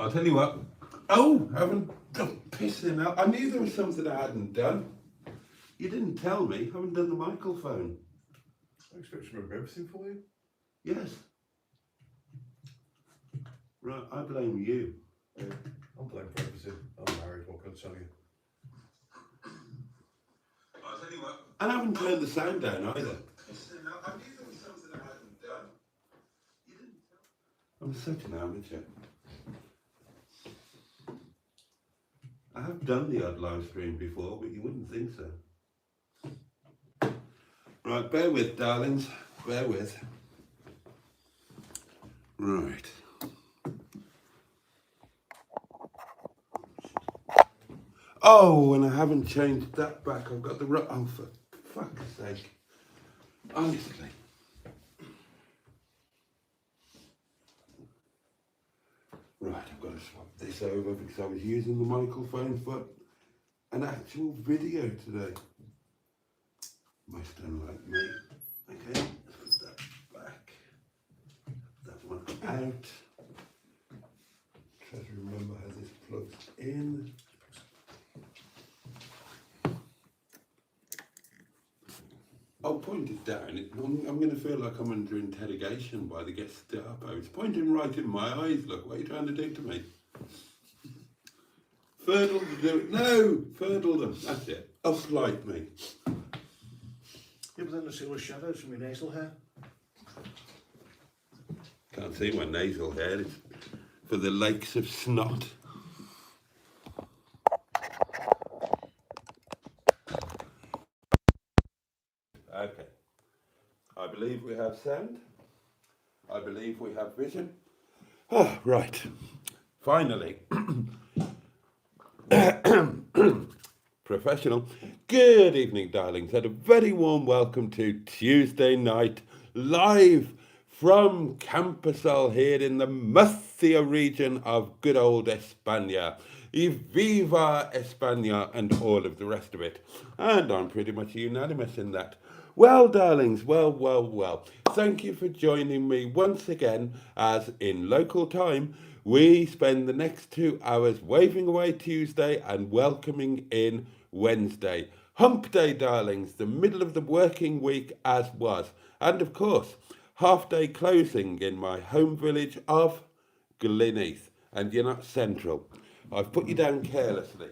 I'll tell you what. Oh, I haven't done pissing out. I knew there was something I hadn't done. You didn't tell me. I haven't done the microphone. I expect to remember everything for you. Yes. Right, I blame you. Yeah, I'm blamed for everything. I'm married, what can I tell you? I'll tell you what. And I haven't turned the sound down either. I knew there was something I hadn't done. You didn't tell me. I'm such an amateur. I have done the odd live stream before, but you wouldn't think so. Right, bear with, darlings. Bear with. Right. Oh, and I haven't changed that back. I've got the... Oh, for fuck's sake. Honestly. Right, I've got to swap this over because I was using the microphone for an actual video today. Most unlike me. Okay, let's put that back. That one out. Try to remember how this plugs in. I'll point it down. I'm going to feel like I'm under interrogation by the Gestapo. It's pointing right in my eyes. Look, what are you trying to do to me? Furdle to do it. No! Furdle them. That's it. Uplight me. Yeah, but then I see all the shadows from your nasal hair. Can't see my nasal hair. It's for the lakes of snot. Okay. I believe we have sound. I believe we have vision. Oh, right. Finally. Professional. Good evening, darlings, and a very warm welcome to Tuesday night live from Camposol here in the Murcia region of good old España. Y viva España and all of the rest of it. And I'm pretty much unanimous in that. Well, darlings, well. Thank you for joining me once again as in local time we spend the next 2 hours waving away Tuesday and welcoming in Wednesday. Hump day, darlings, the middle of the working week as was. And of course, half day closing in my home village of Goodnight. And you're not central. I've put you down carelessly.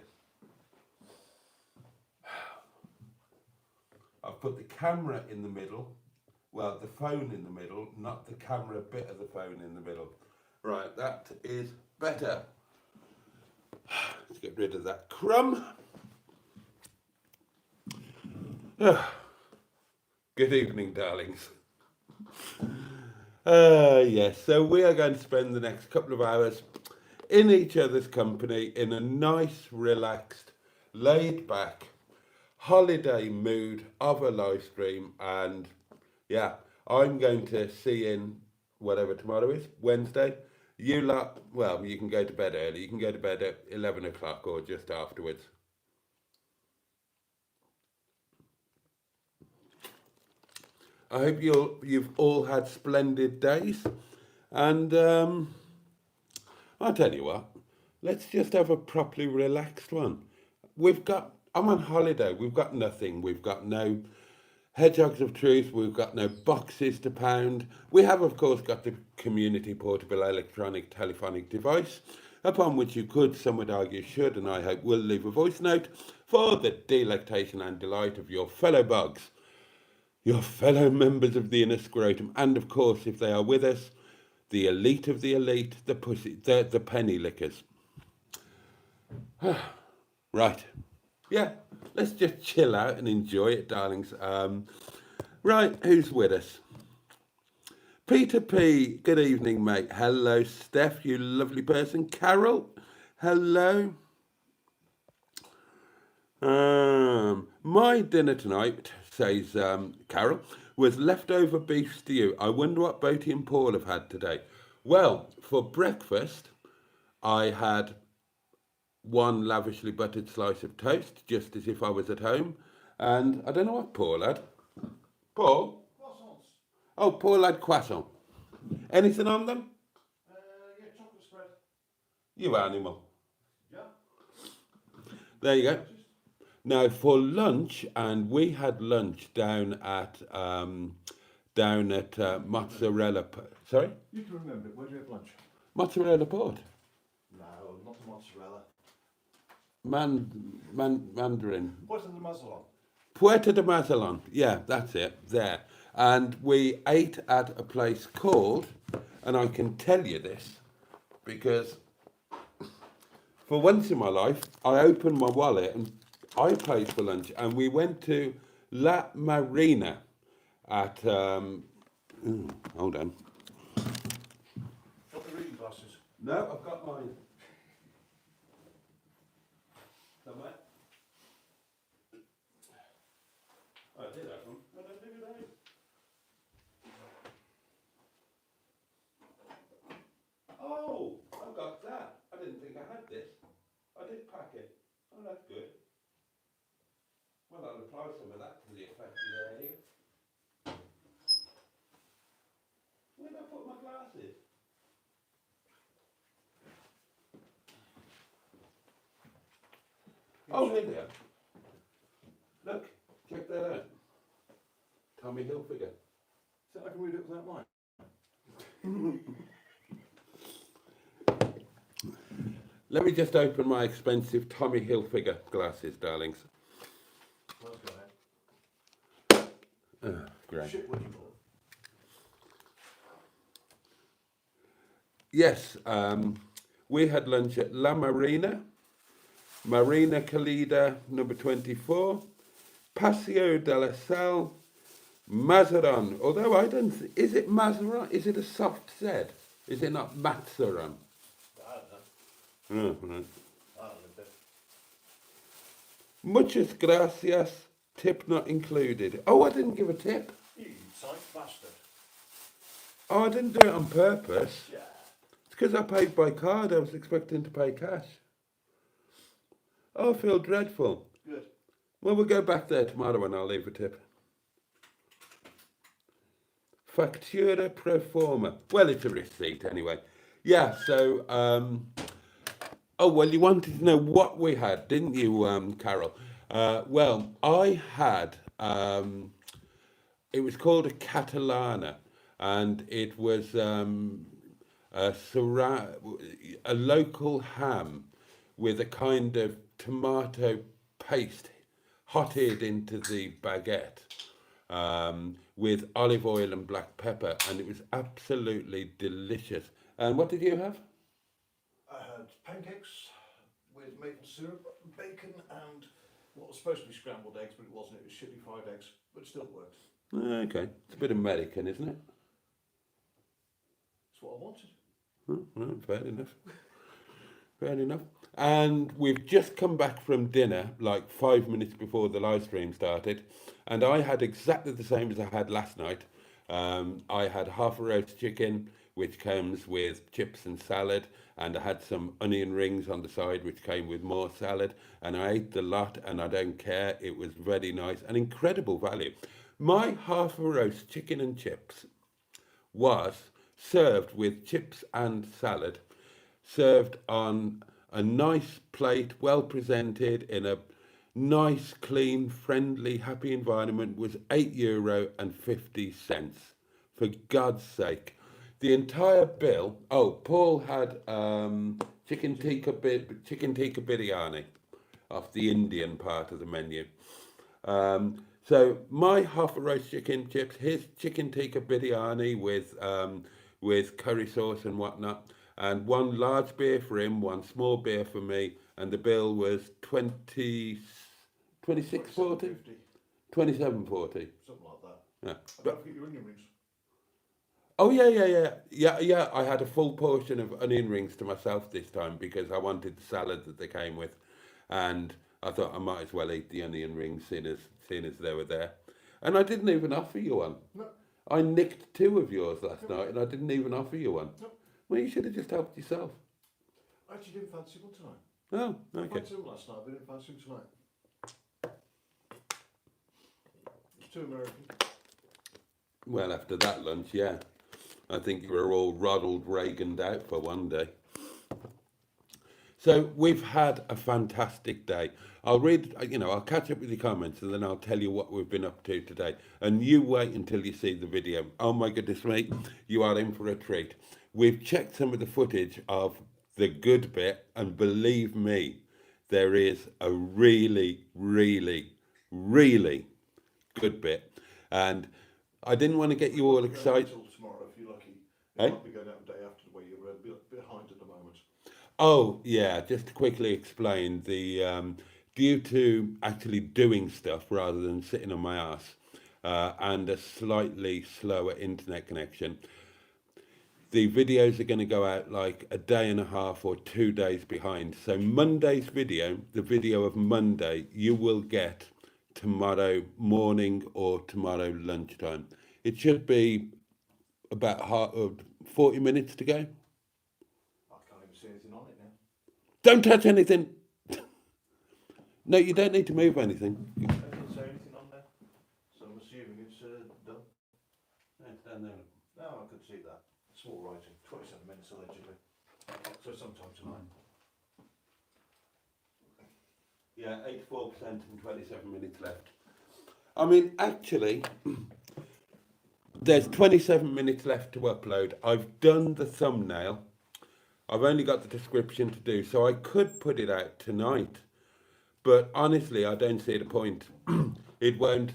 I've put the camera in the middle. Well, the phone in the middle, not the camera bit of the phone in the middle. Right, that is better. Let's get rid of that crumb. Good evening, darlings. Yes, so we are going to spend the next couple of hours in each other's company in a nice, relaxed, laid back, holiday mood of a live stream. And yeah, I'm going to see in whatever tomorrow is, Wednesday. You lot, well, you can go to bed early. You can go to bed at 11 o'clock or just afterwards. I hope you've all had splendid days. And I'll tell you what, let's just have a properly relaxed one. I'm on holiday. We've got nothing. We've got no hedgehogs of truth. We've got no boxes to pound. We have, of course, got the community portable electronic telephonic device, upon which you could, some would argue should, and I hope will leave a voice note for the delectation and delight of your fellow bugs, your fellow members of the inner scrotum, and of course, if they are with us, the elite of the elite, the penny lickers. Right. Yeah, let's just chill out and enjoy it, darlings. Right, who's with us? Peter P, good evening, mate. Hello, Steph, you lovely person. Carol, hello. My dinner tonight, says Carol, was leftover beef stew. I wonder what Boaty and Paul have had today. Well, for breakfast, I had one lavishly buttered slice of toast, just as if I was at home. And I don't know what Paul had. Paul? Croissants. Oh, Paul had croissant. Anything on them? Yeah, chocolate spread. You animal. Yeah. There you go. Now for lunch, and we had lunch down at mozzarella. Sorry, You can remember it. Where do you have lunch? mozzarella port. No, not the mozzarella. Mandarin. What's in the muzzle on? Puerto de Mazalon. Yeah, that's it. There. And we ate at a place called, and I can tell you this because for once in my life, I opened my wallet and I paid for lunch, and we went to La Marina at, hold on. Got the reading glasses. No, I've got mine. Somewhere. I did have them. I don't think I did. Oh, I've got that. I didn't think I had this. I did pack it. Oh, that's good. Well, I'll apply some of that to the affected area. Where did I put my glasses? Oh, here they are. Look, check that out. Tommy Hilfiger. So I can read it without mine. Let me just open my expensive Tommy Hilfiger glasses, darlings. Well, go ahead. Great. Shit, what do you call it? Yes, we had lunch at La Marina, Marina Calida, number 24, Paseo de la Sal, Mazaron. Although I don't think, is it Mazaron? Is it a soft Z? Is it not Mazaron? I don't know. Oh, right. I don't know. Muchas gracias, tip not included. Oh, I didn't give a tip. You psych bastard. Oh, I didn't do it on purpose. Yeah. It's because I paid by card. I was expecting to pay cash. Oh, I feel dreadful. Good. Well, we'll go back there tomorrow and I'll leave a tip. Factura pro forma. Well, it's a receipt anyway. Yeah, so, oh, well, you wanted to know what we had, didn't you, Carol? Well, I had, it was called a Catalana, and it was a local ham with a kind of tomato paste hotted into the baguette with olive oil and black pepper, and it was absolutely delicious. And what did you have? I had pancakes with maple syrup, bacon, and what was supposed to be scrambled eggs, but it wasn't. It was shitty fried eggs, but it still worked. Okay, it's a bit American, isn't it? That's what I wanted. Well, fair enough. Fair enough. And we've just come back from dinner, like 5 minutes before the live stream started, and I had exactly the same as I had last night. I had half a roast chicken, which comes with chips and salad, and I had some onion rings on the side, which came with more salad, and I ate the lot, and I don't care. It was very nice and incredible value. My half a roast chicken and chips was served with chips and salad, served on a nice plate, well presented in a nice, clean, friendly, happy environment, was €8.50. For God's sake. The entire bill, oh, Paul had chicken tikka biryani off the Indian part of the menu. So my half a roast chicken chips, his chicken tikka biryani with curry sauce and whatnot, and one large beer for him, one small beer for me, and the bill was 26.40, 27.40. Something like that. Yeah. Don't forget your onion rings. Oh yeah. I had a full portion of onion rings to myself this time because I wanted the salad that they came with, and I thought I might as well eat the onion rings, seeing as they were there. And I didn't even offer you one. No. I nicked 2 of yours last night, and I didn't even offer you one. No. Well, you should have just helped yourself. I actually didn't fancy one tonight. Oh, I okay. fancied them last night, but I didn't fancy them tonight. It's too American. Well, after that lunch, yeah. I think you were all Ronald Reaganed out for one day. So we've had a fantastic day. I'll read, I'll catch up with your comments and then I'll tell you what we've been up to today. And you wait until you see the video. Oh my goodness me, you are in for a treat. We've checked some of the footage of the good bit, and believe me, there is a really, really, really good bit. And I didn't want to get you all excited. Until tomorrow, if you're lucky. Eh? You might be going out the day after the way you're behind at the moment. Oh, yeah, just to quickly explain, due to actually doing stuff rather than sitting on my ass, and a slightly slower internet connection, the videos are going to go out like a day and a half or 2 days behind. So Monday's video, the video of Monday, you will get tomorrow morning or tomorrow lunchtime. It should be about 40 minutes to go. I can't even see anything on it now. Don't touch anything. No, you don't need to move anything. I didn't say anything on there, so I'm assuming it's done. It's down there. No, I could see that. Small writing, 27 minutes allegedly. So sometime tonight. Yeah, 84% and 27 minutes left. I mean, actually, there's 27 minutes left to upload. I've done the thumbnail. I've only got the description to do, so I could put it out tonight. But honestly, I don't see the point. It won't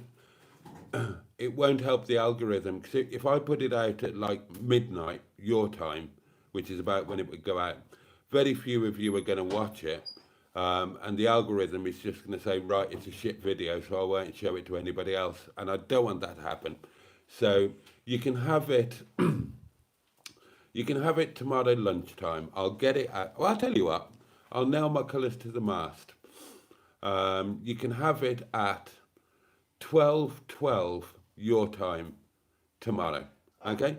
help the algorithm. Because if I put it out at like midnight, your time, which is about when it would go out, very few of you are going to watch it. And the algorithm is just going to say, right, it's a shit video, so I won't show it to anybody else. And I don't want that to happen. So you can have it. You can have it tomorrow lunchtime. I'll get it at. Well, I'll tell you what. I'll nail my colours to the mast. You can have it at 12:12 your time tomorrow. Okay?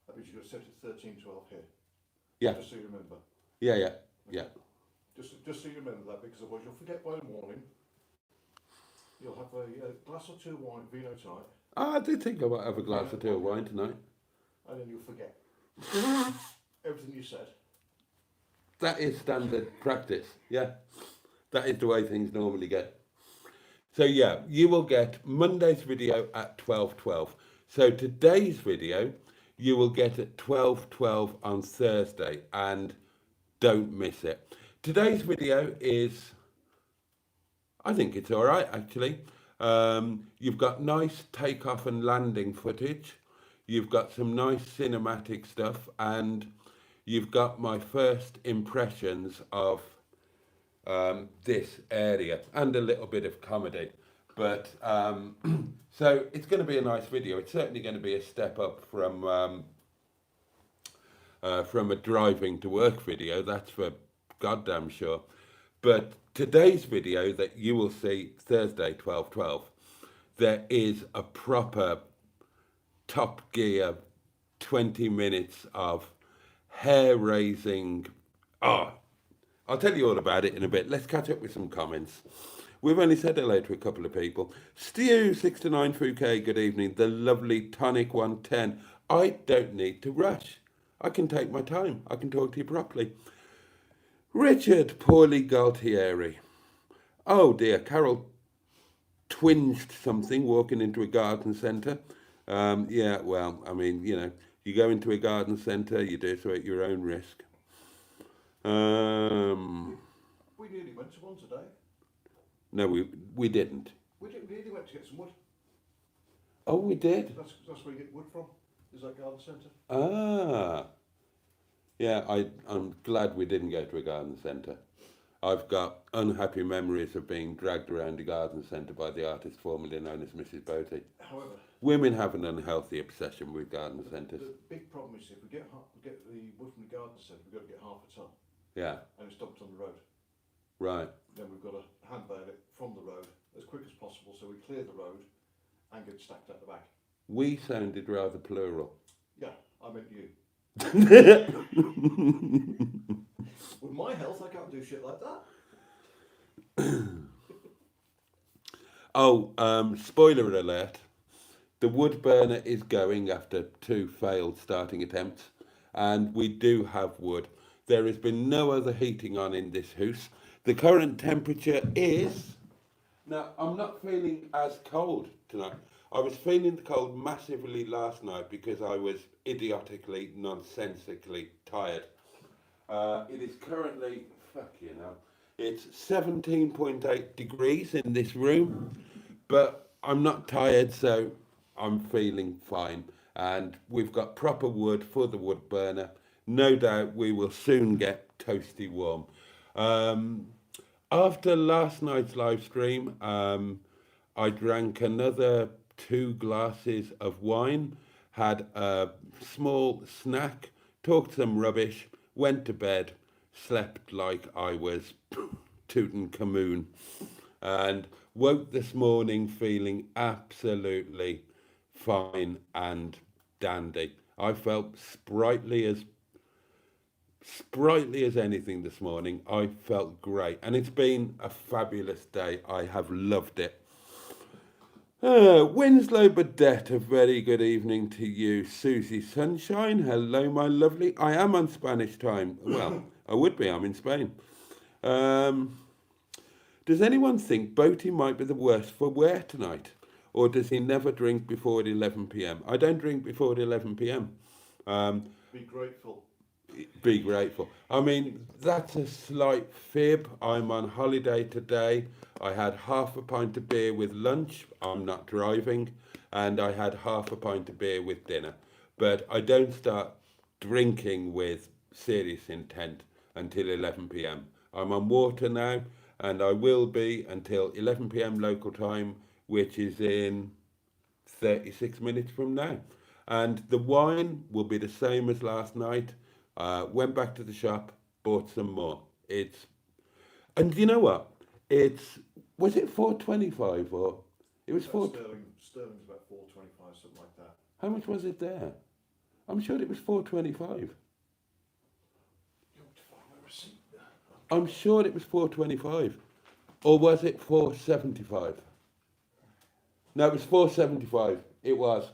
That means you've got to set it to 13:12 here. Yeah. Just so you remember. Yeah. Just so you remember that, because otherwise you'll forget by the morning. You'll have a glass or two of wine, vino tonight. I did think I might have a glass or two of wine tonight. And then you'll forget everything you said. That is standard practice. Yeah. That is the way things normally go. So yeah, you will get Monday's video at 12:12. So today's video, you will get at 12:12 on Thursday, and don't miss it. Today's video is, I think it's all right actually. You've got nice takeoff and landing footage. You've got some nice cinematic stuff, and you've got my first impressions of this area and a little bit of comedy. But so it's going to be a nice video. It's certainly going to be a step up from a driving to work video, that's for goddamn sure. But today's video that you will see Thursday 12:12, there is a proper Top Gear 20 minutes of hair-raising. I'll tell you all about it in a bit. Let's catch up with some comments. We've only said hello to a couple of people. Stew69 Fouquet, good evening. The lovely Tonic 110. I don't need to rush. I can take my time. I can talk to you properly. Richard Paulie Galtieri. Oh dear, Carol twinged something walking into a garden centre. Yeah, well, I mean, you go into a garden centre, you do so at your own risk. We nearly went to one today. No, we didn't. We nearly went to get some wood. Oh, we did? That's where you get wood from, is that garden centre. Ah. Yeah, I'm glad we didn't go to a garden centre. I've got unhappy memories of being dragged around a garden centre by the artist formerly known as Mrs. Boaty. However, women have an unhealthy obsession with garden centres. The big problem is if we get the wood from the garden centre, we've got to get half a ton. Yeah. And it's dumped on the road. Right. Then we've got to hand bale it from the road as quick as possible, so we clear the road and get stacked at the back. We sounded rather plural. Yeah, I meant you. With my health, I can't do shit like that. Spoiler alert. The wood burner is going after 2 failed starting attempts, and we do have wood. There has been no other heating on in this house. The current temperature is... Now, I'm not feeling as cold tonight. I was feeling the cold massively last night because I was idiotically, nonsensically tired. It is currently, it's 17.8 degrees in this room, but I'm not tired, so I'm feeling fine. And we've got proper wood for the wood burner. No doubt we will soon get toasty warm. After last night's live stream, I drank another 2 glasses of wine, had a small snack, talked some rubbish, went to bed, slept like I was Tutankhamun, and woke this morning feeling absolutely fine and dandy. I felt sprightly as anything this morning. I felt great, and it's been a fabulous day. I have loved it. Winslow Burdett, a very good evening to you. Susie Sunshine, hello, my lovely. I am on Spanish time. Well, I would be, I'm in Spain. Does anyone think Boaty might be the worst for wear tonight? Or does he never drink before 11 p.m? I don't drink before 11 p.m. Be grateful. Be grateful. I mean, that's a slight fib. I'm on holiday today. I had half a pint of beer with lunch. I'm not driving. And I had half a pint of beer with dinner. But I don't start drinking with serious intent until 11 p.m. I'm on water now, and I will be until 11 p.m. local time, which is in 36 minutes from now. And the wine will be the same as last night. Went back to the shop, bought some more. And you know what? Was it 4.25 or it was 4? Sterling's about 4.25, something like that. How much was it there? I'm sure it was 4.25. I'm sure it was 4.25, or was it 4.75? No, it was 4.75. It was.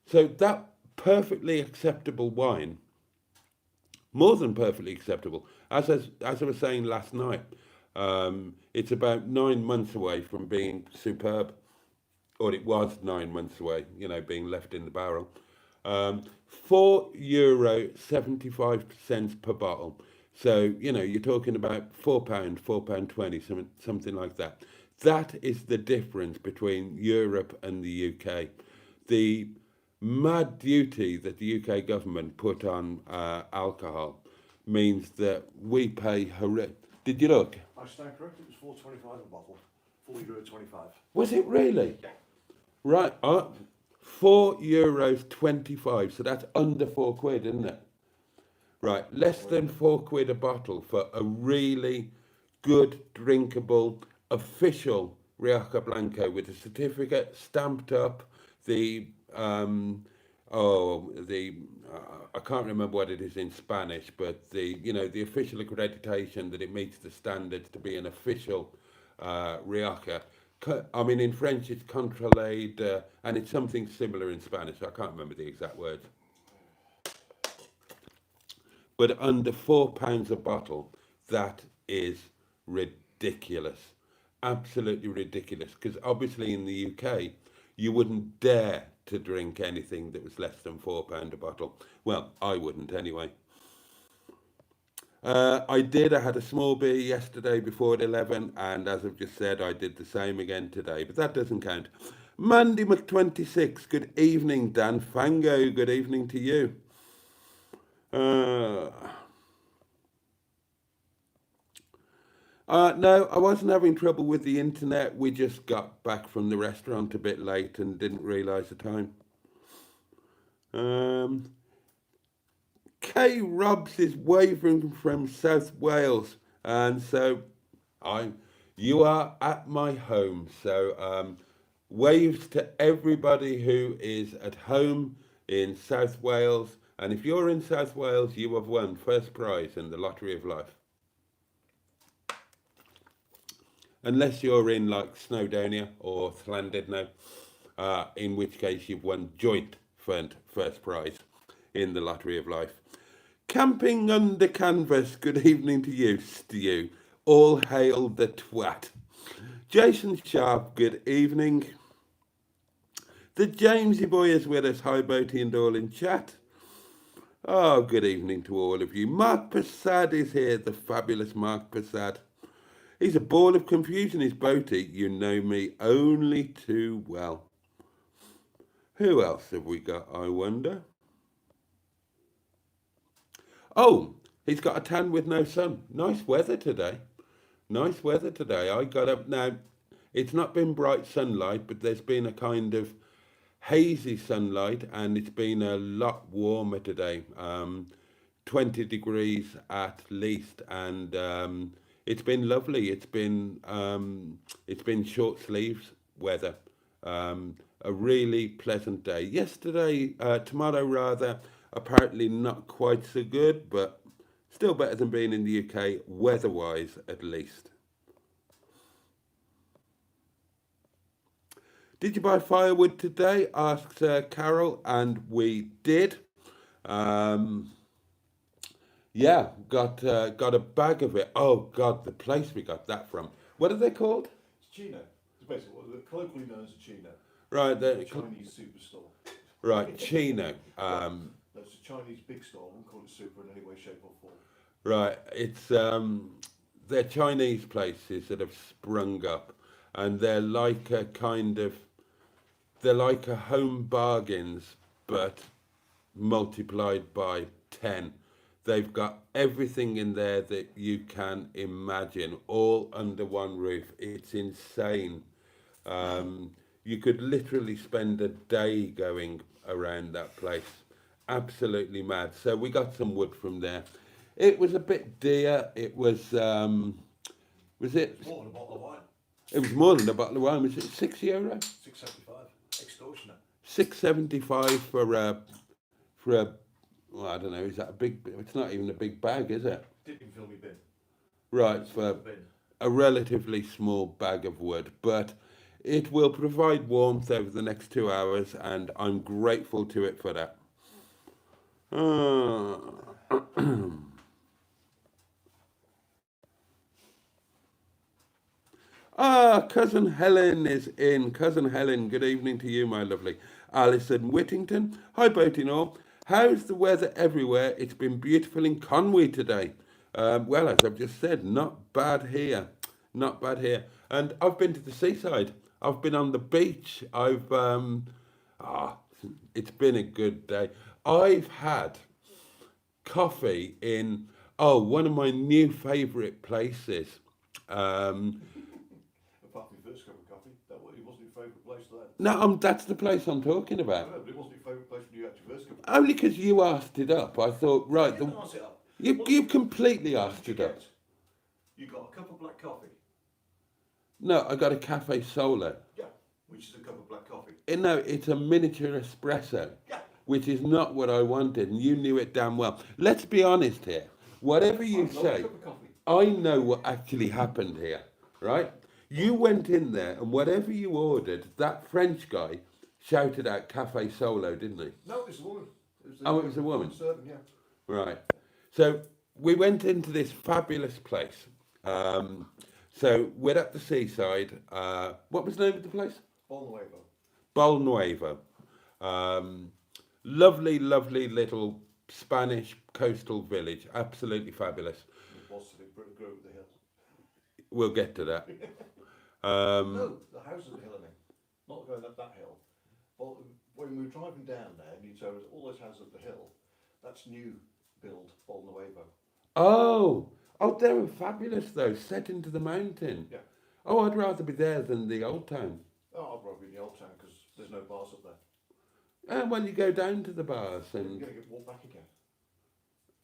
So that perfectly acceptable wine, more than perfectly acceptable, as I was saying last night, it's about 9 months away from being superb, or it was 9 months away, being left in the barrel. €4.75 per bottle. So, you're talking about £4, £4.20, something like that. That is the difference between Europe and the UK. The mad duty that the UK government put on alcohol means that we pay Did you look? I stand corrected, it was £4.25 a bottle. €4.25. Was it really? Yeah. Right, €4.25, so that's under £4, isn't it? Right, less than £4 a bottle for a really good, drinkable, official Rioja Blanco with a certificate stamped up. I can't remember what it is in Spanish, but the official accreditation that it meets the standards to be an official Rioja. I mean, in French it's contrôlé, and it's something similar in Spanish. I can't remember the exact words. But under £4 a bottle, that is ridiculous. Absolutely ridiculous. Because obviously in the UK, you wouldn't dare to drink anything that was less than £4 a bottle. Well, I wouldn't anyway. I had a small beer yesterday before 11, and as I've just said, I did the same again today, but that doesn't count. Mandy Mc26, good evening. Dan Fango, good evening to you. No, I wasn't having trouble with the internet. We just got back from the restaurant a bit late and didn't realise the time. Kay Robs is waving from South Wales, and so you are at my home. So waves to everybody who is at home in South Wales. And if you're in South Wales, you have won first prize in the Lottery of Life. Unless you're in like Snowdonia or Llandudno, in which case you've won joint first prize in the Lottery of Life. Camping under canvas, good evening to you, Stu. All hail the twat. Jason Sharp, good evening. The Jamesy boy is with us, hi Boaty and all in chat. Oh, good evening to all of you. Mark Passad is here, the fabulous Mark Passad. He's a ball of confusion, is Boaty. You know me only too well. Who else have we got, I wonder? Oh, he's got a tan with no sun. Nice weather today. Nice weather today. I got up now. It's not been bright sunlight, but there's been a kind of hazy sunlight, and it's been a lot warmer today. 20 degrees at least, and it's been lovely. It's been short sleeves weather. A really pleasant day. Yesterday, tomorrow rather, apparently not quite so good, but still better than being in the UK, weather-wise at least. Did you buy firewood today? Asked Carol, and we did. Yeah, got a bag of it. Oh God, the place we got that from. What are they called? It's Chino. It's basically what they're colloquially known as a Chino. Right, the Chinese superstore. Right, Chino. That's a Chinese big store. I wouldn't call it super in any way, shape, or form. Right, it's they're Chinese places that have sprung up, and they're like a Home Bargains, but multiplied by 10. They've got everything in there that you can imagine, all under one roof. It's insane. You could literally spend a day going around that place. Absolutely mad. So we got some wood from there. It was a bit dear. It was it? More than a bottle of wine. It was more than a bottle of wine. Was it €6? £6.75. Extortionate. £6.75 for a. Well, I don't know. Is that a big? It's not even a big bag, is it? Didn't even fill me bin. Right, for a relatively small bag of wood, but it will provide warmth over the next 2 hours, and I'm grateful to it for that. Cousin Helen is in. Cousin Helen, good evening to you, my lovely. Alison Whittington, hi, Boaty and all. How's the weather everywhere? It's been beautiful in Conway today. Well, as I've just said, not bad here. Not bad here. And I've been to the seaside. I've been on the beach. It's been a good day. I've had coffee in, one of my new favourite places. Apart from your first cup of coffee, it wasn't your favourite place then. No, that's the place I'm talking about. No, but it wasn't your favourite place when you had your first cup of Only because you asked it up. I thought, right, coffee. Ask it up. you completely asked it up. You got a cup of black coffee. No, I got a cafe solo. Yeah, which is a cup of black coffee. No, it's a miniature espresso. Yeah. Which is not what I wanted, and you knew it damn well. Let's be honest here. Whatever you say, I know what actually happened here, right? You went in there, and whatever you ordered, that French guy shouted out Cafe Solo, didn't he? No, it was a woman. It was a woman? Serving, yeah. Right. So we went into this fabulous place. So we're at the seaside. What was the name of the place? Bolnuevo. Lovely, lovely little Spanish coastal village. Absolutely fabulous. It was to grew over the hill. We'll get to that. No, the house is the hill, I mean. Not going up that hill. But when we were driving down there, and you told us all those houses up the hill, that's new build Bolnuevo. Oh, they were fabulous though, set into the mountain. Yeah. Oh, I'd rather be there than the old town. Oh, I'd rather be in the old town because there's no bars up there. And when you go down to the bars and... You're going to get walked back again.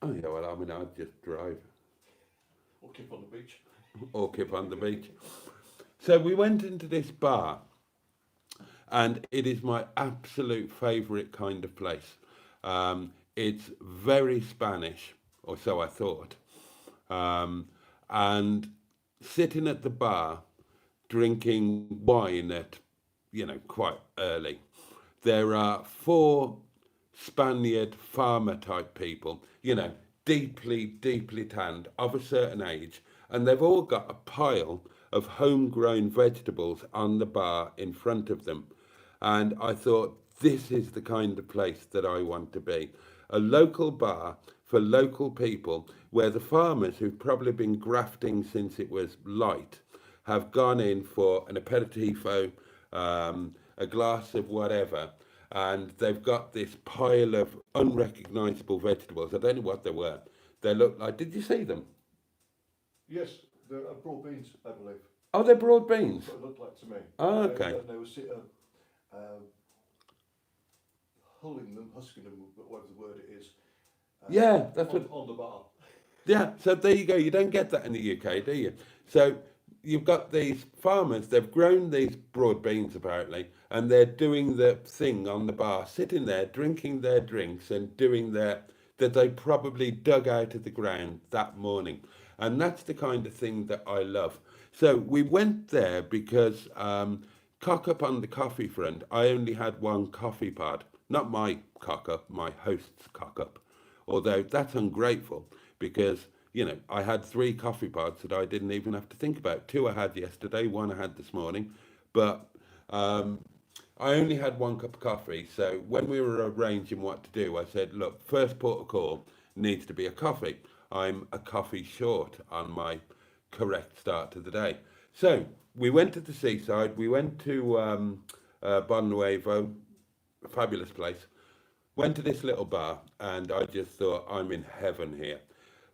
Oh yeah, well, I mean, I'd just drive. Or keep on the beach. Or keep on the beach. So we went into this bar, and it is my absolute favourite kind of place. It's very Spanish, or so I thought. And sitting at the bar, drinking wine at, quite early. There are 4 Spaniard farmer type people, deeply, deeply tanned, of a certain age, and they've all got a pile of homegrown vegetables on the bar in front of them. And I thought, this is the kind of place that I want to be. A local bar for local people where the farmers who've probably been grafting since it was light have gone in for an aperitivo, a glass of whatever, and they've got this pile of unrecognisable vegetables. I don't know what they were. They look like, did you see them? Yes, they're broad beans, I believe. Oh, they're broad beans? That's what it looked like to me. Oh, okay. They were hulling them, husking them, whatever the word it is. Yeah, that's on the bar. Yeah, so there you go. You don't get that in the UK, do you? So you've got these farmers, they've grown these broad beans apparently, and they're doing the thing on the bar, sitting there, drinking their drinks and doing that they probably dug out of the ground that morning. And that's the kind of thing that I love. So we went there because cock up on the coffee front, I only had one coffee pod. Not my cock up, my host's cock up. Although that's ungrateful because, you know, I had 3 coffee pods that I didn't even have to think about. 2 I had yesterday, 1 I had this morning. But I only had 1 cup of coffee. So when we were arranging what to do, I said, look, first port of call needs to be a coffee. I'm a coffee short on my correct start to the day. So we went to the seaside. We went to Bon Nuevo, a fabulous place. Went to this little bar and I just thought, I'm in heaven here.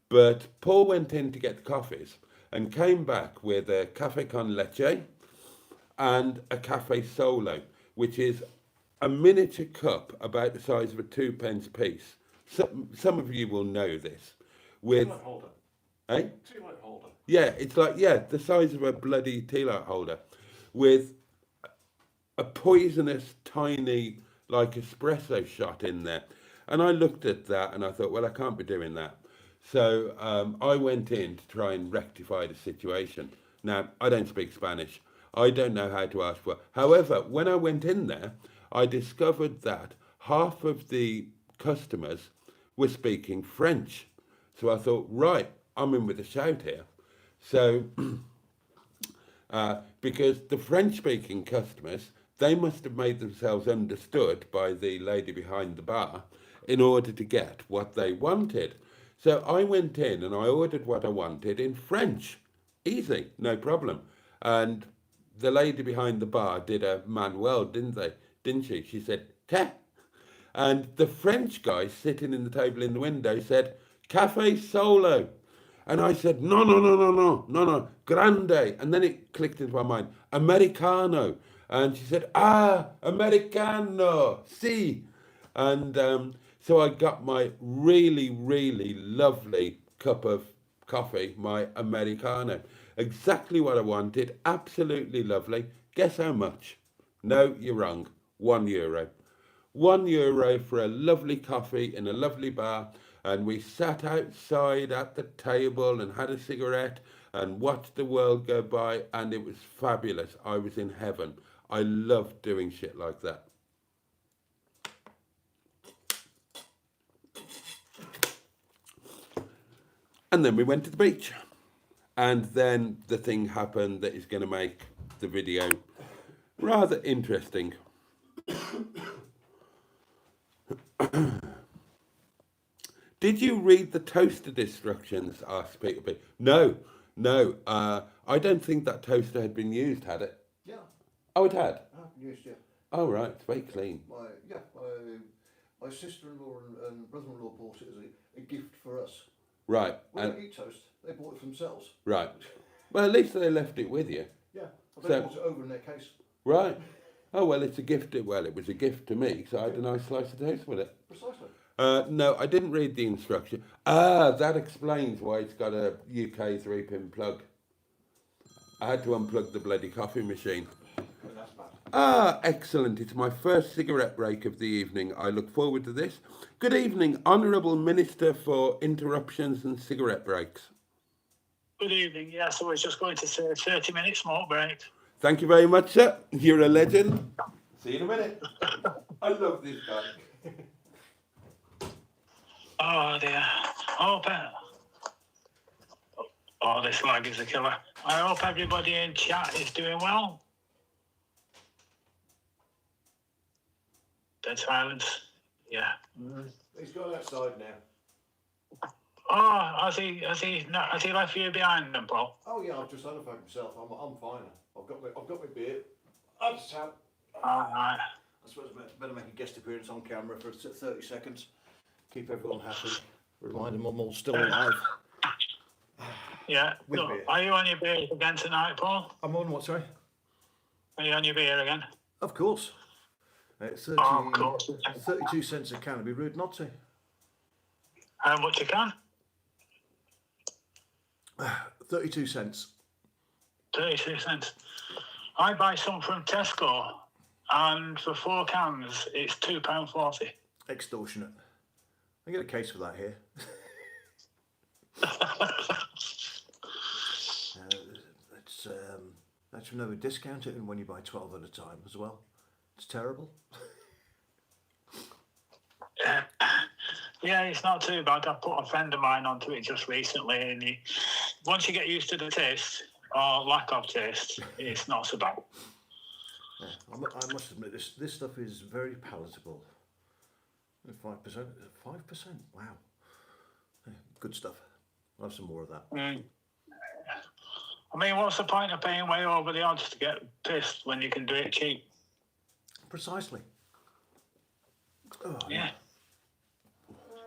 But Paul went in to get the coffees and came back with a cafe con leche and a cafe solo, which is a miniature cup about the size of a 2-pence piece. Some of you will know this. With Tea light holder. Eh? Tea light holder. Yeah, it's like, yeah, the size of a bloody tea light holder with a poisonous tiny like espresso shot in there. And I looked at that and I thought, well, I can't be doing that. So I went in to try and rectify the situation. Now, I don't speak Spanish. I don't know how to ask for it. However, when I went in there, I discovered that half of the customers were speaking French. So I thought, right, I'm in with a shout here. So, because the French-speaking customers, they must have made themselves understood by the lady behind the bar in order to get what they wanted. So I went in and I ordered what I wanted in French. Easy, no problem. And the lady behind the bar did a manuel, didn't she? She said, "Te." And the French guy sitting in the table in the window said, "Cafe Solo." And I said, no, no, no, no, no, no, no, grande. And then it clicked into my mind, Americano. And she said, Americano, si. And so I got my really, really lovely cup of coffee, my Americano. Exactly what I wanted, absolutely lovely. Guess how much? No, you're wrong, €1. €1 for a lovely coffee in a lovely bar, and we sat outside at the table and had a cigarette and watched the world go by, and it was fabulous. I was in heaven. I love doing shit like that. And then we went to the beach, and then the thing happened that is going to make the video rather interesting. Did you read the toaster instructions? Asked Peter B. No. I don't think that toaster had been used, had it? Yeah. Oh, it had? Yes, yeah. Oh, right, it's very clean. My sister-in-law and brother-in-law bought it as a gift for us. Right. We don't eat toast. They bought it for themselves. Right. Well, at least they left it with you. Yeah. They bought it over in their case. Right. Oh, well, it's a gift. Well, it was a gift to me, so I had a nice slice of toast with it. Precisely. No, I didn't read the instruction. That explains why it's got a UK 3-pin plug. I had to unplug the bloody coffee machine. That's bad. Excellent. It's my first cigarette break of the evening. I look forward to this. Good evening, Honourable Minister for Interruptions and Cigarette Breaks. Good evening. Yes, I was just going to say 30-minute smoke break. Thank you very much, sir. You're a legend. See you in a minute. I love this guy. Oh dear. Oh, this lag is a killer. I hope everybody in chat is doing well. Dead silence. Yeah. He's gone outside now. Oh, has he left you behind then, Paul? Oh yeah, I've just identified myself. I'm fine. I've got my beer. I just have. All right. I suppose I better make a guest appearance on camera for 30 seconds. Keep everyone happy. Remind them I'm all still alive. Yeah. With So, beer. are you on your beer again tonight, Paul? I'm on what, sorry? Are you on your beer again? Of course. 30, Oh, of course. 32 cents a can. It'd be rude not to. How much you can? 32 cents. 32 cents. I buy some from Tesco, and for 4 cans, it's £2.40. Extortionate. I get a case for that here. That's no discount it when you buy 12 at a time as well. It's terrible. Yeah, it's not too bad. I put a friend of mine onto it just recently, and once you get used to the taste, or lack of taste, it's not so bad. Yeah, I must admit, this stuff is very palatable. 5%? 5%? Wow. Yeah, good stuff. I'll have some more of that. I mean, what's the point of paying way over the odds to get pissed when you can do it cheap? Precisely. Oh, Yeah.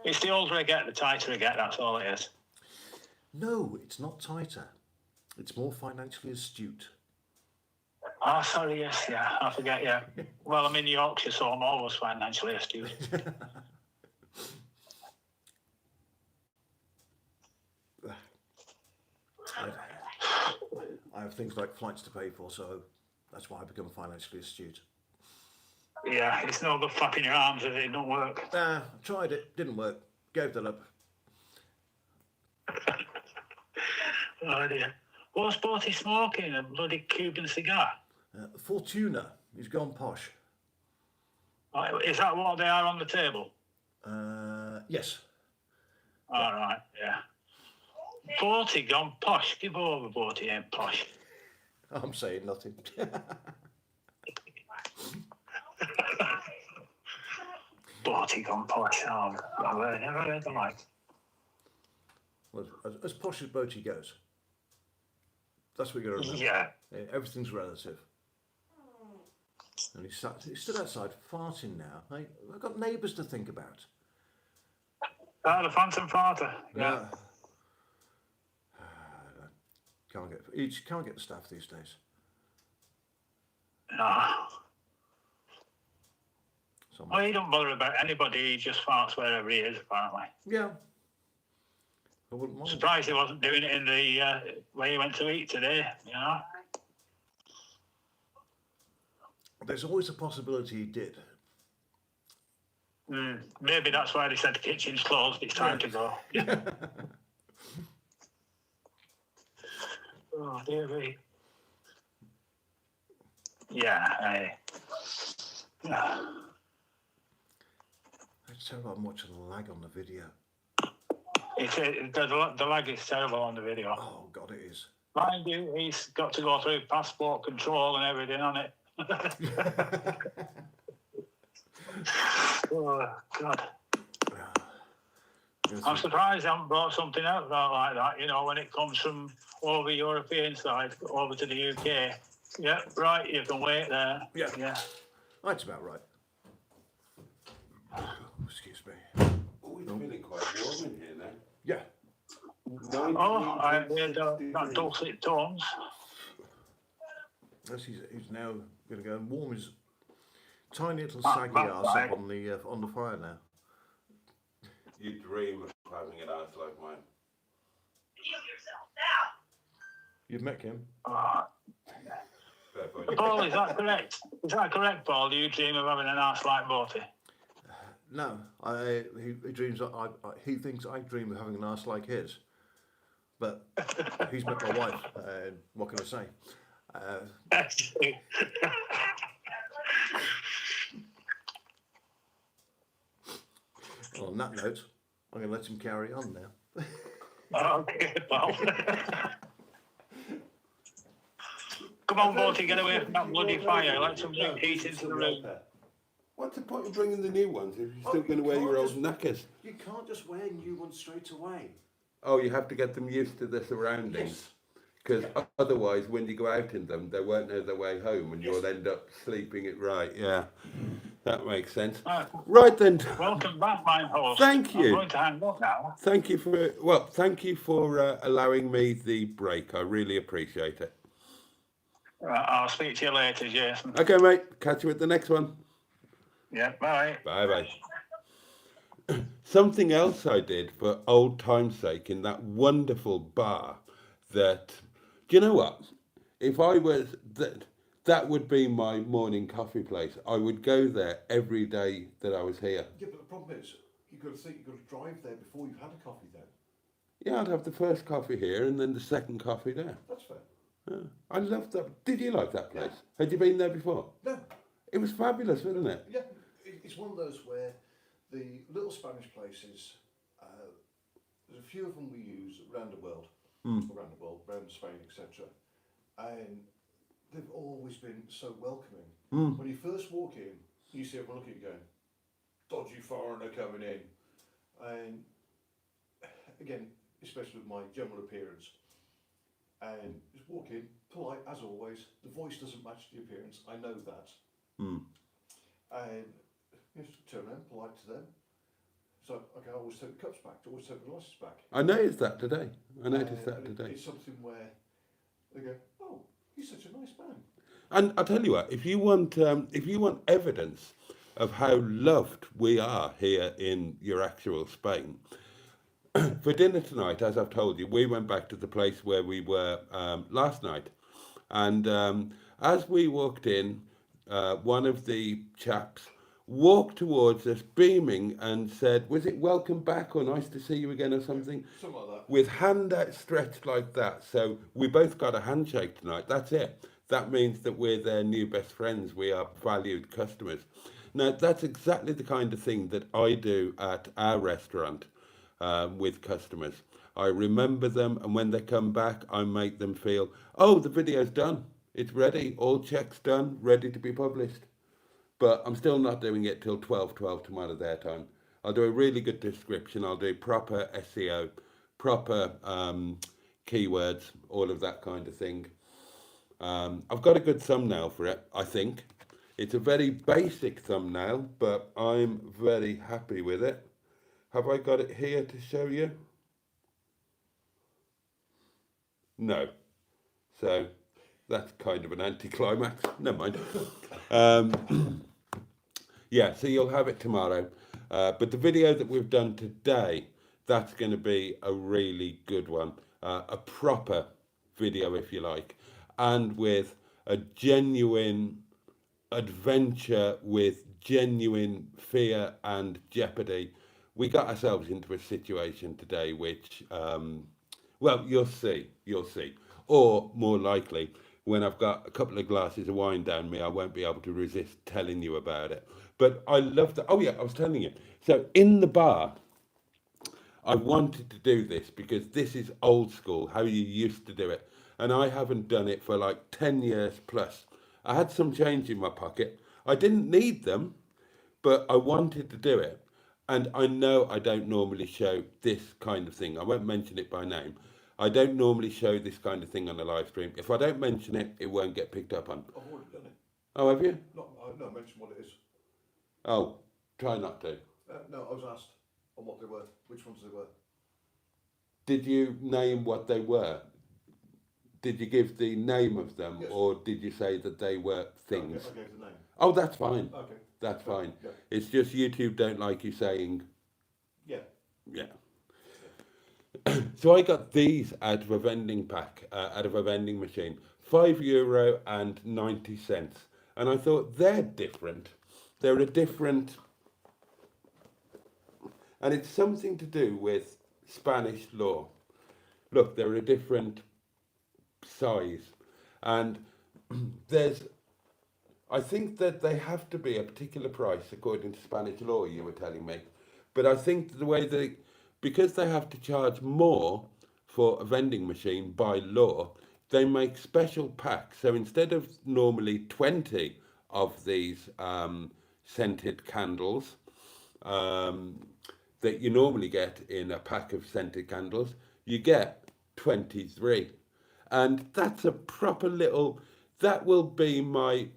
It's the older I get, the tighter I get, that's all it is. No, it's not tighter. It's more financially astute. Oh, sorry, yes, yeah, I forget, yeah. Well, I'm in Yorkshire, so I'm always financially astute. I have things like flights to pay for, so that's why I become financially astute. Yeah, it's no good flapping your arms if it don't work. Nah, tried it, didn't work. Gave that up. Oh dear. What's Boaty smoking? A bloody Cuban cigar? Fortuna, he's gone posh. Oh, is that what they are on the table? Yes. All right, yeah. Boaty gone posh. Give over, Boaty ain't posh. I'm saying nothing. Boaty gone posh. Oh, I've never heard the like. Well, as posh as Boaty goes. That's what you're going to remember. Yeah. Everything's relative. And he's stood outside farting now. I've got neighbours to think about. Oh, the phantom farter. Yeah. Can't get the staff these days. No. So Well, he don't bother about anybody. He just farts wherever he is, apparently. yeah. I wouldn't mind. Surprised he wasn't doing it in the where he went to eat today, you know? There's always a possibility he did. Maybe that's why they said the kitchen's closed. It's time to go. Yeah. Oh, dear me. Yeah, Let's tell how much of the lag on the video. the lag is terrible on the video. Oh, God, it is. Mind you, he's got to go through passport control and everything on it. Oh, God. I'm surprised they haven't brought something out like that, you know, when it comes from over European side, over to the UK. Yeah, right, you can wait there. Yeah. That's about right. Oh, excuse me. Oh, it's feeling quite warm in here now. Yeah. Oh, I heard that dulcet tones. He's now going to go and warm his tiny little saggy arse up on the fire now. You dream of having an ass like mine. You've met him? Paul, is that correct? Is that correct, Paul? Do you dream of having an ass like Boaty? No, he dreams. He thinks I dream of having an arse like his, but he's met my wife. What can I say? On that note, I'm going to let him carry on now. Okay, well. Come on, Boaty, get away from that bloody fire. Let some new heat into the room. What's the point of bringing the new ones if you're still going to wear your old knackers? You can't just wear new ones straight away. Oh, you have to get them used to the surroundings. Because otherwise, when you go out in them, they won't know their way home and you'll end up sleeping it right. Yeah, that makes sense. Right then. Welcome back, my host. Thank you. I'm going to hang up now. Thank you for allowing me the break. I really appreciate it. Right, I'll speak to you later, Jason. Okay, mate. Catch you at the next one. Yeah, bye. Bye-bye. Something else I did for old time's sake in that wonderful bar that, do you know what? If I was, that would be my morning coffee place. I would go there every day that I was here. Yeah, but the problem is, you've got to drive there before you've had a coffee then. Yeah, I'd have the first coffee here and then the second coffee there. That's fair. Yeah. I loved that. Did you like that place? Had you been there before? No. It was fabulous, wasn't it? Yeah, it's one of those where the little Spanish places, there's a few of them we use around the world, around Spain, etc. And they've always been so welcoming. When you first walk in, you see everyone looking at you going, dodgy foreigner coming in. And again, especially with my general appearance, and just walk in, polite as always. The voice doesn't match the appearance, I know that. And just turn around, polite to them. So okay, I always take the cups back, always take the glasses back. I noticed that today. It's something where they go, oh, he's such a nice man. And I'll tell you what, if you want evidence of how loved we are here in your actual Spain, for dinner tonight, as I've told you, we went back to the place where we were last night. And as we walked in, one of the chaps walked towards us beaming and said, was it welcome back or nice to see you again or something? Something like that. With hand outstretched like that. So we both got a handshake tonight. That's it. That means that we're their new best friends. We are valued customers. Now, that's exactly the kind of thing that I do at our restaurant with customers. I remember them, and when they come back, I make them feel, oh, the video's done. It's ready. All checks done, ready to be published. But I'm still not doing it till 12:12 tomorrow their time. I'll do a really good description. I'll do proper SEO, proper keywords, all of that kind of thing. I've got a good thumbnail for it, I think. It's a very basic thumbnail, but I'm very happy with it. Have I got it here to show you? No. So that's kind of an anticlimax. Never mind. Yeah, so you'll have it tomorrow. But the video that we've done today, that's going to be a really good one. A proper video, if you like. And with a genuine adventure with genuine fear and jeopardy. We got ourselves into a situation today which, well, you'll see. Or more likely, when I've got a couple of glasses of wine down me, I won't be able to resist telling you about it. But I love that. Oh yeah, I was telling you. So in the bar, I wanted to do this because this is old school, how you used to do it. And I haven't done it for like 10 years plus. I had some change in my pocket. I didn't need them, but I wanted to do it. And I know I don't normally show this kind of thing. I won't mention it by name. I don't normally show this kind of thing on a live stream. If I don't mention it, it won't get picked up on. I've already done it. Oh, have you? No, mention what it is. Oh, try not to. No, I was asked on what they were, which ones they were. Did you name what they were? Did you give the name of them, yes. Or did you say that they were things? I gave the name. Oh, that's fine. Okay. That's fine. Yeah. It's just YouTube don't like you saying. Yeah. Yeah. So I got these out of a vending pack, out of a vending machine, €5.90, and I thought they're different. They're a different, and it's something to do with Spanish law. Look, they're a different size, and I think that they have to be a particular price according to Spanish law, you were telling me. But I think the way because they have to charge more for a vending machine by law, they make special packs. So instead of normally 20 of these scented candles that you normally get in a pack of scented candles, you get 23. And that's a proper little, that will be my,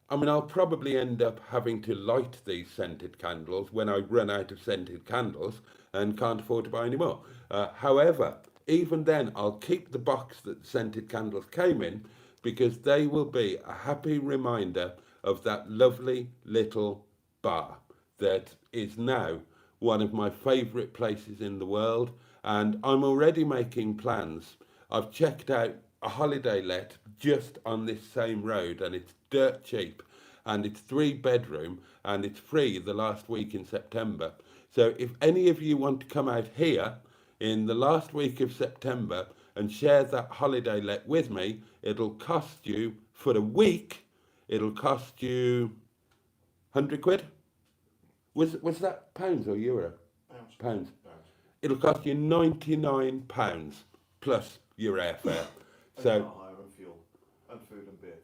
I mean, I'll probably end up having to light these scented candles when I run out of scented candles and can't afford to buy any more. However, even then, I'll keep the box that the scented candles came in, because they will be a happy reminder of that lovely little bar that is now one of my favourite places in the world. And I'm already making plans. I've checked out a holiday let just on this same road, and it's dirt cheap, and it's 3-bedroom, and it's free the last week in September. So if any of you want to come out here in the last week of September and share that holiday let with me, it'll cost you, for a week, it'll cost you 100 quid. Was that pounds or euro? Pounds. It'll cost you £99 plus your airfare. So car hire and fuel and food and beer.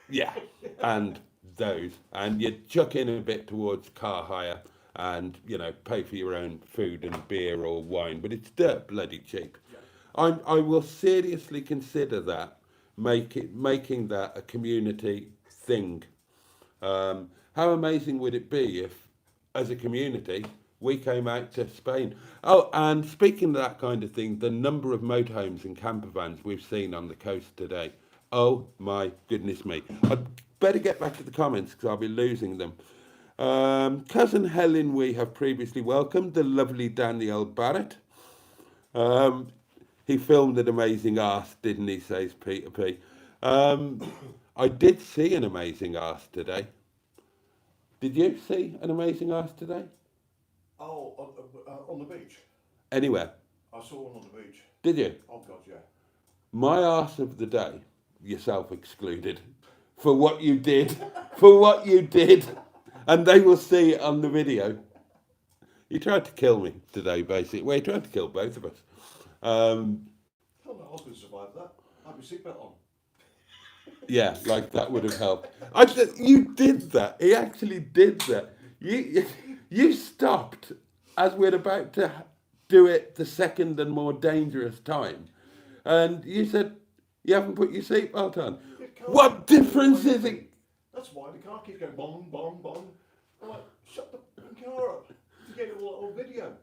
yeah, and those, and you chuck in a bit towards car hire, and you know, pay for your own food and beer or wine, but it's dirt bloody cheap. Yeah. I will seriously consider that, making that a community thing. How amazing would it be if, as a community, we came out to Spain? Oh, and speaking of that kind of thing, the number of motorhomes and camper vans we've seen on the coast today. Oh my goodness me. I'd better get back to the comments because I'll be losing them. Cousin Helen, we have previously welcomed, the lovely Danielle Barrett. He filmed an amazing arse, didn't he, says Peter P. I did see an amazing arse today. Did you see an amazing arse today? Oh, on the beach? Anywhere? I saw one on the beach. Did you? Oh, God, yeah. My arse of the day, yourself excluded, for what you did, for what you did, and they will see it on the video. You tried to kill me today, basically. Well, you tried to kill both of us. Oh, no, I was going to survive that. I had my seatbelt on. Yeah, like that would have helped. You did that. He actually did that. You stopped as we're about to do it the second and more dangerous time, and you said you haven't put your seatbelt on. What difference is it? That's why the car keeps going bong, bong, bong. I'm like, shut the car up to get it all on video.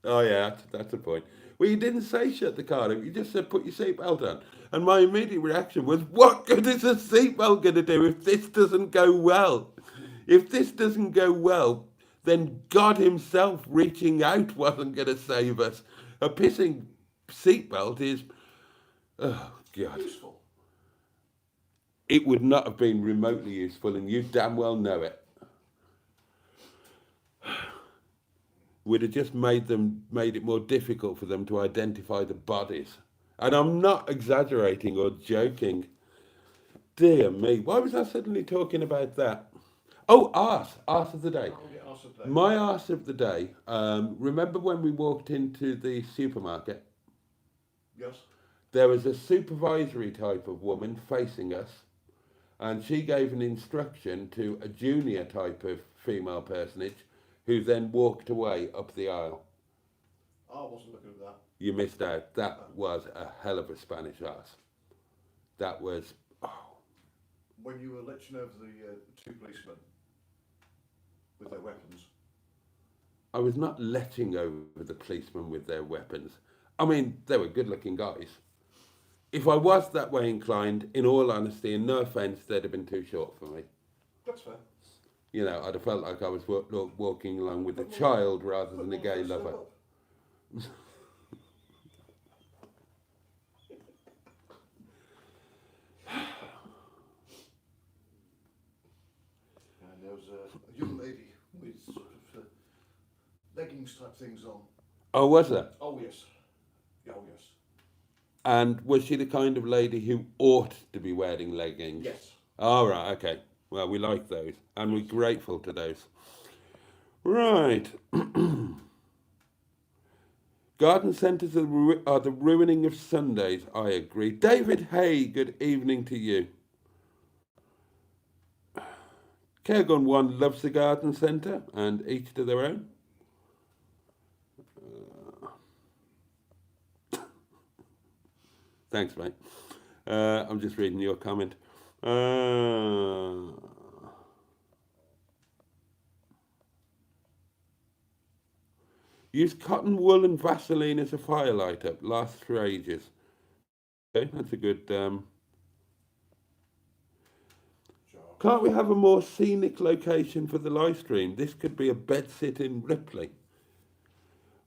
Oh yeah, that's a point. Well, you didn't say shut the car up. You just said put your seatbelt on. And my immediate reaction was, what good is a seatbelt going to do if this doesn't go well? If this doesn't go well, then God himself reaching out wasn't going to save us. A pissing seatbelt is, oh God. Useful. It would not have been remotely useful, and you damn well know it. Would have just made it more difficult for them to identify the bodies. And I'm not exaggerating or joking. Dear me, why was I suddenly talking about that? Oh, arse of the day. Oh, yeah, arse of the day. My arse of the day, remember when we walked into the supermarket? Yes. There was a supervisory type of woman facing us, and she gave an instruction to a junior type of female personage, who then walked away up the aisle. I wasn't looking at that. You missed out. That was a hell of a Spanish arse. That was, oh. When you were lecturing over the two policemen with their weapons. I was not letting over the policemen with their weapons. I mean, they were good-looking guys. If I was that way inclined, in all honesty, and no offence, they'd have been too short for me. That's fair. You know, I'd have felt like I was walking along with a child rather than a gay lover. And there was a young lady with sort of leggings type things on. Oh, was there? Oh, yes. Oh, yes. And was she the kind of lady who ought to be wearing leggings? Yes. All right, okay. Well, we like those, and we're grateful to those. Right. Garden centres are the ruining of Sundays, I agree. David Hay, good evening to you. Cairgun 1 loves the garden centre, and each to their own. Thanks, mate. I'm just reading your comment. Use cotton wool and Vaseline as a fire lighter. Lasts for ages. Okay, that's a good... Can't we have a more scenic location for the live stream? This could be a bedsit in Ripley.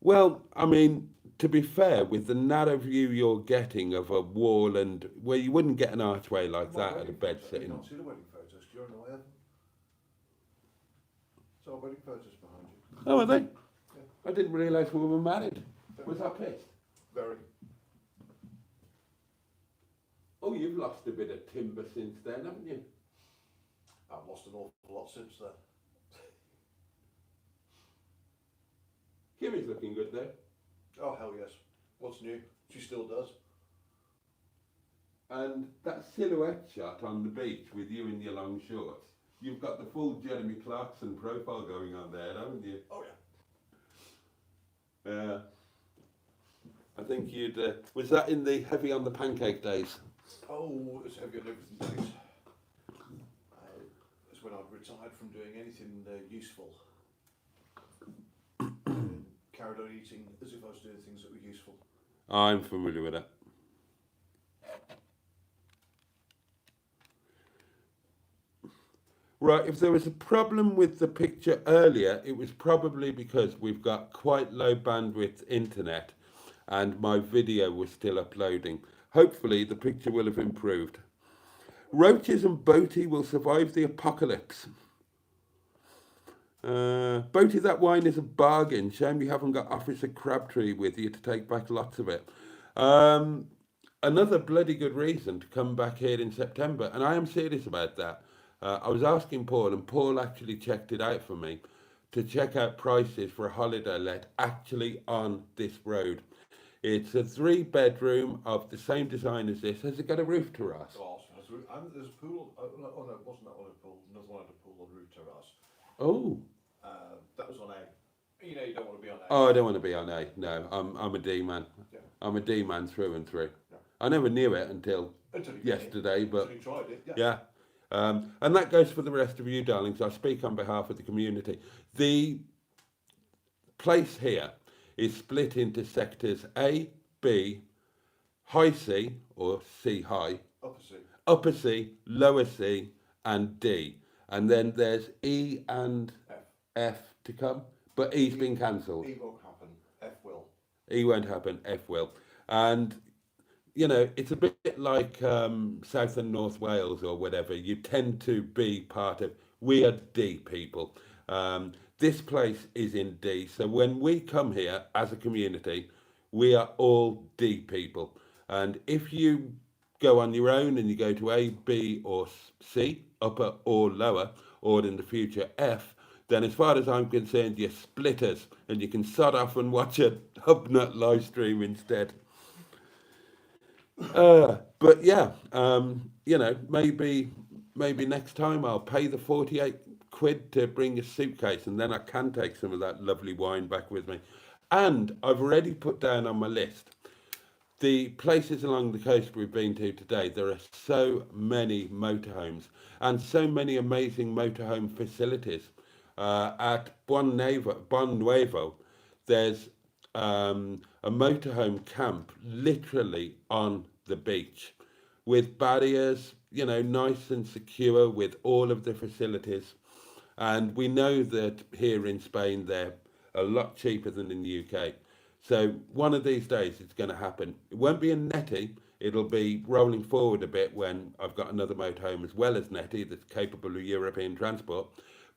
Well, I mean, to be fair, with the narrow view you're getting of a wall and where you wouldn't get an archway like that at a bedsit. You can't see the wedding photos. Do you know why? So our wedding photos behind you. Oh, are they? Yeah. I didn't realise we were married. Was I pissed? Very. Oh, you've lost a bit of timber since then, haven't you? I've lost an awful lot since then. Kimmy's looking good there. Oh, hell yes. What's new? She still does. And that silhouette shot on the beach with you in your long shorts, you've got the full Jeremy Clarkson profile going on there, haven't you? Oh, yeah. Yeah. I think you'd... was that in the heavy on the pancake days? Oh, it's heavy on everything days. It's when I'd retired from doing anything useful. Carried on eating as if I was doing things that were useful. I'm familiar with that. Right, if there was a problem with the picture earlier, it was probably because we've got quite low bandwidth internet and my video was still uploading. Hopefully the picture will have improved. Roaches and Boaty will survive the apocalypse. Boaty, that wine is a bargain. Shame you haven't got Officer Crabtree with you to take back lots of it. Another bloody good reason to come back here in September, and I am serious about that. I was asking Paul, and Paul actually checked it out for me, to check out prices for a holiday let actually on this road. It's a 3-bedroom of the same design as this. Has it got a roof terrace? Oh, there's a pool. Oh no, it wasn't that one at a pool. Another one at a pool on roof terrace. Oh. That was on A. You know, you don't want to be on A. Oh, I don't want to be on A. No, I'm a D man. Yeah. I'm a D man through and through. Yeah. I never knew it until yesterday, but until you tried it. Yeah. And that goes for the rest of you, darlings. I speak on behalf of the community. The place here is split into sectors A, B, high C or C high, upper C, lower C, and D. And then there's E and F to come, but E's been cancelled. E won't happen, F will. E won't happen, F will. And, you know, it's a bit like South and North Wales or whatever. You tend to be part of, we are D people. This place is in D. So when we come here as a community, we are all D people. And if you go on your own and you go to A, B or C, upper or lower, or in the future F, then as far as I'm concerned, you're splitters and you can sod off and watch a Hubnut live stream instead. But yeah, you know, maybe next time I'll pay the 48 quid to bring a suitcase and then I can take some of that lovely wine back with me. And I've already put down on my list the places along the coast we've been to today. There are so many motorhomes and so many amazing motorhome facilities. At Bon Nuevo, there's a motorhome camp literally on the beach with barriers, you know, nice and secure with all of the facilities. And we know that here in Spain, they're a lot cheaper than in the UK. So one of these days it's going to happen. It won't be in NETTY. It'll be rolling forward a bit when I've got another motorhome as well as NETTY that's capable of European transport.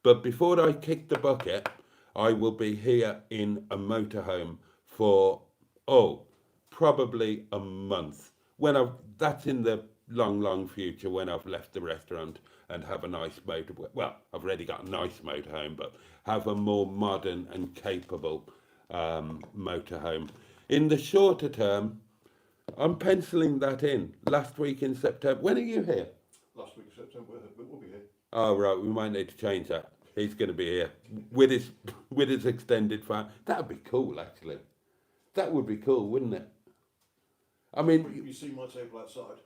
But before I kick the bucket, I will be here in a motorhome for, probably a month. That's in the long future when I've left the restaurant and have a nice well, I've already got a nice motorhome, but have a more modern and capable motorhome. In the shorter term, I'm penciling that in. Last week in September. When are you here? Last week of September, we'll be here. Oh, right, we might need to change that. He's going to be here with his extended family. That'd be cool, actually. That would be cool, wouldn't it? I mean, You see my table outside.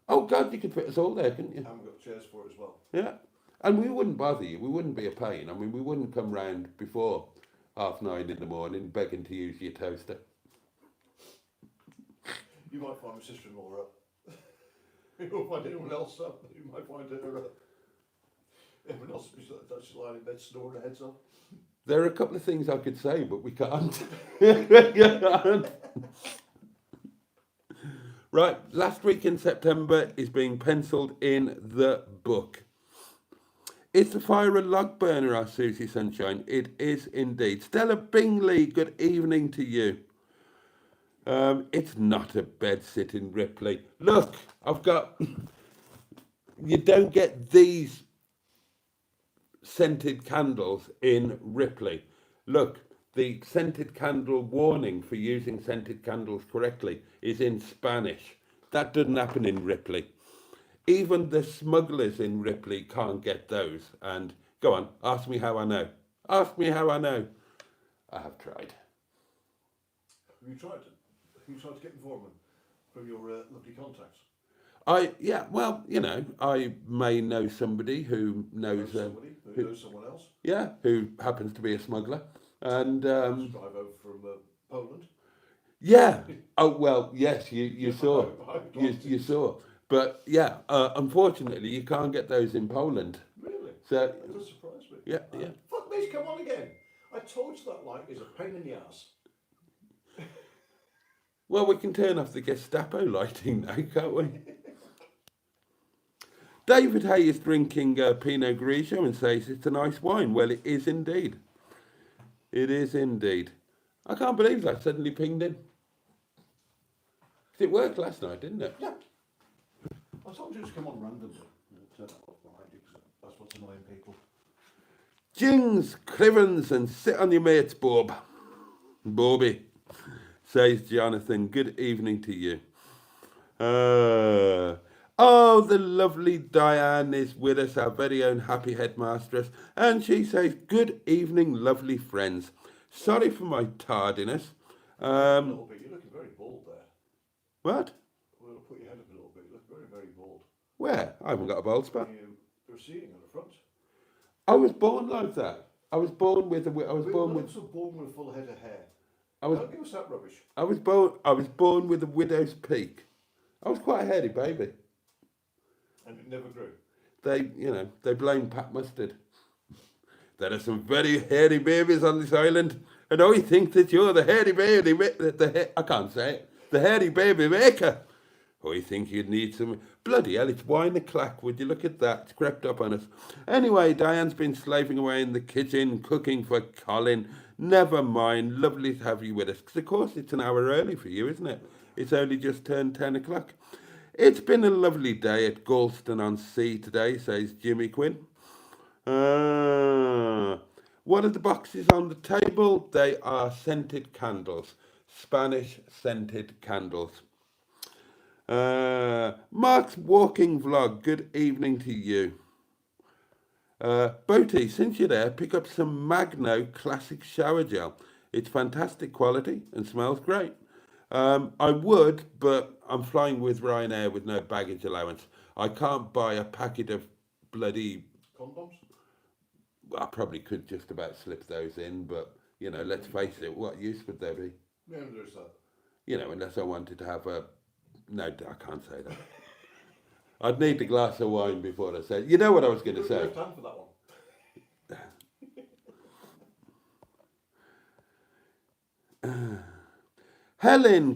oh God, you could fit us all there, couldn't you? I haven't got chairs for it as well. Yeah, and we wouldn't bother you. We wouldn't be a pain. I mean, we wouldn't come round before 9:30 in the morning begging to use your toaster. You might find my sister-in-law up. You won't find anyone else up. You might find her up. Everyone else will be just lying in bed snoring their heads off. There are a couple of things I could say, but we can't. Right, last week in September is being penciled in the book. Is the fire a log burner, our Susie Sunshine? It is indeed. Stella Bingley, good evening to you. It's not a bed sitting, Ripley. Look, I've got... You don't get these scented candles in Ripley. Look, the scented candle warning for using scented candles correctly is in Spanish. That doesn't happen in Ripley. Even the smugglers in Ripley can't get those. And go on, ask me how I know. Ask me how I know. I have tried. Have you tried to? Have you tried to get information from your lovely contacts? Yeah, well, you know, I may know somebody who knows Somebody who knows someone else. Yeah, who happens to be a smuggler, and Drive over from Poland. yeah. Oh well, yes, you saw, I've you saw, but yeah, unfortunately, you can't get those in Poland. Really? So That does surprise me. yeah, yeah. Fuck me, come on again. I told you that light is a pain in the ass. Well, we can turn off the Gestapo lighting now, can't we? David Hay is drinking Pinot Grigio and says it's a nice wine. Well, it is indeed. It is indeed. I can't believe that suddenly pinged in. It worked last night, didn't it? Yeah. I told you to come on randomly. Turn that off behind you because that's what's annoying people. Jings, Crivens, and sit on your mates, Bob. Bobby, says Jonathan. Good evening to you. Oh, the lovely Diane is with us, our very own happy headmistress, and she says, good evening, lovely friends. Sorry for my tardiness. A little bit. You're looking very bald there. What? We'll put your head up a little bit. You look very, very bald. Where? I haven't got a bald spot. You're receding on the front. I was born like that. I was born with born with a full head of hair. Don't give us that rubbish. I was born with a widow's peak. I was quite a hairy baby. And it never grew. They blame Pat Mustard. There are some very hairy babies on this island, and I think that you're the hairy baby. I can't say it. The hairy baby maker. I think you'd need some. Bloody hell, it's wine o'clock. Would you look at that? It's crept up on us. Anyway, Diane's been slaving away in the kitchen, cooking for Colin. Never mind. Lovely to have you with us. Because, of course, it's an hour early for you, isn't it? It's only just turned 10 o'clock. It's been a lovely day at Galston-on-Sea today, says Jimmy Quinn. What are the boxes on the table? They are scented candles. Spanish scented candles. Mark's walking vlog. Good evening to you. Boaty, since you're there, pick up some Magno classic shower gel. It's fantastic quality and smells great. I would, but I'm flying with Ryanair with no baggage allowance. I can't buy a packet of bloody Condoms? I probably could just about slip those in, but, let's face it, what use would there be? Yeah, there's that. Unless I wanted to have a... No, I can't say that. I'd need a glass of wine before I said... You know what I was going to say? There's time for that one.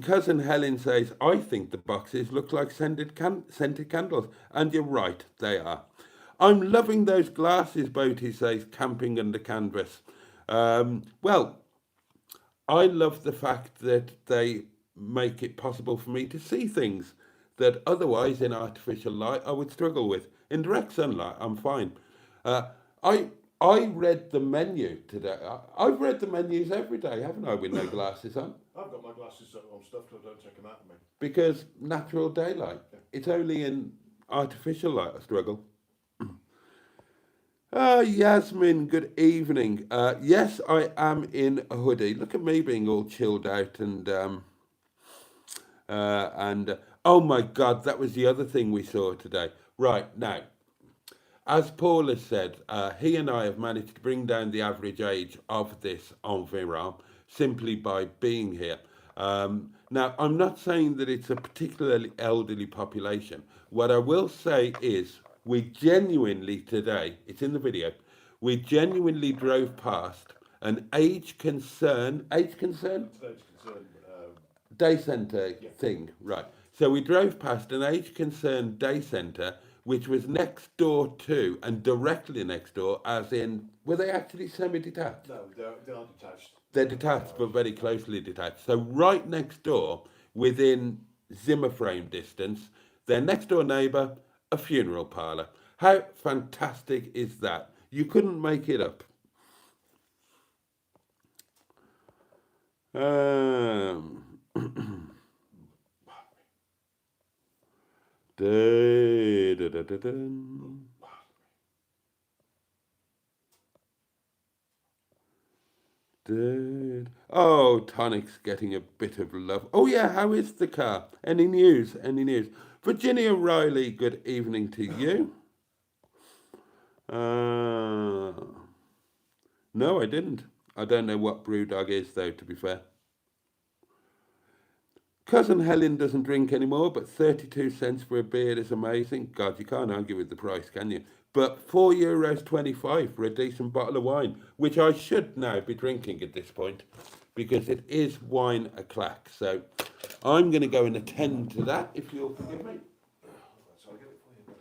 Cousin Helen says, I think the boxes look like scented candles. And you're right, they are. I'm loving those glasses, Boaty says, camping under canvas. Well, I love the fact that they make it possible for me to see things that otherwise in artificial light I would struggle with. In direct sunlight, I'm fine. Uh, I I read the menu today. I've read the menus every day, haven't I, with no glasses on? I've got my glasses on stuffed, I don't take them out of me. Because natural daylight. Yeah. It's only in artificial light I struggle. Yasmin, good evening. Yes, I am in a hoodie. Look at me being all chilled out and oh my God, that was the other thing we saw today. Right, now, as Paul has said, he and I have managed to bring down the average age of this environ simply by being here. Now, I'm not saying that it's a particularly elderly population. What I will say is we genuinely today, it's in the video, we genuinely drove past an age concern, day centre thing, right. So we drove past an age concern day centre which was next door to and directly next door, as in, were they actually semi-detached? No, they are detached. They're detached, but very closely detached. So right next door, within Zimmer frame distance, their next door neighbour, a funeral parlour. How fantastic is that? You couldn't make it up. Oh, Tonic's getting a bit of love. Oh yeah, how is the car? Any news? Any news? Virginia Riley, good evening to you. No, I didn't. I don't know what Brewdog is, though, to be fair. Cousin Helen doesn't drink anymore, but 32 cents for a beer is amazing. God, you can't argue with the price, can you? But €4.25 for a decent bottle of wine, which I should now be drinking at this point, because it is wine o'clock. So I'm going to go and attend to that, if you'll forgive me. So I'll get it for you.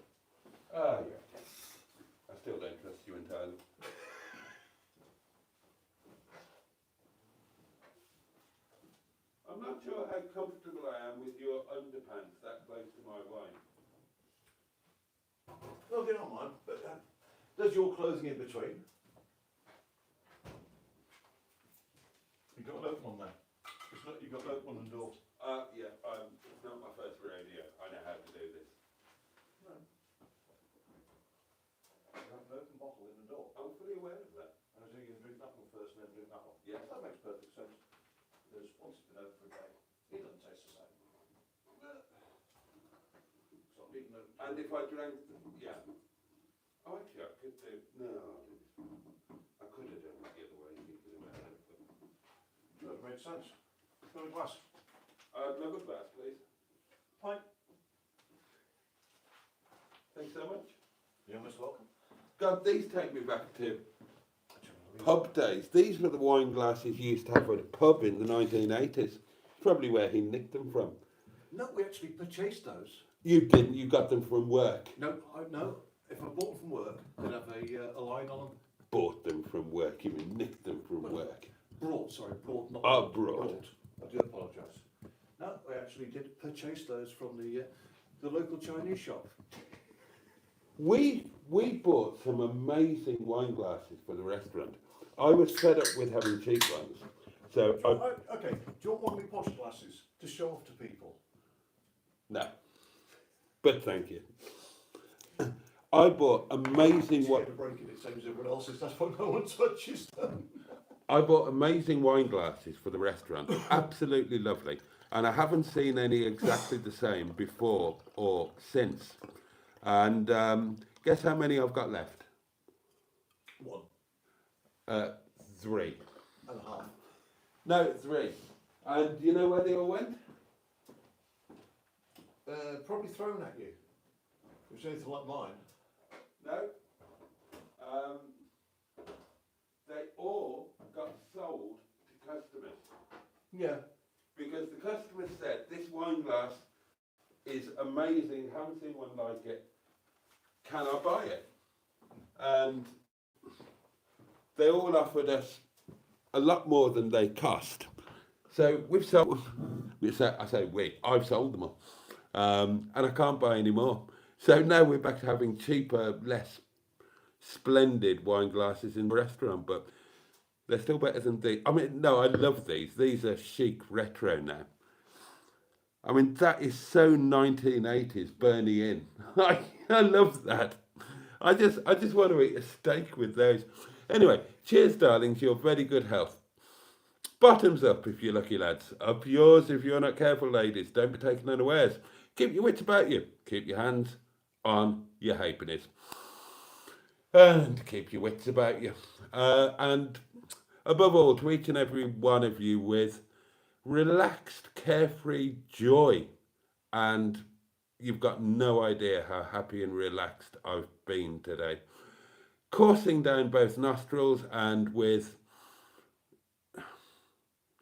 Oh, yeah. I still don't trust you entirely. I'm not sure how comfortable I am with your underpants that close to my wine. Well, get on mine, but does your clothing in between? You've got an open one there. It's not, you've got an open one on the door. Yeah, it's not my first rodeo. I know how to do this. No. You have an open bottle in the door. I'm fully aware of that. And I think you can drink that one first and then drink that one. Yeah. That makes perfect sense. Because once it's been open for a day, it doesn't taste the same. So I'm eating open. And if I drank, yeah. Oh, actually, I could do. No, I could have done it the other way. Thinking about it. That makes sense. Got a glass. I'd love a glass, please. Pint. Thanks so much. You're most welcome. God, these take me back to pub days. These were the wine glasses you used to have at a pub in the 1980s. Probably where he nicked them from. No, we actually purchased those. You didn't. You got them from work. No, no. If I bought them from work, they'd have a line on them. Bought them from work. You mean nicked them from work? Brought, not Brought. I do apologise. No, we actually did purchase those from the local Chinese shop. We bought some amazing wine glasses for the restaurant. I was fed up with having cheap ones. So Okay, do you want one of my posh glasses to show off to people? no. But thank you. I bought amazing Scared to break it, same as everyone else's, that's why no one touches them. I bought amazing wine glasses for the restaurant. Absolutely lovely. And I haven't seen any exactly the same before or since. And guess how many I've got left? 1 3. and a half. No, 3. And do you know where they all went? Probably thrown at you. If it's anything like mine. No. They all got sold to customers. Yeah. Because the customer said, this wine glass is amazing, haven't seen one like it, can I buy it? And they all offered us a lot more than they cost. So we've sold, I've sold them all. and I can't buy any more. So now we're back to having cheaper, less splendid wine glasses in the restaurant, but they're still better than these. I mean, no, I love these. These are chic retro now. I mean, that is so 1980s, Bernie in. I love that. I just want to eat a steak with those. Anyway, cheers, darlings. Your very good health. Bottoms up if you're lucky, lads. Up yours if you're not careful, ladies. Don't be taken unawares. Keep your wits about you. Keep your hands on your halfpennies. And keep your wits about you. And above all, to each and every one of you with relaxed, carefree joy. And you've got no idea how happy and relaxed I've been today. Coursing down both nostrils and with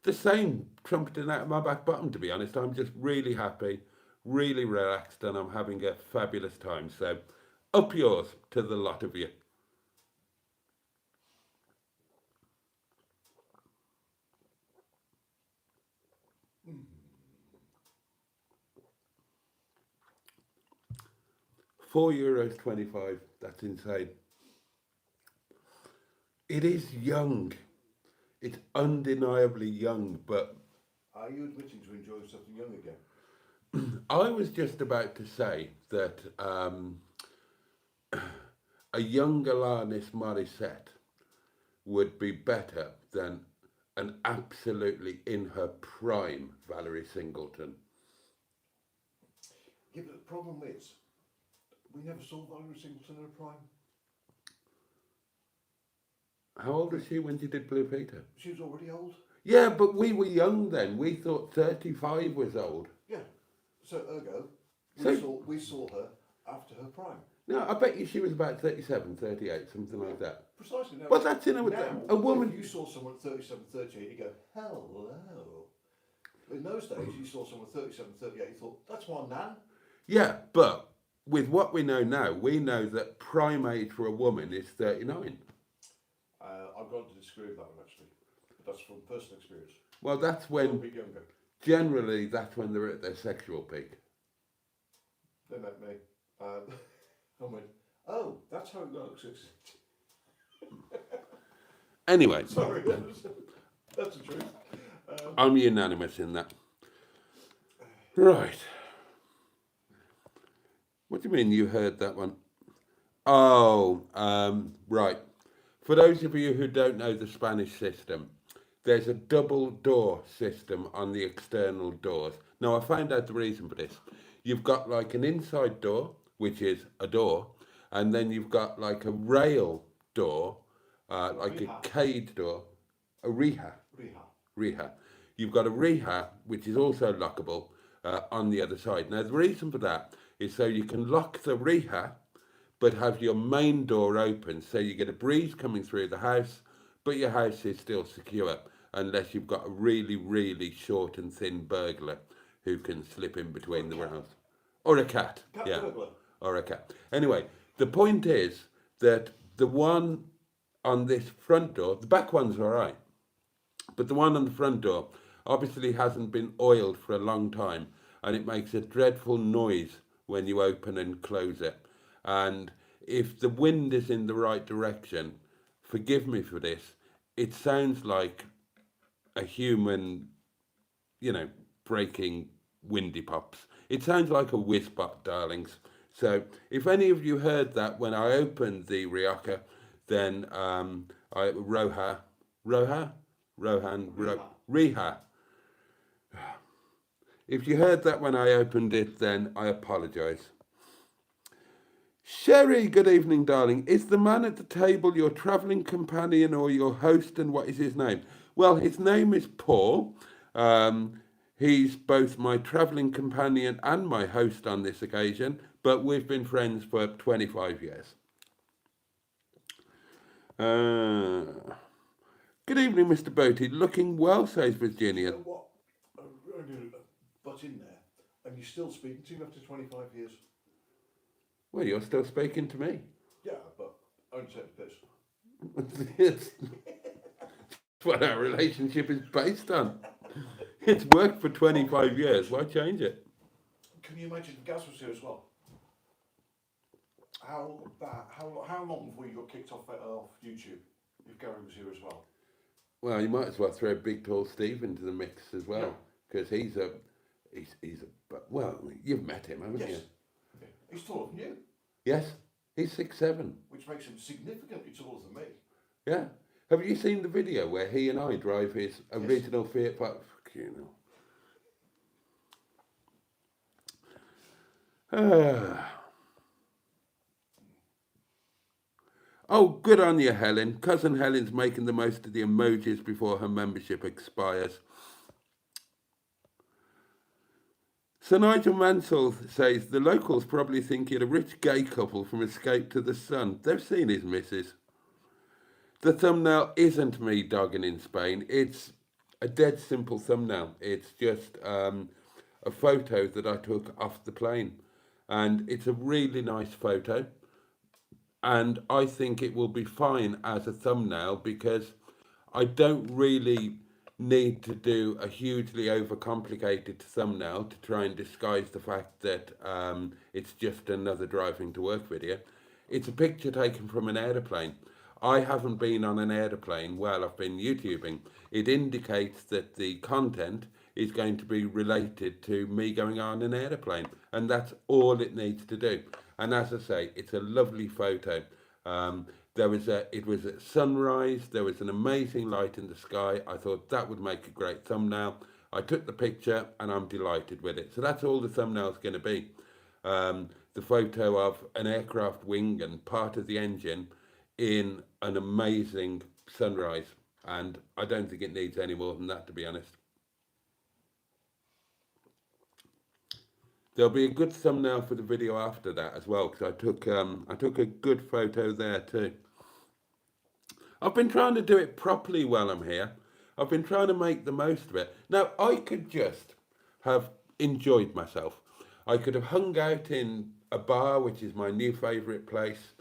the same trumpeting out of my back bottom, to be honest. I'm just really happy, really relaxed, and I'm having a fabulous time. So up yours to the lot of you. €4.25. That's insane. It is young. It's undeniably young, but Are you admitting to enjoying something young again? I was just about to say that a young Alanis Morissette would be better than an absolutely in her prime Valerie Singleton. Yeah, but the problem is, we never saw Valerie Singleton in her prime. How old was she when she did Blue Peter? She was already old. Yeah, but we were young then. We thought 35 was old. Yeah. So ergo, we saw her after her prime. No, I bet you she was about 37, 38, something like that. Precisely. No, Well, that's in now, a woman. If you saw someone at 37, 38, you go, hello. In those days, you saw someone at 37, 38, you thought, that's my nan. Yeah, but with what we know now, we know that prime age for a woman is 39. I've got to disagree with that one, actually. But that's from personal experience. Well, that's A little when, bit younger. generally, that's when they're at their sexual peak. They met me. I went, oh, that's how it looks. Anyway, Sorry, that's the truth. I'm unanimous in that. Right. What do you mean you heard that one? Oh, right. For those of you who don't know the Spanish system, there's a double door system on the external doors. Now, I found out the reason for this. You've got like an inside door, which is a door, and then you've got like a rail door, like a cage door, a reha. You've got a reha, which is also lockable on the other side. Now, the reason for that is so you can lock the reha, but have your main door open, so you get a breeze coming through the house, but your house is still secure, unless you've got a really, really short and thin burglar who can slip in between the rails. Or a cat. Yeah. Burglar. Or a cat. Anyway, the point is that the one on this front door, the back one's all right, but the one on the front door obviously hasn't been oiled for a long time, and it makes a dreadful noise when you open and close it. And if the wind is in the right direction, forgive me for this, it sounds like a human, breaking windy pops. It sounds like a whiz pop, darlings. So if any of you heard that when I opened the Rioja, then Reha. If you heard that when I opened it, then I apologise. Sherry, good evening, darling. Is the man at the table your travelling companion or your host, and what is his name? Well, his name is Paul. He's both my travelling companion and my host on this occasion, but we've been friends for 25 years. Good evening, Mr. Boaty. Looking well, says Virginia. You know what? I'm going to butt in there. And you're still speaking to him after 25 years? Well, you're still speaking to me. Yeah, but only take the piss. It's what our relationship is based on. It's worked for 25 years. Why change it? Can you imagine if Gaz was here as well? How long before you got kicked off YouTube if Gary was here as well? Well, you might as well throw Big Tall Steve into the mix as well, because he's a well, you've met him, haven't you? Yeah. He's taller than you. Yes, he's 6'7". Which makes him significantly taller than me. Yeah. Have you seen the video where he and I drive his original Fiat 5? Oh, good on you, Helen. Cousin Helen's making the most of the emojis before her membership expires. Sir Nigel Mansell says, the locals probably think you're a rich gay couple from Escape to the Sun. They've seen his missus. The thumbnail isn't me dogging in Spain. It's a dead simple thumbnail. It's just a photo that I took off the plane. And it's a really nice photo. And I think it will be fine as a thumbnail because I don't really need to do a hugely overcomplicated thumbnail to try and disguise the fact that it's just another driving to work video. It's a picture taken from an aeroplane. I haven't been on an aeroplane while I've been YouTubing. It indicates that the content is going to be related to me going on an aeroplane, and that's all it needs to do. And as I say, it's a lovely photo. It was at sunrise, there was an amazing light in the sky. I thought that would make a great thumbnail. I took the picture and I'm delighted with it. So that's all the thumbnail's going to be. The photo of an aircraft wing and part of the engine in an amazing sunrise. And I don't think it needs any more than that, to be honest. There'll be a good thumbnail for the video after that as well, because I took a good photo there too. I've been trying to do it properly while I'm here. I've been trying to make the most of it. Now, I could just have enjoyed myself. I could have hung out in a bar, which is my new favourite place.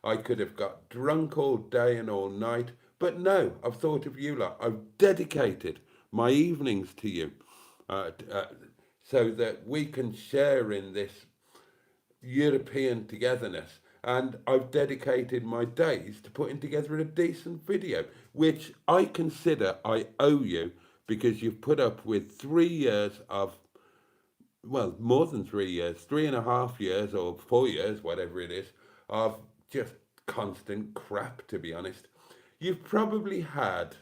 I could have got drunk all day and all night. But no, I've thought of you lot. I've dedicated my evenings to you. So that we can share in this European togetherness. And I've dedicated my days to putting together a decent video, which I consider I owe you because you've put up with 3 years of, well, more than 3 years, 3.5 years or 4 years, whatever it is, of just constant crap, to be honest. You've probably had,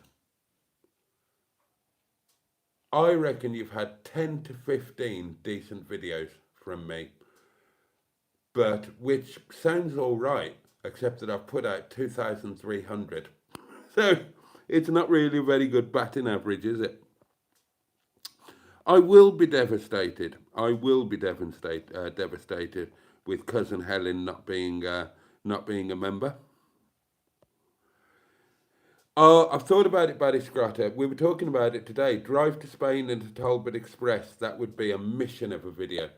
I reckon you've had 10 to 15 decent videos from me, but which sounds all right, except that I've put out 2,300. So it's not really a very good batting average, is it? I will be devastated. I will be devastated with Cousin Helen not being a member. Oh, I've thought about it, Barry Scrotter. We were talking about it today. Drive to Spain and to Talbot Express. That would be a mission of a video.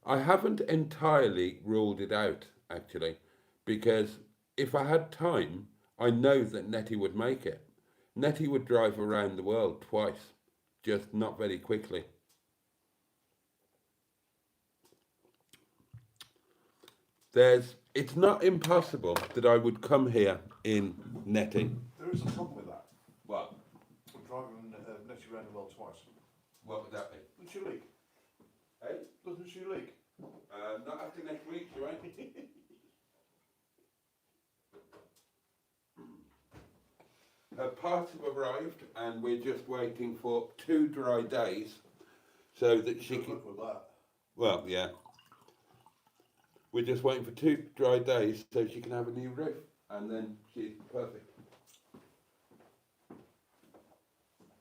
I haven't entirely ruled it out, actually, because if I had time, I know that Netty would make it. Netty would drive around the world twice, just not very quickly. It's not impossible that I would come here in Netty. There is a problem with that. What? I'm driving Netty around the world twice. What would that be? Doesn't she leak? Hey? Doesn't she leak? Not after next week, you ain't. Her parts have arrived and we're just waiting for 2 dry days so that she can... Good luck with that. Well, yeah. We're just waiting for 2 dry days so she can have a new roof and then she's perfect.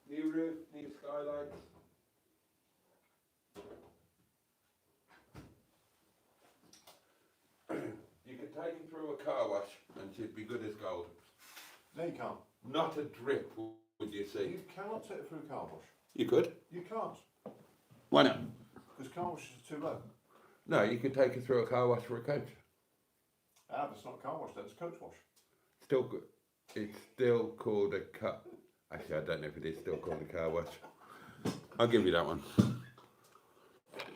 New roof, new skylights. You could take her through a car wash and she'd be good as gold. No, you can't. Not a drip, would you see? You cannot take it through a car wash. You could. You can't. Why not? Because car washes are too low. No, you could take her through a car wash for a coach. Ah, but it's not a car wash, that's a coach wash. Still good. It's still called a car. Actually, I don't know if it is still called a car wash. I'll give you that one.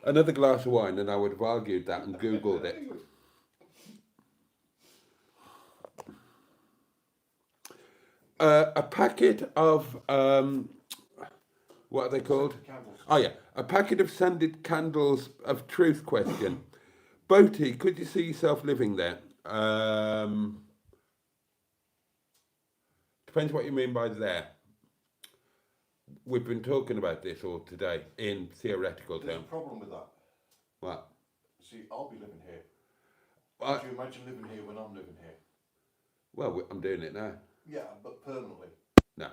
Another glass of wine, and I would have argued that and Googled it. A packet of, what are they called? Candles. Oh yeah, a packet of scented candles of truth question. Boaty, could you see yourself living there? Depends what you mean by there. We've been talking about this all today in theoretical There's a terms. problem with that. What? See, I'll be living here. I- Could you imagine living here when I'm living here? Well, I'm doing it now. Yeah, but permanently. No.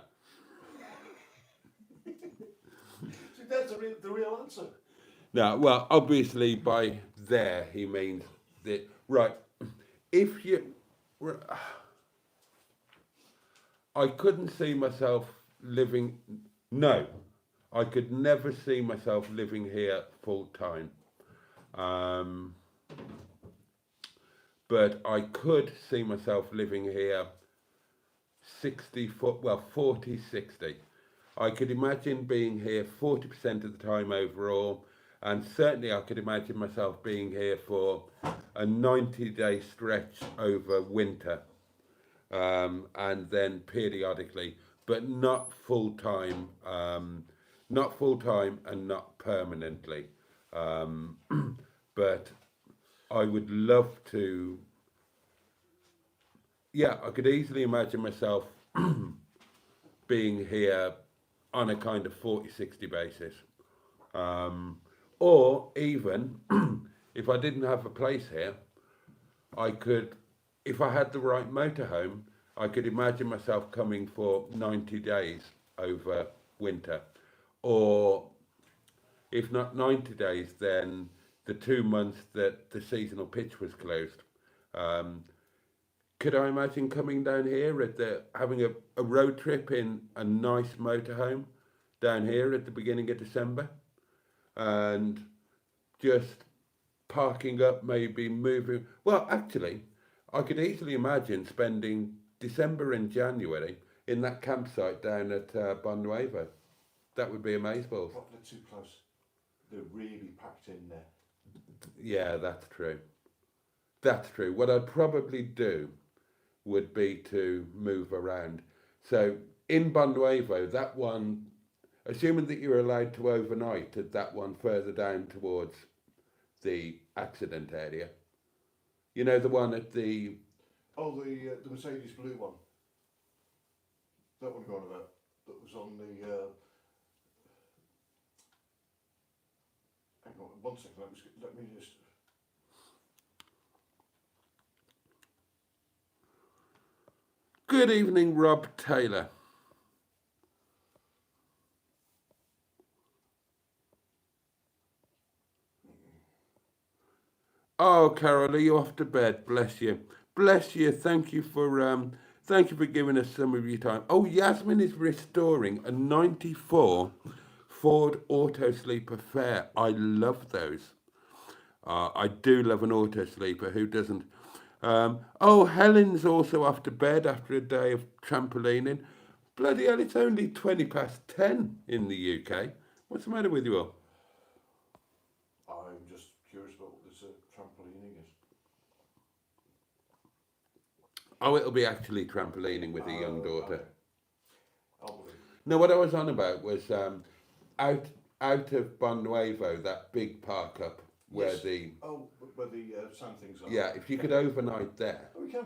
See, that's the real answer. No, well, obviously by there he means that, right, if you, I couldn't see myself living, no, I could never see myself living here full time. But I could see myself living here 40, 60. I could imagine being here 40% of the time overall, and certainly I could imagine myself being here for a 90-day stretch over winter, and then periodically, but not full time, and not permanently. But I would love to. Yeah, I could easily imagine myself being here on a kind of 40-60 basis. Or even, if I didn't have a place here, I could, if I had the right motorhome, I could imagine myself coming for 90 days over winter. Or if not 90 days, then the 2 months that the seasonal pitch was closed. Could I imagine coming down here having a road trip in a nice motorhome down here at the beginning of December, and just parking up, maybe moving. Well, actually, I could easily imagine spending December and January in that campsite down at Bonnuevo. That would be amazing. Probably too close. They're really packed in there. Yeah, that's true. That's true. What I'd probably do would be to move around. So in Bonnuevo, that one, assuming that you're allowed to overnight at that one further down towards the accident area, you know, the one at the... Oh, the Mercedes blue one. That one going about. That was on the... hang on, 1 second, let me just... Good evening, Rob Taylor. Oh, Carol, are you off to bed? Bless you. Bless you. Thank you for giving us some of your time. Oh, Yasmin is restoring a 94 Ford Auto Sleeper Fair. I love those. I do love an auto sleeper. Who doesn't? Oh, Helen's also off to bed after a day of trampolining. Bloody hell, it's only 10 in the UK. What's the matter with you all? I'm just curious about what this trampolining is. Oh, it'll be actually trampolining with a young daughter. Okay. I'll believe. No, what I was on about was out of Bonnuevo, that big park up where Yes. the... Oh, where the sand things are. Yeah, if you could overnight there. Oh, we can.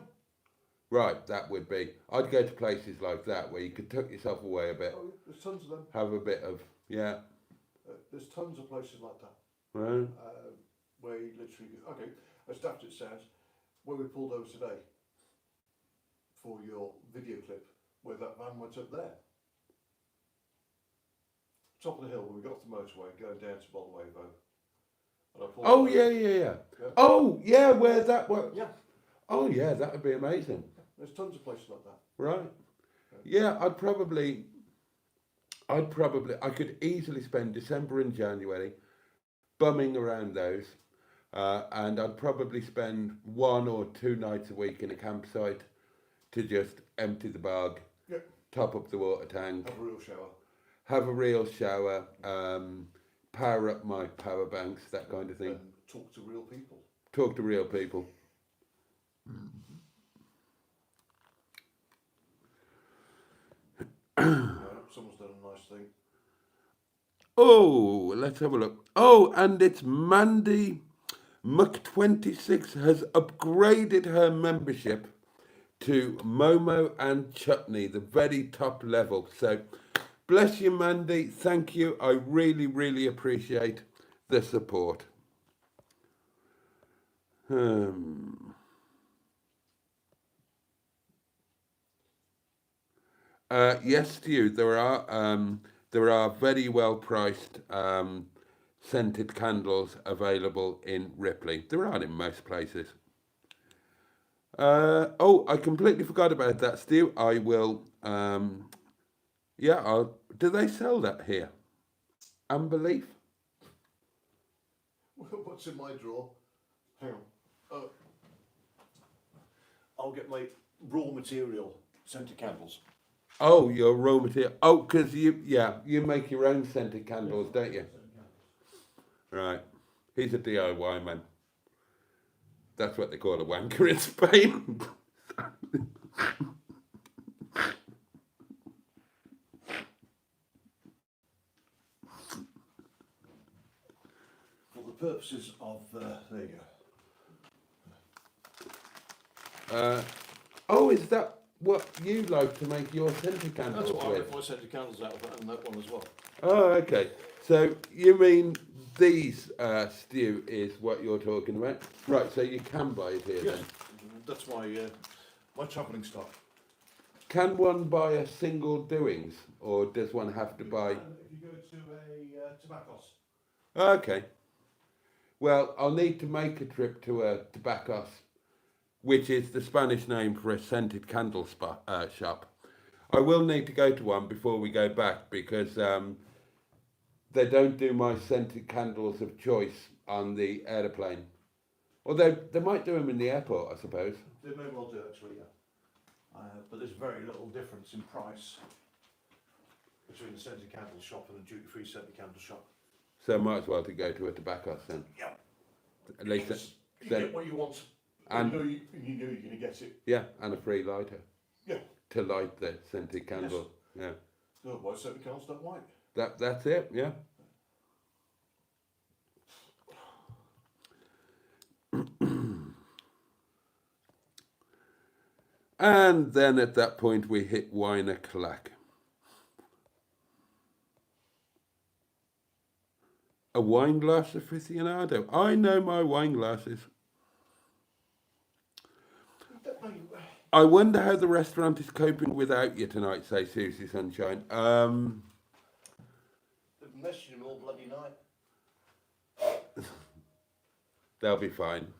Right, that would be... I'd go to places like that where you could tuck yourself away a bit, Oh, there's tons of them. have a bit of... Yeah. There's tons of places like that. Right. Where you literally... Okay, as daft as it sounds, where we pulled over today for your video clip, where that van went up there. Top of the hill, when we got off the motorway, going down to Bonnuevo. Oh, yeah. Oh, yeah, where that was. Yeah. Oh, yeah, that would be amazing. There's tons of places like that. Right. Yeah, I could easily spend December and January bumming around those, and I'd probably spend 1 or 2 nights a week in a campsite to just empty the bog, top up the water tank, Have a real shower. have a real shower, power up my power banks, that kind of thing. And talk to real people. Talk to real people. Someone's done a nice thing. Oh, let's have a look. Oh, and it's Mandy Muck26 has upgraded her membership to Momo and Chutney, the very top level. So, bless you, Mandy. Thank you. I really, really appreciate the support. Yes, Stu, there are very well priced scented candles available in Ripley. There are in most places. Oh, I completely forgot about that, Stu. I will. Yeah, do they sell that here? Unbelief? What's in my drawer? Hang on. I'll get my raw material scented candles. Oh, your raw material. Oh, because you make your own scented candles, don't you? Right. He's a DIY man. That's what they call a wanker in Spain. For the purposes of, there you go. Oh, is that what you like to make your scented candles That's what with? I make my scented candles out of, and that one as well. Oh, okay. So you mean these, Stu, is what you're talking about? Right, so you can buy it here then? That's my travelling stock. Can one buy a single doings, or does one have to buy... If you go to a tobaccos. Okay. Well, I'll need to make a trip to a tobaccos, which is the Spanish name for a scented candle shop. I will need to go to one before we go back, because they don't do my scented candles of choice on the aeroplane. Although they might do them in the airport, I suppose. They may well do, actually, yeah. But there's very little difference in price between the scented candle shop and the duty-free scented candle shop. So might as well to go to a tobaccos then. Yeah. At least you get what you want, and you know you're going to get it. Yeah, and a free lighter. Yeah. To light the scented candle. Yes. Yeah. No, why scented candles don't light? That's it, yeah. And then at that point we hit wine o'clock. A wine glass aficionado. I know my wine glasses. I wonder how the restaurant is coping without you tonight, say Susie Sunshine. They've messaged him all bloody night. They'll be fine.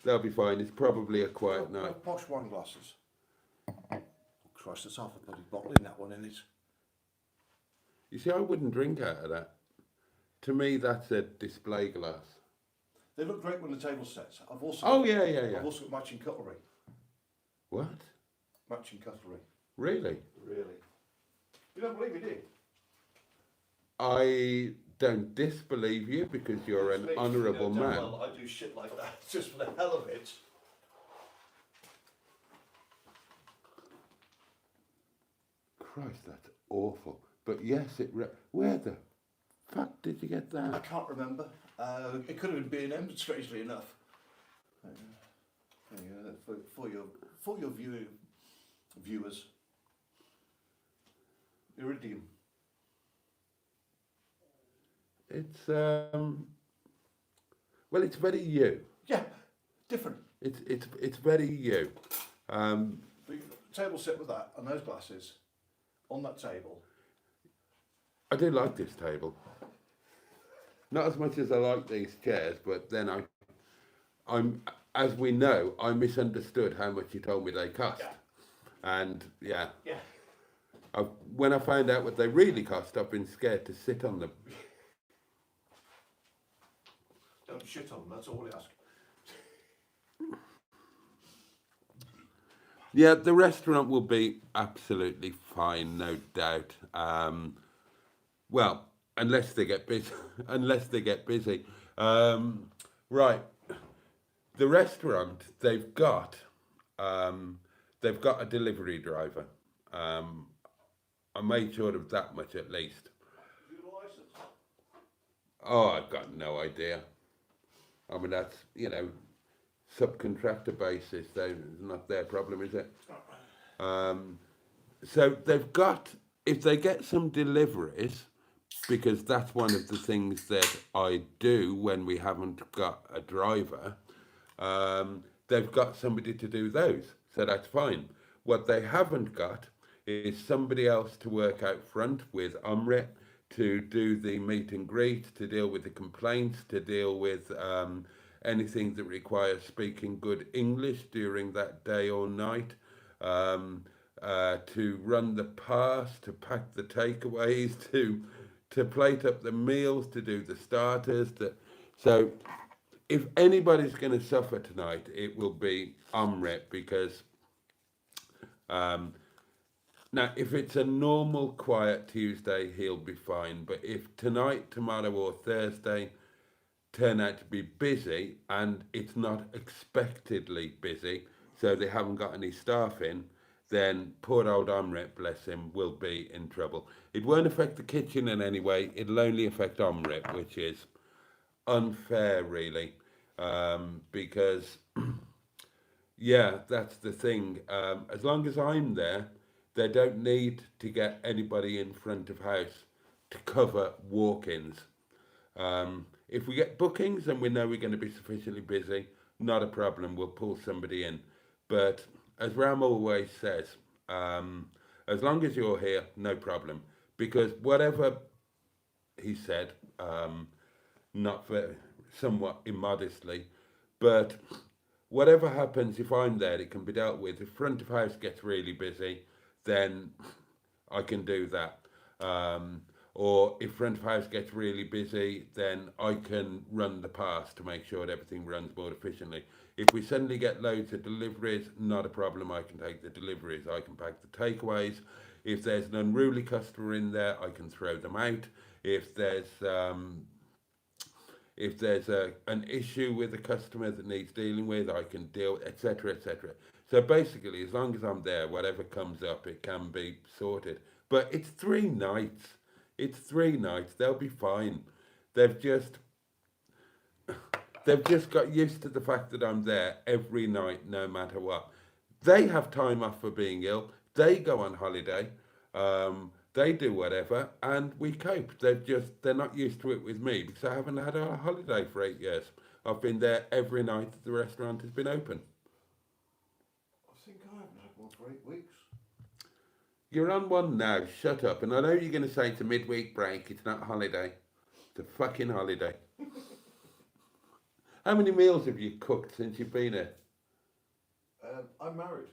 They'll be fine. It's probably a quiet night. Posh wine glasses. Christ, there's half a bloody bottle in that one, isn't it? You see, I wouldn't drink out of that. To me, that's a display glass. They look great when the table's set. I've also I've also got matching cutlery. What? Matching cutlery. Really? Really? You don't believe me, do you? I don't disbelieve you because you're an honourable man. Well, I do shit like that just for the hell of it. Christ, that's awful. But yes, where the fuck did you get that? I can't remember. It could have been B&M, strangely enough. For your viewers. Iridium. It's well, it's very you. Yeah, different. It's very you. The table set with that and those glasses on that table. I do like this table. Not as much as I like these chairs, but then I'm as we know, I misunderstood how much you told me they cost. Yeah. And yeah. Yeah. When I found out what they really cost, I've been scared to sit on them. Don't shit on them, that's all we ask. Yeah, the restaurant will be absolutely fine, no doubt. Well, unless they get busy. Unless they get busy. Right. The restaurant they've got a delivery driver. Um, I made sure of that much at least. Do you have a license? Oh, I've got no idea. I mean, that's, subcontractor basis, though, it's not their problem, is it? So they've got, if they get some deliveries, because that's one of the things that I do when we haven't got a driver, they've got somebody to do those, so that's fine. What they haven't got is somebody else to work out front with Omrit, to do the meet and greet, to deal with the complaints, to deal with anything that requires speaking good English during that day or night, to run the pass, to pack the takeaways, to plate up the meals, to do the starters. So if anybody's going to suffer tonight, it will be Omrit, because now, if it's a normal, quiet Tuesday, he'll be fine. But if tonight, tomorrow, or Thursday turn out to be busy, and it's not expectedly busy, so they haven't got any staff in, then poor old Omrit, bless him, will be in trouble. It won't affect the kitchen in any way. It'll only affect Omrit, which is unfair, really, because, yeah, that's the thing. As long as I'm there, they don't need to get anybody in front of house to cover walk-ins. If we get bookings and we know we're going to be sufficiently busy, not a problem, we'll pull somebody in. But as Ram always says, as long as you're here, no problem. Because whatever he said, not very, somewhat immodestly, but whatever happens, if I'm there, it can be dealt with. If front of house gets really busy, then I can do that. Or if front of house gets really busy, then I can run the pass to make sure that everything runs more efficiently. If we suddenly get loads of deliveries, not a problem, I can take the deliveries. I can pack the takeaways. If there's an unruly customer in there, I can throw them out. If there's an issue with a customer that needs dealing with, I can deal, etc., etc. So basically, as long as I'm there, whatever comes up, it can be sorted. But it's 3 nights. It's 3 nights. They'll be fine. They've just got used to the fact that I'm there every night, no matter what. They have time off for being ill. They go on holiday. They do whatever, and we cope. They're not used to it with me, because I haven't had a holiday for 8 years. I've been there every night that the restaurant has been open. I think I haven't had one for 8 weeks. You're on one now, shut up. And I know you're going to say it's a midweek break, it's not a holiday. It's a fucking holiday. How many meals have you cooked since you've been here? I'm married.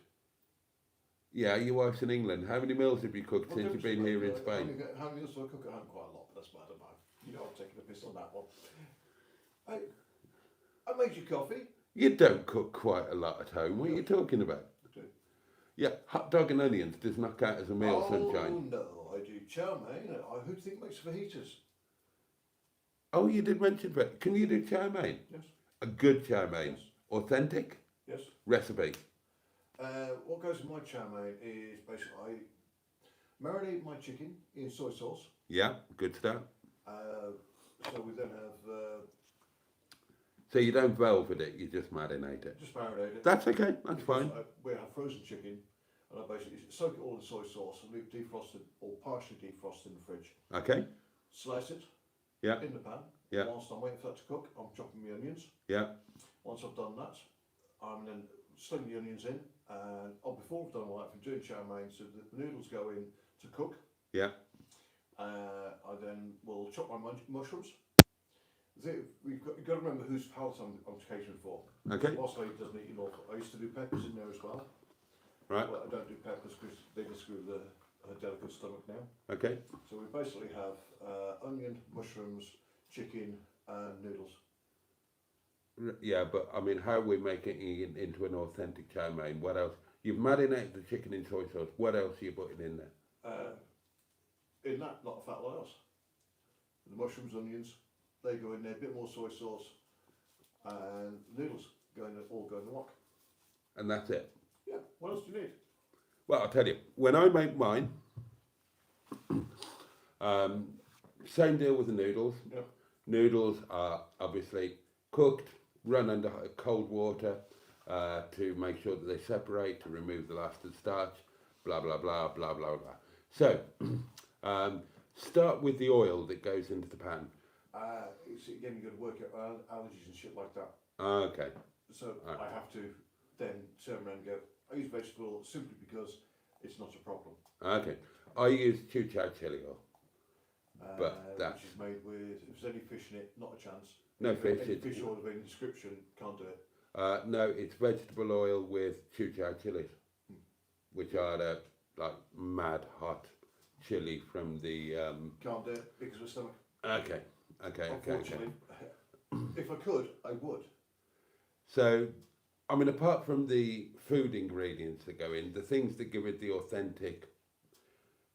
Yeah, your wife's in England. How many meals have you cooked since you've been here in Spain? How many meals do I cook at home? Quite a lot, but that's bad enough. You know, I'm taking a piss on that one. I made you coffee. You don't cook quite a lot at home. What are you talking about? I do. Yeah, hot dog and onions does not count as a meal, sunshine. Oh no, I do chow mein. Who do you think makes fajitas? Oh, you did mention that. Can you do chow mein? Yes. A good chow mein? Yes. Authentic? Yes. Recipe? What goes in my chow mein is basically I marinate my chicken in soy sauce. Yeah, good start. So we then have... So you don't velvet it, you just marinate it? Just marinate it. That's okay, that's fine. We have frozen chicken, and I basically soak it all in soy sauce and leave defrosted or partially defrosted in the fridge. Okay. Slice it Yeah. in the pan. Yeah. Whilst I'm waiting for that to cook, I'm chopping the onions. Yeah. Once I've done that, I'm then slinging the onions in, and before I've done all that, for doing chow mein, so that the noodles go in to cook. Yeah. I then will chop my mushrooms. You've got to remember whose palate I'm catering for. Okay. Whilst I doesn't eat enough, I used to do peppers in there as well. Right. But I don't do peppers because they just screw her delicate stomach now. Okay. So we basically have onion, mushrooms, chicken, and noodles. Yeah, but I mean, how are we making it into an authentic chow mein? What else? You've marinated the chicken in soy sauce. What else are you putting in there? In that, not a fat lot else. the mushrooms, onions, they go in there, a bit more soy sauce, and noodles all go in the wok. And that's it. Yeah, what else do you need? Well, I'll tell you, when I make mine, same deal with the noodles. Yeah. Noodles are obviously cooked, run under cold water to make sure that they separate, to remove the last of the starch, blah, blah, blah, blah, blah, blah. So, start with the oil that goes into the pan. Again, you've got to work out allergies and shit like that. Okay. So I have to then turn around and go, I use vegetable oil simply because it's not a problem. Okay. I use chow chili oil. But that's... Which is made with, if there's any fish in it, not a chance. No if fish. Any fish oil of any description, can't do it. No, it's vegetable oil with chow chilies, which are the like mad hot chili from the... Can't do it because of the stomach. Okay. Unfortunately, if I could, I would. So, I mean, apart from the food ingredients that go in, the things that give it the authentic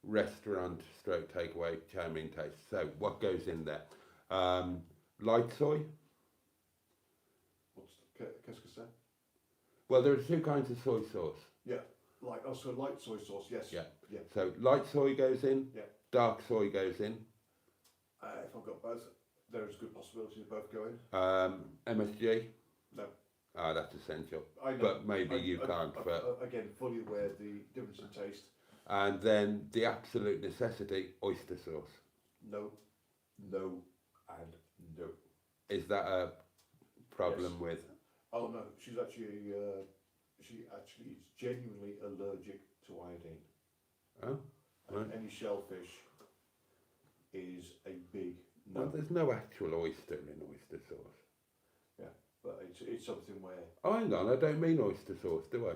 restaurant stroke takeaway chow mein taste. So, what goes in there? Light soy. Qu'est-ce que c'est? Well, there are two kinds of soy sauce. Yeah, like also light soy sauce. Yes. Yeah. Yeah. So, light soy goes in. Yeah. Dark soy goes in. If I've got both, there is a good possibility of both going. MSG. No. That's essential. I know. But maybe you can't. Again, fully aware of the difference in taste. And then the absolute necessity, oyster sauce. No, and no. Is that a problem with? Oh no, she actually is genuinely allergic to iodine. Oh, right. And any shellfish is a big no. Well, there's no actual oyster in oyster sauce. Yeah, but it's something where. Oh, hang on, I don't mean oyster sauce, do I?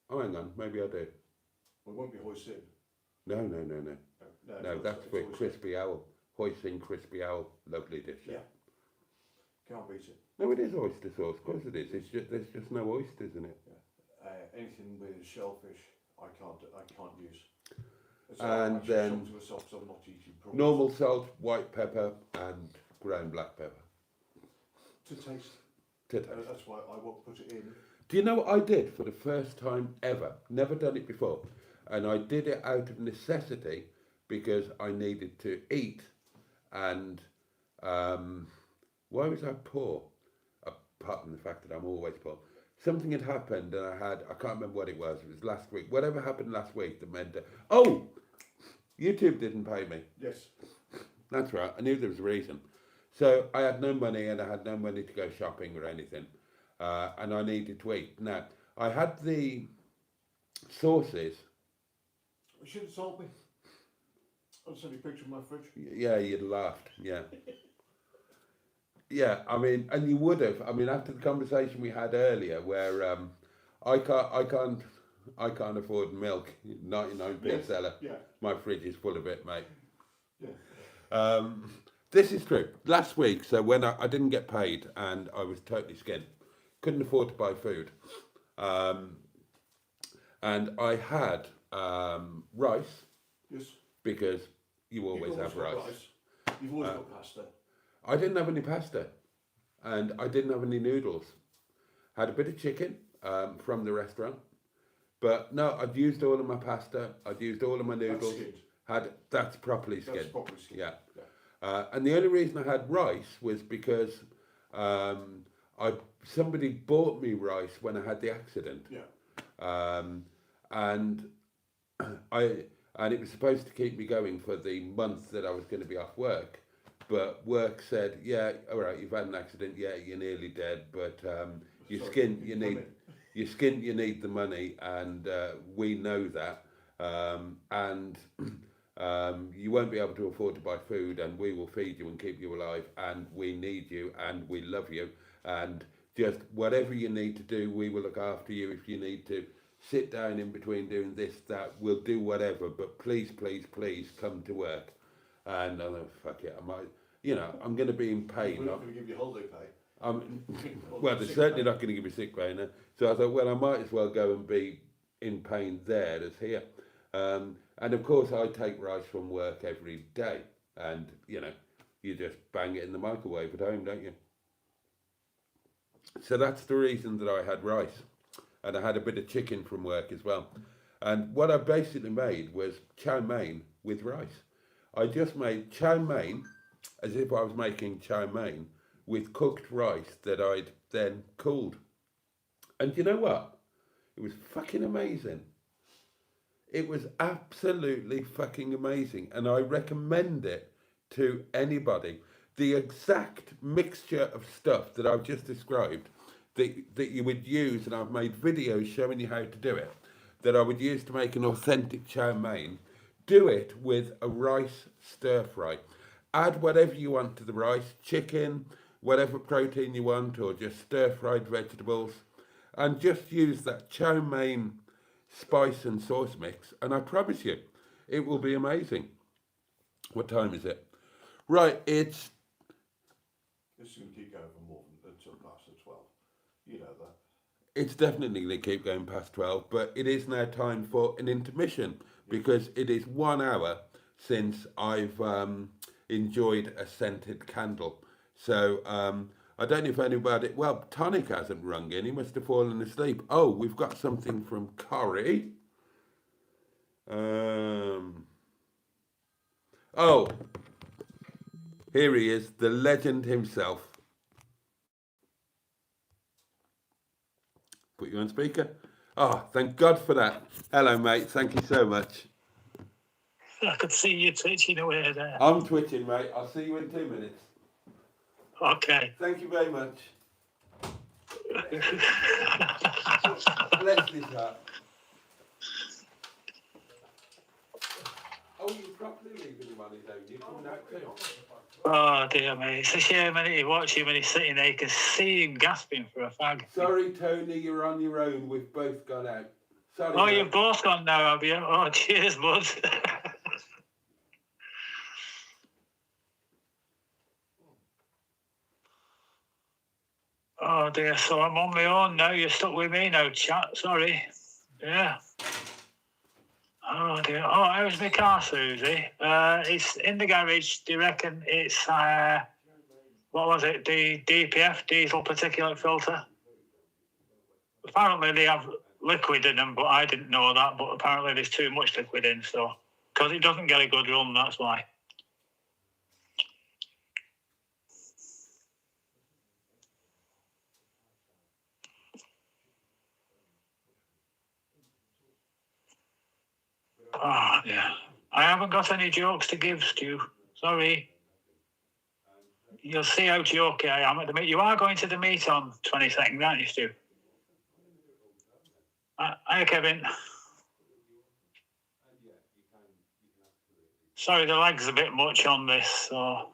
Oh, hang on, maybe I do. Well, it won't be hoisin. No, No, that's for crispy owl. Hoisin crispy owl, lovely dish. Yeah. Can't beat it. No, it is oyster sauce, of course it is. It's just, there's just no oysters in it. Yeah. Anything with shellfish, I can't use. So And then to myself, so I'm not eating prawns. normal salt, white pepper, and ground black pepper. To taste. To taste. That's why I won't put it in. Do you know what I did for the first time ever? Never done it before. And I did it out of necessity because I needed to eat. And why was I poor? Apart from the fact that I'm always poor. Something had happened and I can't remember what it was. It was last week. Whatever happened last week that meant, oh, YouTube didn't pay me. Yes. That's right. I knew there was a reason. So I had no money and I had no money to go shopping or anything. And I needed to eat. Now, I had the sauces. You should have told me. I'll send you a picture of my fridge. Yeah, you'd laughed. Yeah. Yeah, I mean, and you would have. I mean, after the conversation we had earlier, where I can't afford milk, 99p seller. Yeah. My fridge is full of it, mate. Yeah. This is true. Last week, so when I didn't get paid and I was totally skint, couldn't afford to buy food, and I had rice. Yes. Because you always have rice. You've always got pasta. I didn't have any pasta, and I didn't have any noodles. Had a bit of chicken from the restaurant, but no, I'd used all of my pasta. I'd used all of my noodles. That's properly skinned. That's properly skinned. Yeah. And the only reason I had rice was because somebody bought me rice when I had the accident. Yeah. And it was supposed to keep me going for the month that I was going to be off work. But work said, yeah, all right, you've had an accident, yeah, you're nearly dead, but you need the money, and we know that, and you won't be able to afford to buy food, and we will feed you and keep you alive, and we need you, and we love you, and just whatever you need to do, we will look after you. If you need to sit down in between doing this, that, we'll do whatever, but please, please, please come to work. And I'm like, fuck it, I'm going to be in pain. We're not going to give you holiday pay. Well, they're certainly not going to give me sick pay now. So I thought, well, I might as well go and be in pain there as here. And of course, I take rice from work every day. And, you know, you just bang it in the microwave at home, don't you? So that's the reason that I had rice. And I had a bit of chicken from work as well. And what I basically made was chow mein with rice. I just made chow mein as if I was making chow mein with cooked rice that I'd then cooled. And you know what? It was fucking amazing. It was absolutely fucking amazing. And I recommend it to anybody. The exact mixture of stuff that I've just described that you would use, and I've made videos showing you how to do it, that I would use to make an authentic chow mein. Do it with a rice stir fry. Add whatever you want to the rice, chicken, whatever protein you want, or just stir fried vegetables, and just use that chow mein spice and sauce mix, and I promise you, it will be amazing. What time is it? Right, it's... This is going to keep going for more than until past the 12. You know that. It's definitely going to keep going past 12, but it is now time for an intermission, because it is 1 hour since I've enjoyed a scented candle. So I don't know if anybody... Well, Tonic hasn't rung in. He must have fallen asleep. Oh, we've got something from Corrie. Oh, here he is, the legend himself. Put you on speaker. Oh, thank God for that. Hello, mate. Thank you so much. I could see you twitching away there. I'm twitching, mate. I'll see you in 2 minutes. Okay. Thank you very much. Bless this heart. Oh, you're properly leaving him on his own. You're coming out too. Oh dear me, it's a shame when you watch him and he's sitting there, you can see him gasping for a fag. Sorry, Tony, you're on your own. We've both gone out. Sorry. Oh, mate. you've both gone now, have you? Oh, cheers, bud. Oh dear, so I'm on my own now. You're stuck with me now, chat. Sorry. Yeah. Oh dear. Oh, how's my car, Susie? It's in the garage. Do you reckon it's what was it? The DPF, diesel particulate filter. Apparently they have liquid in them, but I didn't know that. But apparently there's too much liquid in, so because it doesn't get a good run, that's why. Oh, yeah. I haven't got any jokes to give, Stu. Sorry. You'll see how jokey I am at the meet. You are going to the meet on 22nd, aren't you, Stu? Hi, Kevin. Sorry, the lag's a bit much on this, so...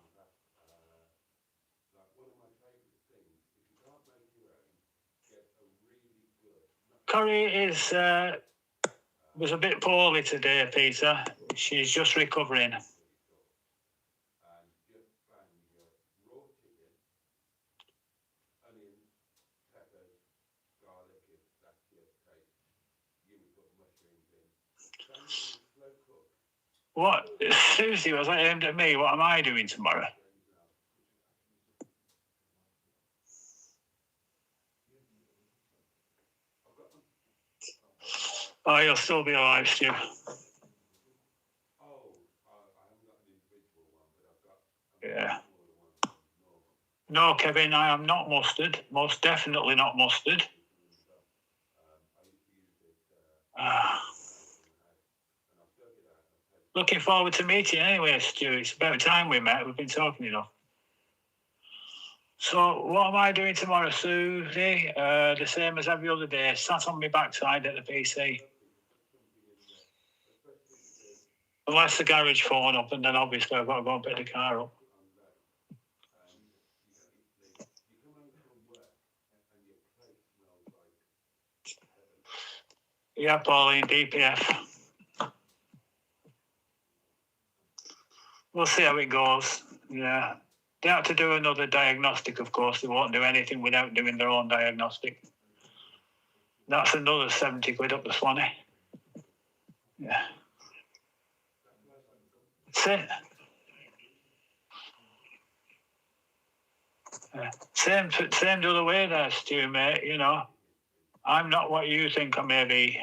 Corrie was a bit poorly today, Peter. She's just recovering. What? Susie, was that aimed at me? What am I doing tomorrow? Oh, you'll still be alive, Stu. Yeah. No, Kevin, I am not mustard. Most definitely not mustard. Looking forward to meeting you anyway, Stu. It's about time we met. We've been talking enough. So what am I doing tomorrow, Susie? The same as every other day. Sat on my backside at the PC. Unless the garage phone up, and then obviously I've got to go and pick the car up. Yeah, Pauline, DPF. We'll see how it goes. Yeah. They have to do another diagnostic, of course. They won't do anything without doing their own diagnostic. That's another 70 quid up the Swanee. Yeah. That's it. Same to the way there, Stu, mate. You know, I'm not what you think I may be.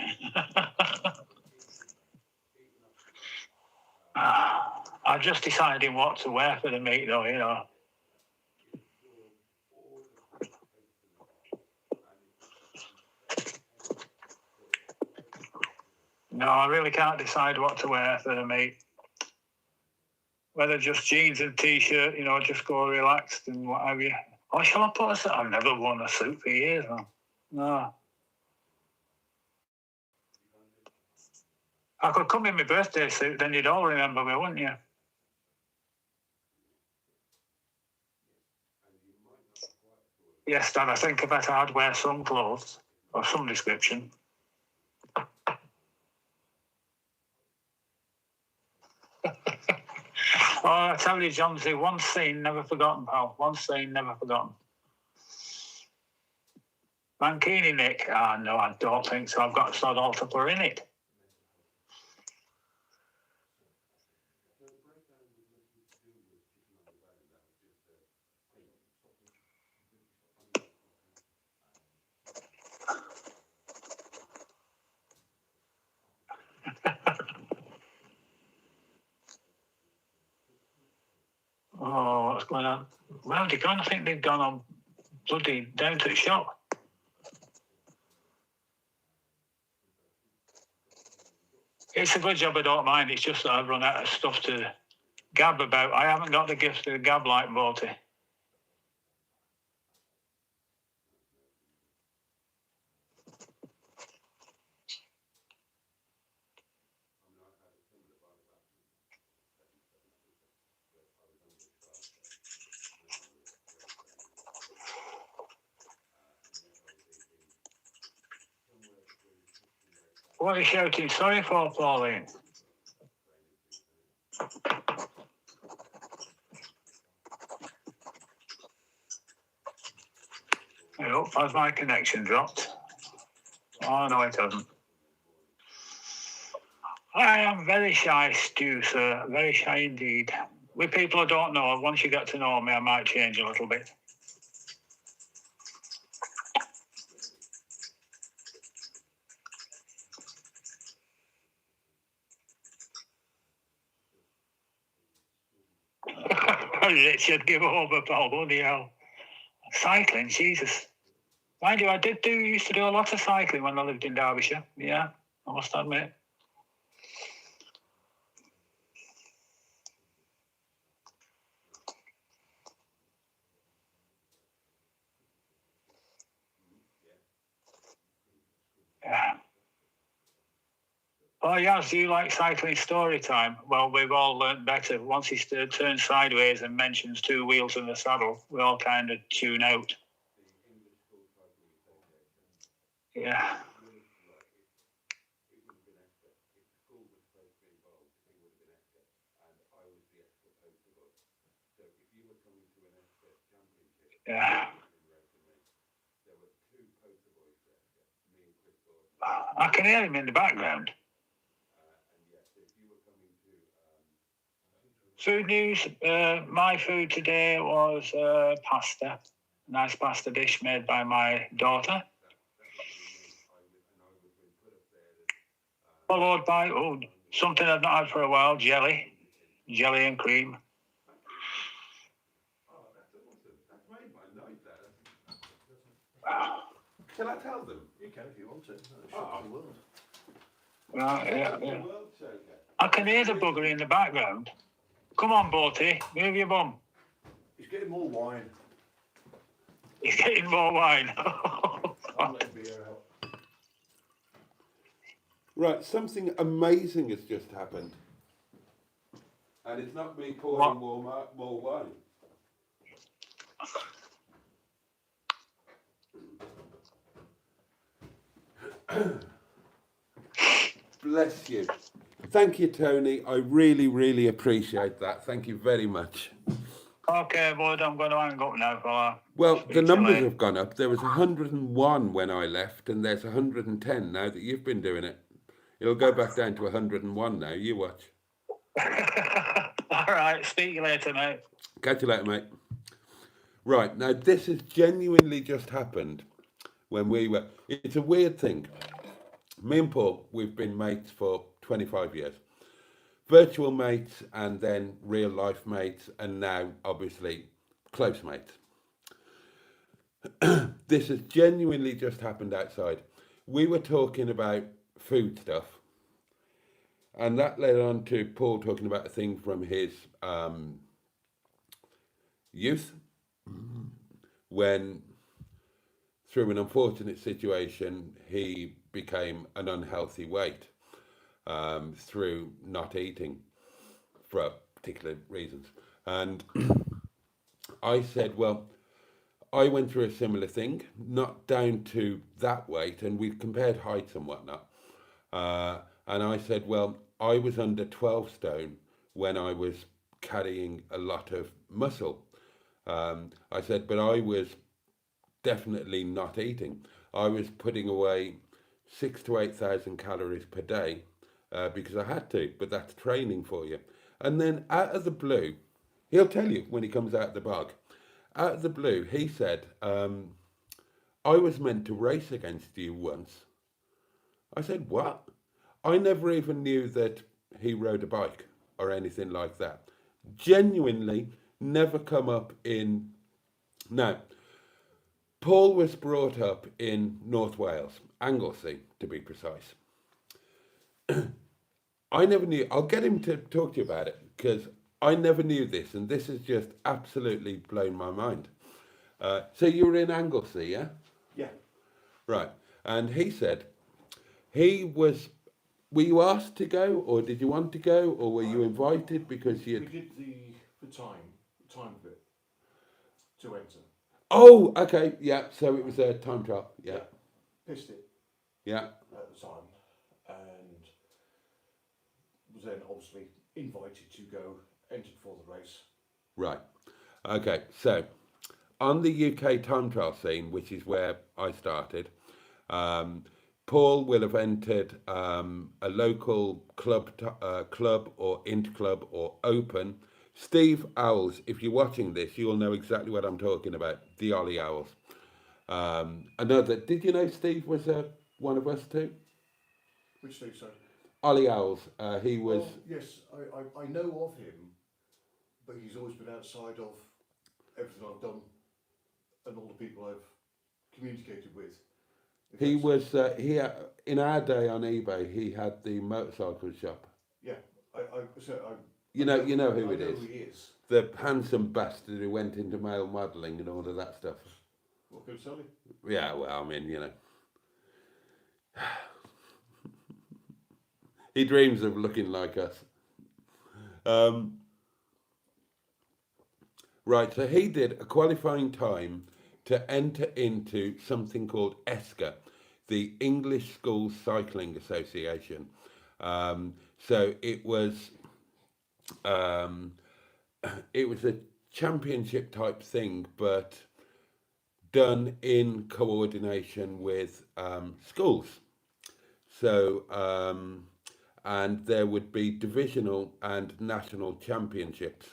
I'm just deciding what to wear for the meet, though. You know. No, I really can't decide what to wear for the meet. Whether just jeans and t-shirt, you know, just go relaxed and what have you. Or shall I put a suit? I've never worn a suit for years, man. No. I could come in my birthday suit, then you'd all remember me, wouldn't you? Yes, Dad, I think I better I'd wear some clothes of some description. Oh, I tell you, Johnsy, one scene never forgotten, pal. One scene never forgotten. Mankini, Nick? Ah, no, I don't think so. I've got sod all to put in it. Oh, what's going on? Well, they're going to think they've gone on bloody down to the shop. It's a good job I don't mind. It's just that I've run out of stuff to gab about. I haven't got the gift of gab like Boaty. What are you shouting sorry for, Pauline? I hope has my connection dropped. Oh, no, it hasn't. I am very shy, Stu, sir. Very shy indeed. With people I don't know, once you get to know me, I might change a little bit. Richard, give over, pal. Bloody hell. Cycling, Jesus. Mind you, I used to do a lot of cycling when I lived in Derbyshire. Yeah, I must admit. Yeah. Oh, yeah, do you like cycling story time? Well, we've all learnt better. Once he turns sideways and mentions two wheels in the saddle, we all kind of tune out. Yeah. Yeah. I can hear him in the background. Food news. My food today was pasta. A nice pasta dish made by my daughter. Followed by, something I've not had for a while, jelly. Jelly and cream. Can I tell them? You can if you want to. Yeah. I can hear the bugger in the background. Come on, Boaty, move your bum. He's getting more wine. He's getting more wine. I'll let beer out. Right, something amazing has just happened. And it's not me pouring more wine. Bless you. Thank you, Tony. I really, really appreciate that. Thank you very much. Okay, bud, I'm going to hang up now, fella. Well, the numbers have gone up. There was 101 when I left, and there's 110 now that you've been doing it. It'll go back down to 101 now. You watch. All right, speak to you later, mate. Catch you later, mate. Right, now this has genuinely just happened when we were, it's a weird thing. Me and Paul, we've been mates for 25 years. Virtual mates and then real life mates, and now obviously close mates. This has genuinely just happened outside. We were talking about food stuff, and that led on to Paul talking about a thing from his youth when, through an unfortunate situation, he became an unhealthy weight through not eating for particular reasons. And I said, well, I went through a similar thing, not down to that weight, and we compared heights and whatnot. And I said, well, I was under 12 stone when I was carrying a lot of muscle. I said, but I was definitely not eating. I was putting away 6,000 to 8,000 calories per day because I had to, but that's training for you. And then out of the blue, he'll tell you when he comes out of the bog, out of the blue, he said, I was meant to race against you once. I said, what? I never even knew that he rode a bike or anything like that. Genuinely never come up in... Now, Paul was brought up in North Wales, Anglesey to be precise. I never knew, I'll get him to talk to you about it, because I never knew this, and this has just absolutely blown my mind. So you were in Anglesey, yeah? Yeah. Right. And he said, were you asked to go, or did you want to go, or were you invited because you... We did the time bit to enter. Oh, okay, yeah, so it was a time trial, yeah. Pissed it Yeah. at the time, and was then obviously invited to go, entered for the race. Right. Okay, so on the UK time trial scene, which is where I started, Paul will have entered a local club or inter-club or open. Steve Owls, if you're watching this, you'll know exactly what I'm talking about, the Ollie Owls. Another, did you know Steve was one of us too? Which Steve, sorry? Ollie Owls, he was... Oh, yes, I know of him, but he's always been outside of everything I've done and all the people I've communicated with. He was, in our day on eBay, he had the motorcycle shop. Yeah, You know who I it know is. who he is. The handsome bastard who went into male modelling and all of that stuff. What could I tell you? Yeah, well, I mean, you know. He dreams of looking like us. Right, so he did a qualifying time to enter into something called ESCA, the English School Cycling Association. So it was a championship type thing, but done in coordination with schools. So, and there would be divisional and national championships.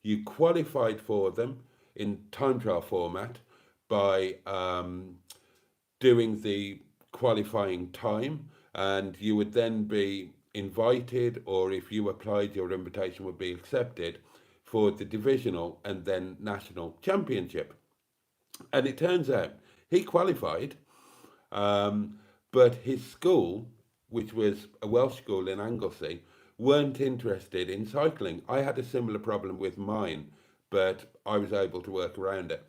You qualified for them in time trial format by doing the qualifying time, and you would then be invited, or if you applied, your invitation would be accepted for the divisional and then national championship. And it turns out he qualified, but his school, which was a Welsh school in Anglesey, weren't interested in cycling. I had a similar problem with mine, but I was able to work around it.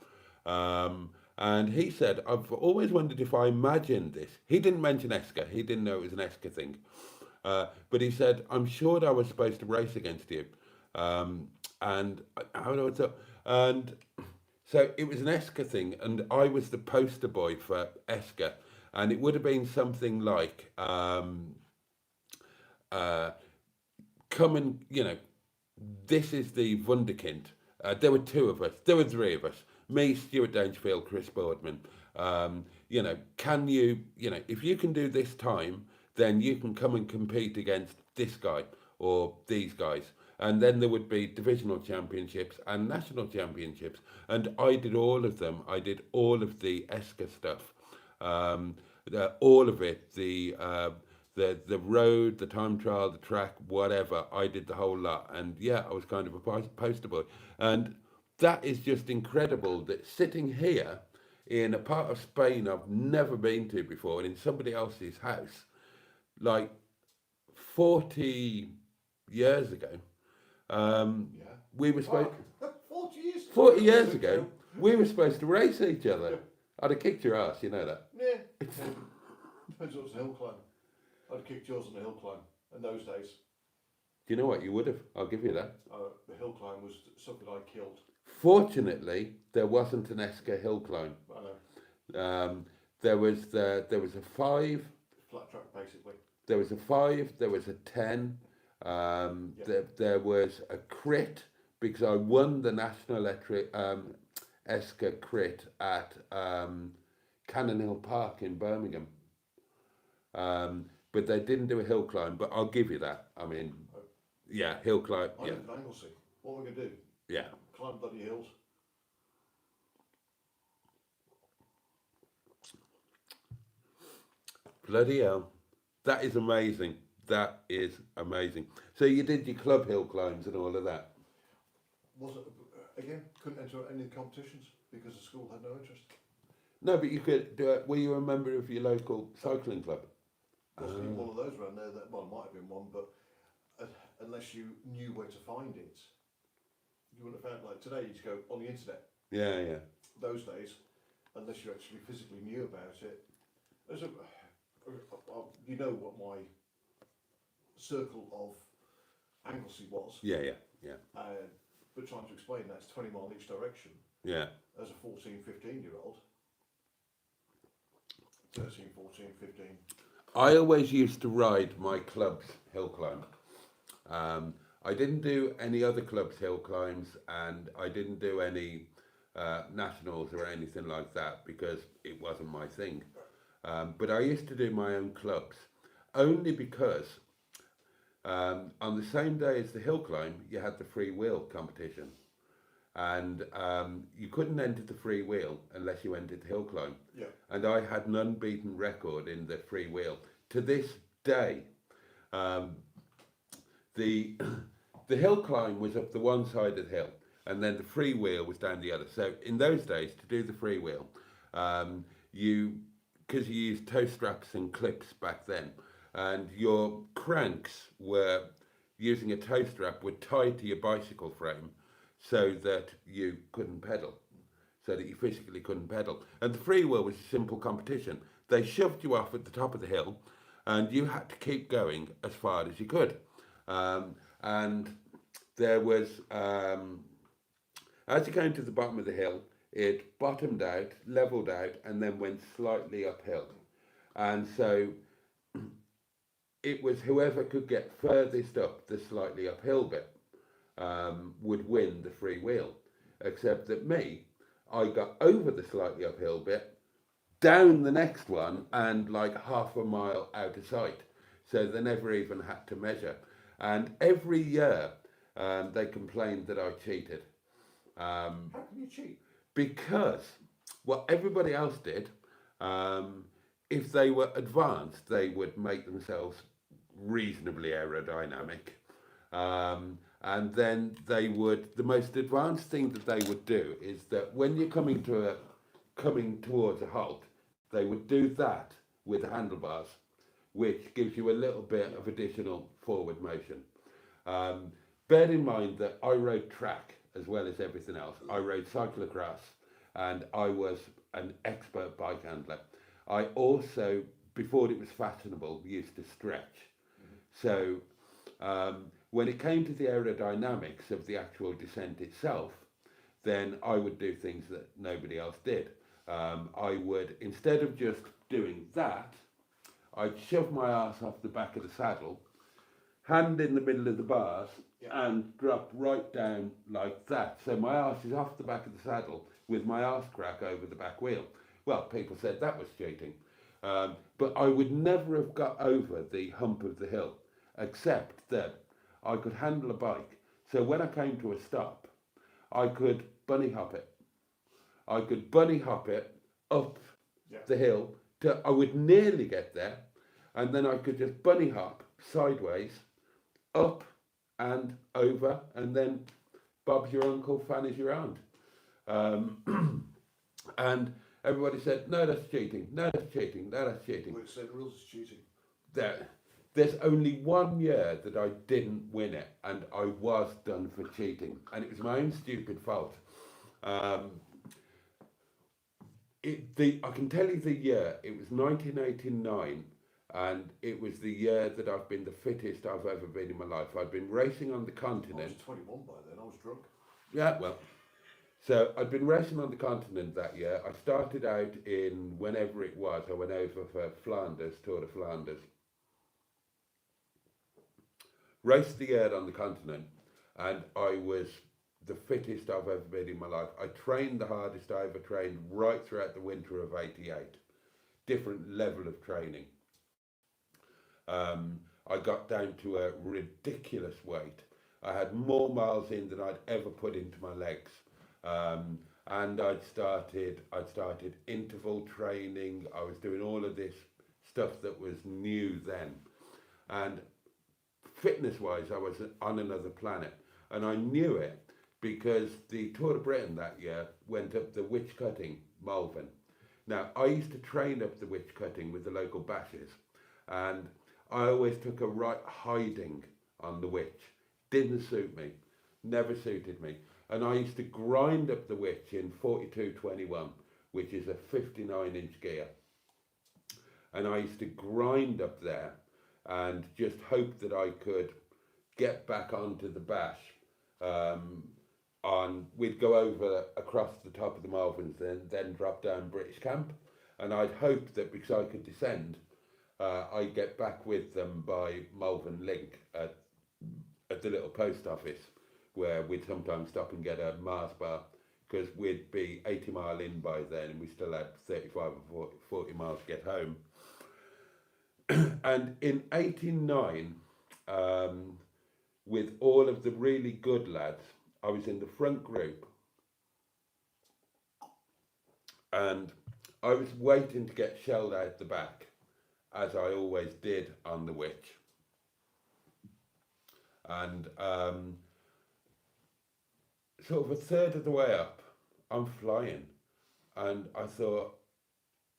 And he said, I've always wondered if I imagined this. He didn't mention ESCA. He didn't know it was an ESCA thing. But he said, I'm sure I was supposed to race against you. And how do I tell? And so it was an ESCA thing, and I was the poster boy for ESCA. And it would have been something like, come and, this is the Wunderkind. There were two of us. There were three of us. Me, Stuart Dangerfield, Chris Boardman. Can you, if you can do this time, then you can come and compete against this guy or these guys. And then there would be divisional championships and national championships. And I did all of them. I did all of the ESCA stuff, all of it, the road, the time trial, the track, whatever. I did the whole lot. And yeah, I was kind of a poster boy. And that is just incredible that sitting here in a part of Spain I've never been to before, and in somebody else's house, like 40 years ago, we were supposed 40 years. 40 years ago, we were supposed to race each other. I'd have kicked your ass, you know that. Yeah. Depends what's a hill climb. I'd have kicked yours on the hill climb in those days. Do you know what? You would have. I'll give you that. The hill climb was something I killed. Fortunately, there wasn't an ESCA hill climb. I know. There was a 5. Flat track, basically. There was a 5. There was a 10. There was a crit because I won the national ESCA crit at Cannon Hill Park in Birmingham. But they didn't do a hill climb. But I'll give you that. I mean, yeah, hill climb. I Yeah, live in Anglesey. What are we going to do? yeah. Climb bloody hills? Bloody hell. That is amazing. That is amazing. So you did your club hill climbs and all of that? Wasn't again, couldn't enter any of the competitions because the school had no interest. No, but you could do it. Were you a member of your local cycling club? Wasn't even one of those around there. That, well, might have been one, but unless you knew where to find it, you wouldn't have found. Like today, you just go on the internet. Yeah, yeah. Those days, unless you actually physically knew about it, there's a, you know what my circle of Anglesey was. Yeah, yeah, yeah. But trying to explain that's 20 mile each direction. Yeah. As a 14, 15-year-old. 13, 14, 15. I always used to ride my club's hill climb. I didn't do any other club's hill climbs, and I didn't do any nationals or anything like that because it wasn't my thing. But I used to do my own clubs, only because on the same day as the hill climb, you had the freewheel competition. And you couldn't enter the freewheel unless you entered the hill climb. Yeah. And I had an unbeaten record in the freewheel. To this day, the hill climb was up the one side of the hill, and then the freewheel was down the other. So in those days, to do the freewheel, because you used toe straps and clips back then, and your cranks were using a toe strap were tied to your bicycle frame so that you couldn't pedal, so that you physically couldn't pedal. And the freewheel was a simple competition. They shoved you off at the top of the hill, and you had to keep going as far as you could. And there was, as you came to the bottom of the hill, it bottomed out, levelled out, and then went slightly uphill. And so it was whoever could get furthest up the slightly uphill bit would win the free wheel. Except that me, I got over the slightly uphill bit, down the next one, and like half a mile out of sight. So they never even had to measure. And every year they complained that I cheated. How can you cheat? Because what everybody else did, if they were advanced, they would make themselves reasonably aerodynamic. And then they would, the most advanced thing that they would do is that when you're coming towards a halt, they would do that with the handlebars, which gives you a little bit of additional forward motion. Bear in mind that I rode track as well as everything else. I rode cyclocross, and I was an expert bike handler. I also, before it was fashionable, used to stretch. So when it came to the aerodynamics of the actual descent itself, then I would do things that nobody else did. I would, instead of just doing that, I'd shove my ass off the back of the saddle, hand in the middle of the bars, and drop right down like that. So my arse is off the back of the saddle with my arse crack over the back wheel. Well, people said that was cheating. But I would never have got over the hump of the hill, except that I could handle a bike So when I came to a stop, I could bunny hop it. I could bunny hop it up the hill to, I would nearly get there, and then I could just bunny hop sideways, up and over, and then Bob's your uncle, Fanny's your aunt. And everybody said, no, that's cheating, no, that's cheating, no, that's cheating. Well, it's the rules is cheating. There's only 1 year that I didn't win it, and I was done for cheating, and it was my own stupid fault. I can tell you the year, it was 1989, and it was the year that I've been the fittest I've ever been in my life. I'd been racing on the continent. I was 21 by then, I was drunk. Yeah, well, so I'd been racing on the continent that year. I started out in whenever it was, I went over for Flanders, Tour de Flanders. Raced the year on the continent, and I was the fittest I've ever been in my life. I trained the hardest I ever trained right throughout the winter of '88. Different level of training. I got down to a ridiculous weight. I had more miles in than I'd ever put into my legs. And I'd started interval training. I was doing all of this stuff that was new then. And fitness-wise, I was on another planet. And I knew it because the Tour of Britain that year went up the witch cutting, Malvern. Now, I used to train up the witch cutting with the local bashes. And I always took a right hiding on the witch. Didn't suit me. Never suited me. And I used to grind up the witch in 4221, which is a 59-inch gear. And I used to grind up there and just hope that I could get back onto the bash. We'd go over across the top of the Malverns, then drop down British Camp. And I'd hope that because I could descend, I'd get back with them by Malvern Link at the little post office, where we'd sometimes stop and get a Mars bar, because we'd be 80 mile in by then and we still had 35 or 40 miles to get home. And in '89, with all of the really good lads, I was in the front group and I was waiting to get shelled out the back, as I always did on the witch. And sort of a third of the way up, I'm flying. And I thought,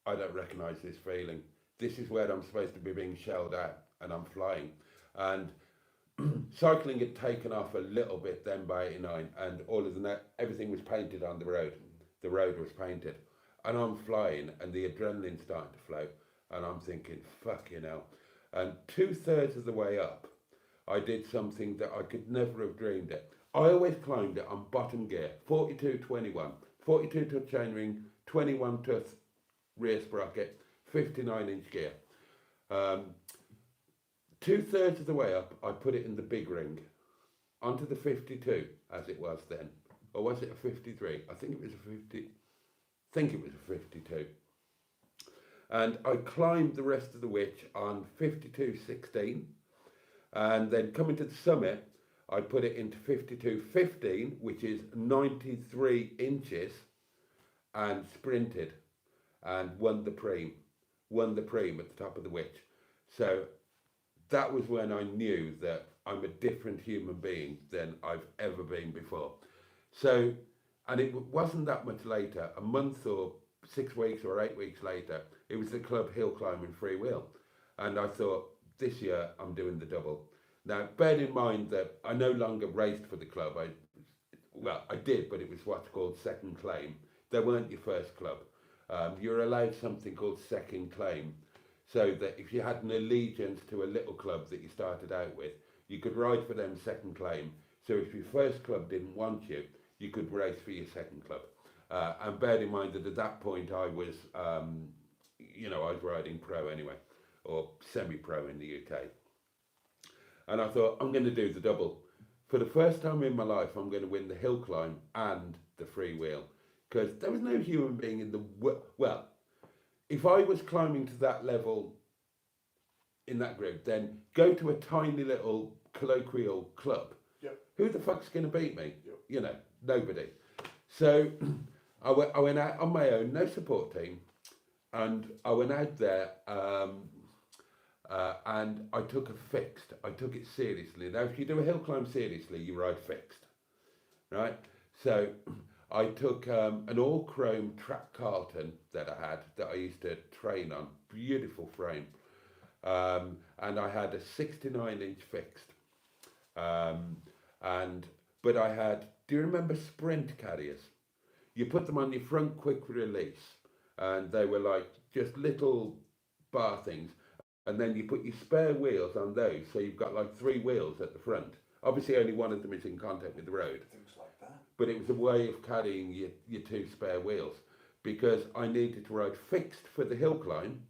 I don't recognise this feeling. This is where I'm supposed to be being shelled out, and I'm flying. And cycling had taken off a little bit then by '89, and all of everything was painted on the road. The road was painted. And I'm flying, and the adrenaline's starting to flow. And I'm thinking, fucking hell. And 2/3 of the way up, I did something that I could never have dreamed it. I always climbed it on bottom gear, 42/21, 42 tooth chainring, 21 tooth rear sprocket, 59-inch gear. 2/3 of the way up, I put it in the big ring, onto the 52, as it was then. Or was it a 53? I think it was a 52. And I climbed the rest of the witch on 52/16, and then coming to the summit, I put it into 52/15, which is 93 inches, and sprinted and won the preem at the top of the witch. So that was when I knew that I'm a different human being than I've ever been before. So, and it wasn't that much later, a month or 6 weeks or 8 weeks later, it was the club hill climbing freewheel. And I thought, this year I'm doing the double. Now, bear in mind that I no longer raced for the club. I did, but it was what's called second claim. They weren't your first club. You're allowed something called second claim, so that if you had an allegiance to a little club that you started out with, you could ride for them second claim. So if your first club didn't want you, you could race for your second club. And bear in mind that at that point I was, I was riding pro anyway, or semi-pro in the UK. And I thought, I'm going to do the double. For the first time in my life, I'm going to win the hill climb and the freewheel. Because there was no human being in the... Well, if I was climbing to that level in that group, then go to a tiny little colloquial club. Yep. Who the fuck's going to beat me? You know, nobody. So I went out on my own, no support team, and I went out there and I took a fixed. I took it seriously. Now, if you do a hill climb seriously, you ride fixed, right? So I took an all-chrome track Carlton that I had that I used to train on, beautiful frame, and I had a 69-inch fixed, but I had. Do you remember sprint carriers? You put them on your front quick release, and they were like just little bar things, and then you put your spare wheels on those, so you've got like 3 wheels at the front. Obviously, only one of them is in contact with the road. Things like that. But it was a way of carrying your 2 spare wheels, because I needed to ride fixed for the hill climb,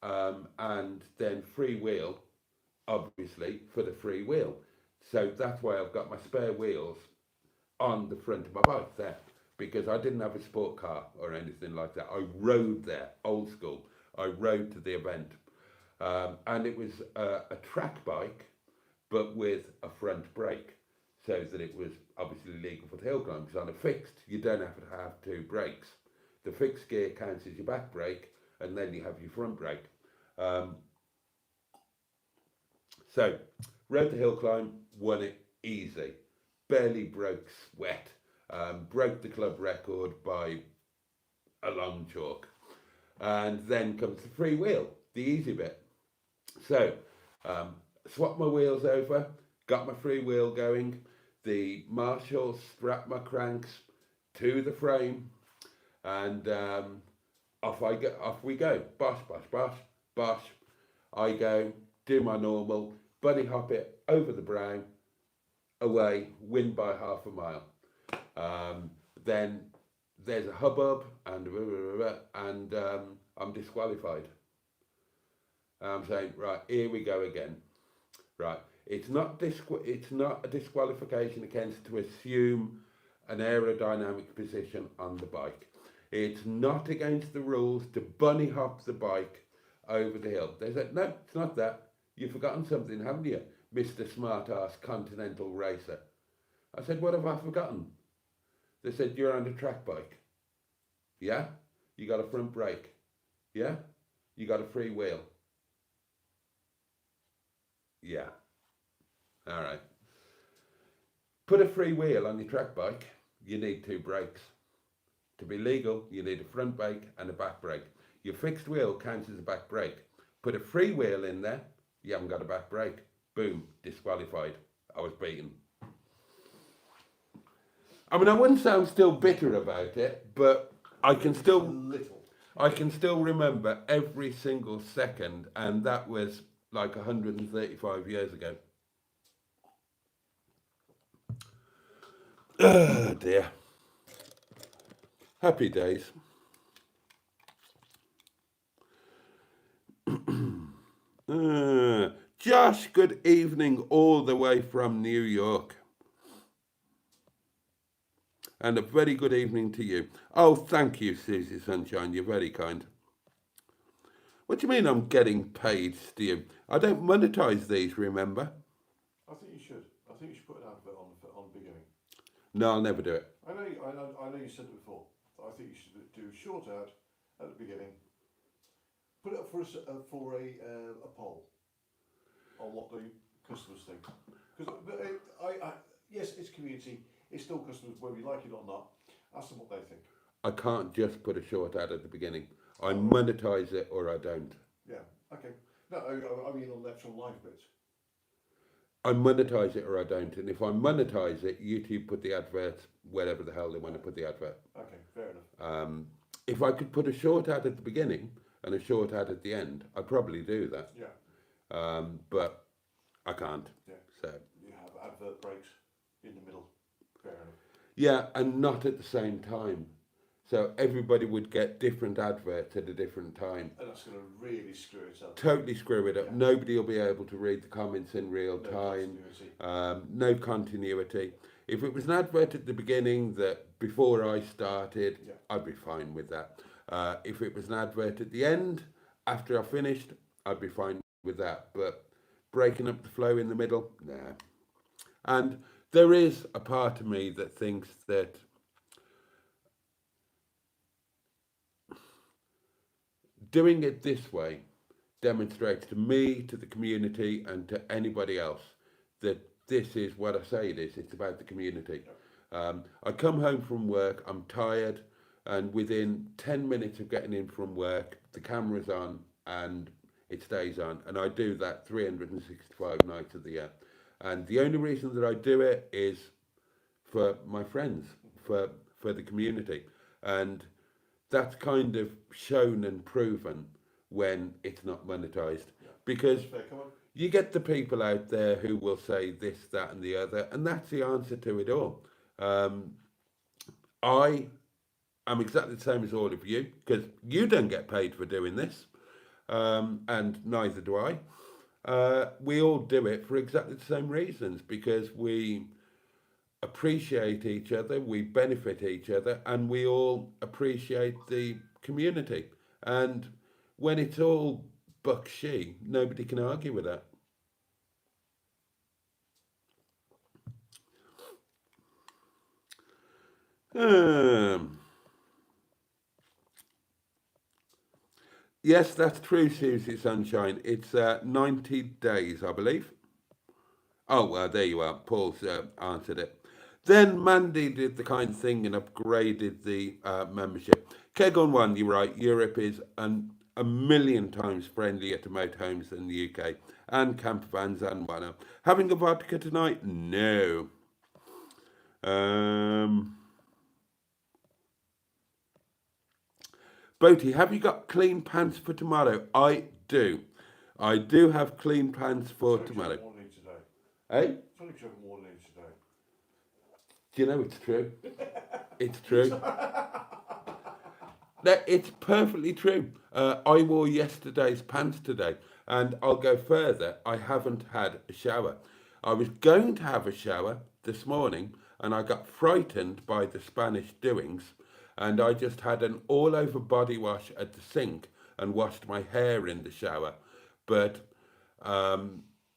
and then freewheel, obviously, for the freewheel. So that's why I've got my spare wheels on the front of my bike there, because I didn't have a sport car or anything like that. I rode there, old school. I rode to the event. And it was a track bike, but with a front brake, so that it was obviously legal for the hill climb, because on a fixed, you don't have to have 2 brakes. The fixed gear counts as your back brake, and then you have your front brake. So, rode the hill climb, won it easy. Barely broke sweat. Broke the club record by a long chalk. And then comes the freewheel, the easy bit. So, swapped my wheels over, got my freewheel going. The Marshall strapped my cranks to the frame, and off we go. Bosh, bosh, bosh, bosh. I go, do my normal, bunny hop it over the brow, away, win by half a mile. Then there's a hubbub, and I'm disqualified. I'm saying, right, here we go again. Right, it's not a disqualification against to assume an aerodynamic position on the bike. It's not against the rules to bunny hop the bike over the hill. They said, no, it's not that. You've forgotten something, haven't you, Mr. Smart-Ass Continental Racer? I said, what have I forgotten? They said, you're on a track bike. Yeah? You got a front brake. Yeah? You got a free wheel. Yeah. All right. Put a free wheel on your track bike, you need 2 brakes. To be legal, you need a front brake and a back brake. Your fixed wheel counts as a back brake. Put a free wheel in there, you haven't got a back brake. Boom, disqualified. I was beaten. I mean, I wouldn't say I'm still bitter about it, but I can still remember every single second, and that was like 135 years ago. Oh dear. Happy days. Josh, good evening all the way from New York. And a very good evening to you. Oh, thank you, Susie Sunshine. You're very kind. What do you mean I'm getting paid, Steve? I don't monetize these, remember? I think you should. I think you should put an advert on beginning. No, I'll never do it. I know you said it before. I think you should do a short ad at the beginning. Put it up for a poll on what the customers think. Because yes, it's community. It's still customers, whether you like it or not. Ask them what they think. I can't just put a short ad at the beginning. I monetize it or I don't. Yeah. Okay. No, I mean on the actual live bit. I monetize it or I don't. And if I monetize it, YouTube put the advert wherever the hell they want to put the advert. Okay, fair enough. If I could put a short ad at the beginning and a short ad at the end, I'd probably do that. Yeah. But I can't. Yeah. So you have advert breaks in the middle. Fair enough. Yeah, and not at the same time. So everybody would get different adverts at a different time. And that's going to really screw it up. Totally screw it up. Yeah. Nobody will be able to read the comments in real time. No continuity. If it was an advert at the beginning that before I started, yeah, I'd be fine with that. If it was an advert at the end, after I finished, I'd be fine with that. But breaking up the flow in the middle, nah. And there is a part of me that thinks that doing it this way demonstrates to me, to the community, and to anybody else that this is what I say it is. It's about the community. I come home from work, I'm tired, and within 10 minutes of getting in from work, the camera's on and it stays on. And I do that 365 nights of the year. And the only reason that I do it is for my friends, for the community. And that's kind of shown and proven when it's not monetized. Because you get the people out there who will say this, that, and the other, and that's the answer to it all. I am exactly the same as all of you, because you don't get paid for doing this, and neither do I. We all do it for exactly the same reasons, because we appreciate each other, we benefit each other, and we all appreciate the community. And when it's all buck-she, nobody can argue with that. Yes, that's true, Susie Sunshine. It's 90 days, I believe. Oh, well, there you are. Paul's answered it. Then Mandy did the kind thing and upgraded the membership. Keg on one, you're right. Europe is a million times friendlier to motorhomes than the UK, and camper vans and whatnot. Having a vodka tonight? No. Boaty, have you got clean pants for tomorrow? I do. I do have clean pants for tomorrow. Eh? It's only 7 more than today. Do you know it's true? It's true. No, it's perfectly true. I wore yesterday's pants today, and I'll go further. I haven't had a shower. I was going to have a shower this morning, and I got frightened by the Spanish doings, and I just had an all-over body wash at the sink and washed my hair in the shower. But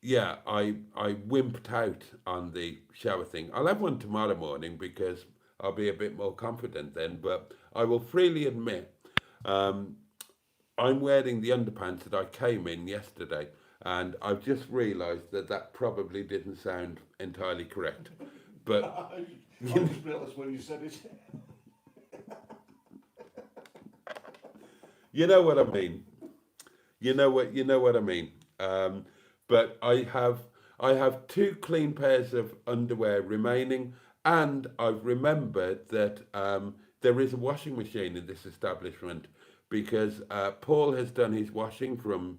yeah, I wimped out on the shower thing. I'll have one tomorrow morning because I'll be a bit more confident then. But I will freely admit, I'm wearing the underpants that I came in yesterday, and I've just realised that that probably didn't sound entirely correct. But I just realised when you said it. you know what I mean. You know what I mean. But I have 2 clean pairs of underwear remaining, and I've remembered that there is a washing machine in this establishment, because Paul has done his washing from,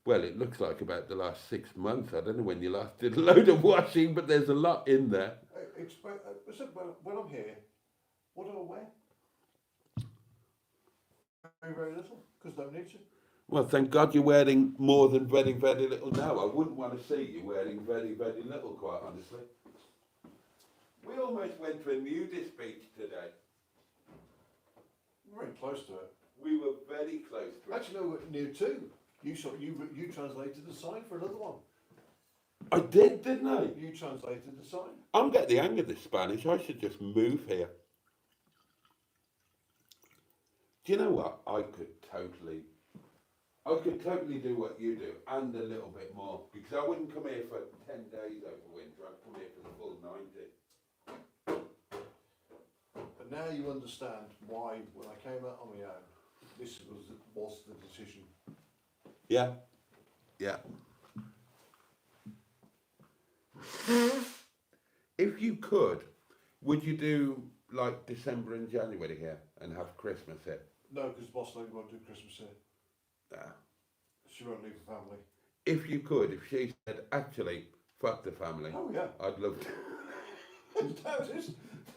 well, it looks like about the last 6 months. I don't know when you last did a load of washing, but there's a lot in there. When I'm here, what do I wear? Very, very little, because don't need to. Well, thank God you're wearing more than very, very little now. I wouldn't want to see you wearing very, very little, quite honestly. We almost went to a nudist beach today. We're very close to it. We were very close to it. Actually, no, we're near 2. You translated the sign for another one. I did, didn't I? You translated the sign. I'm getting the hang of this Spanish. I should just move here. Do you know what? I could totally do what you do, and a little bit more, because I wouldn't come here for 10 days over winter. I'd come here for the full 90. But now you understand why, when I came out on my own, this was the decision. Yeah. Yeah. If you could, would you do like December and January here and have Christmas here? No, because Boss Lady won't do Christmas here. Ah. She won't leave the family. If you could, if she said, actually, fuck the family. Oh, yeah. I'd love to.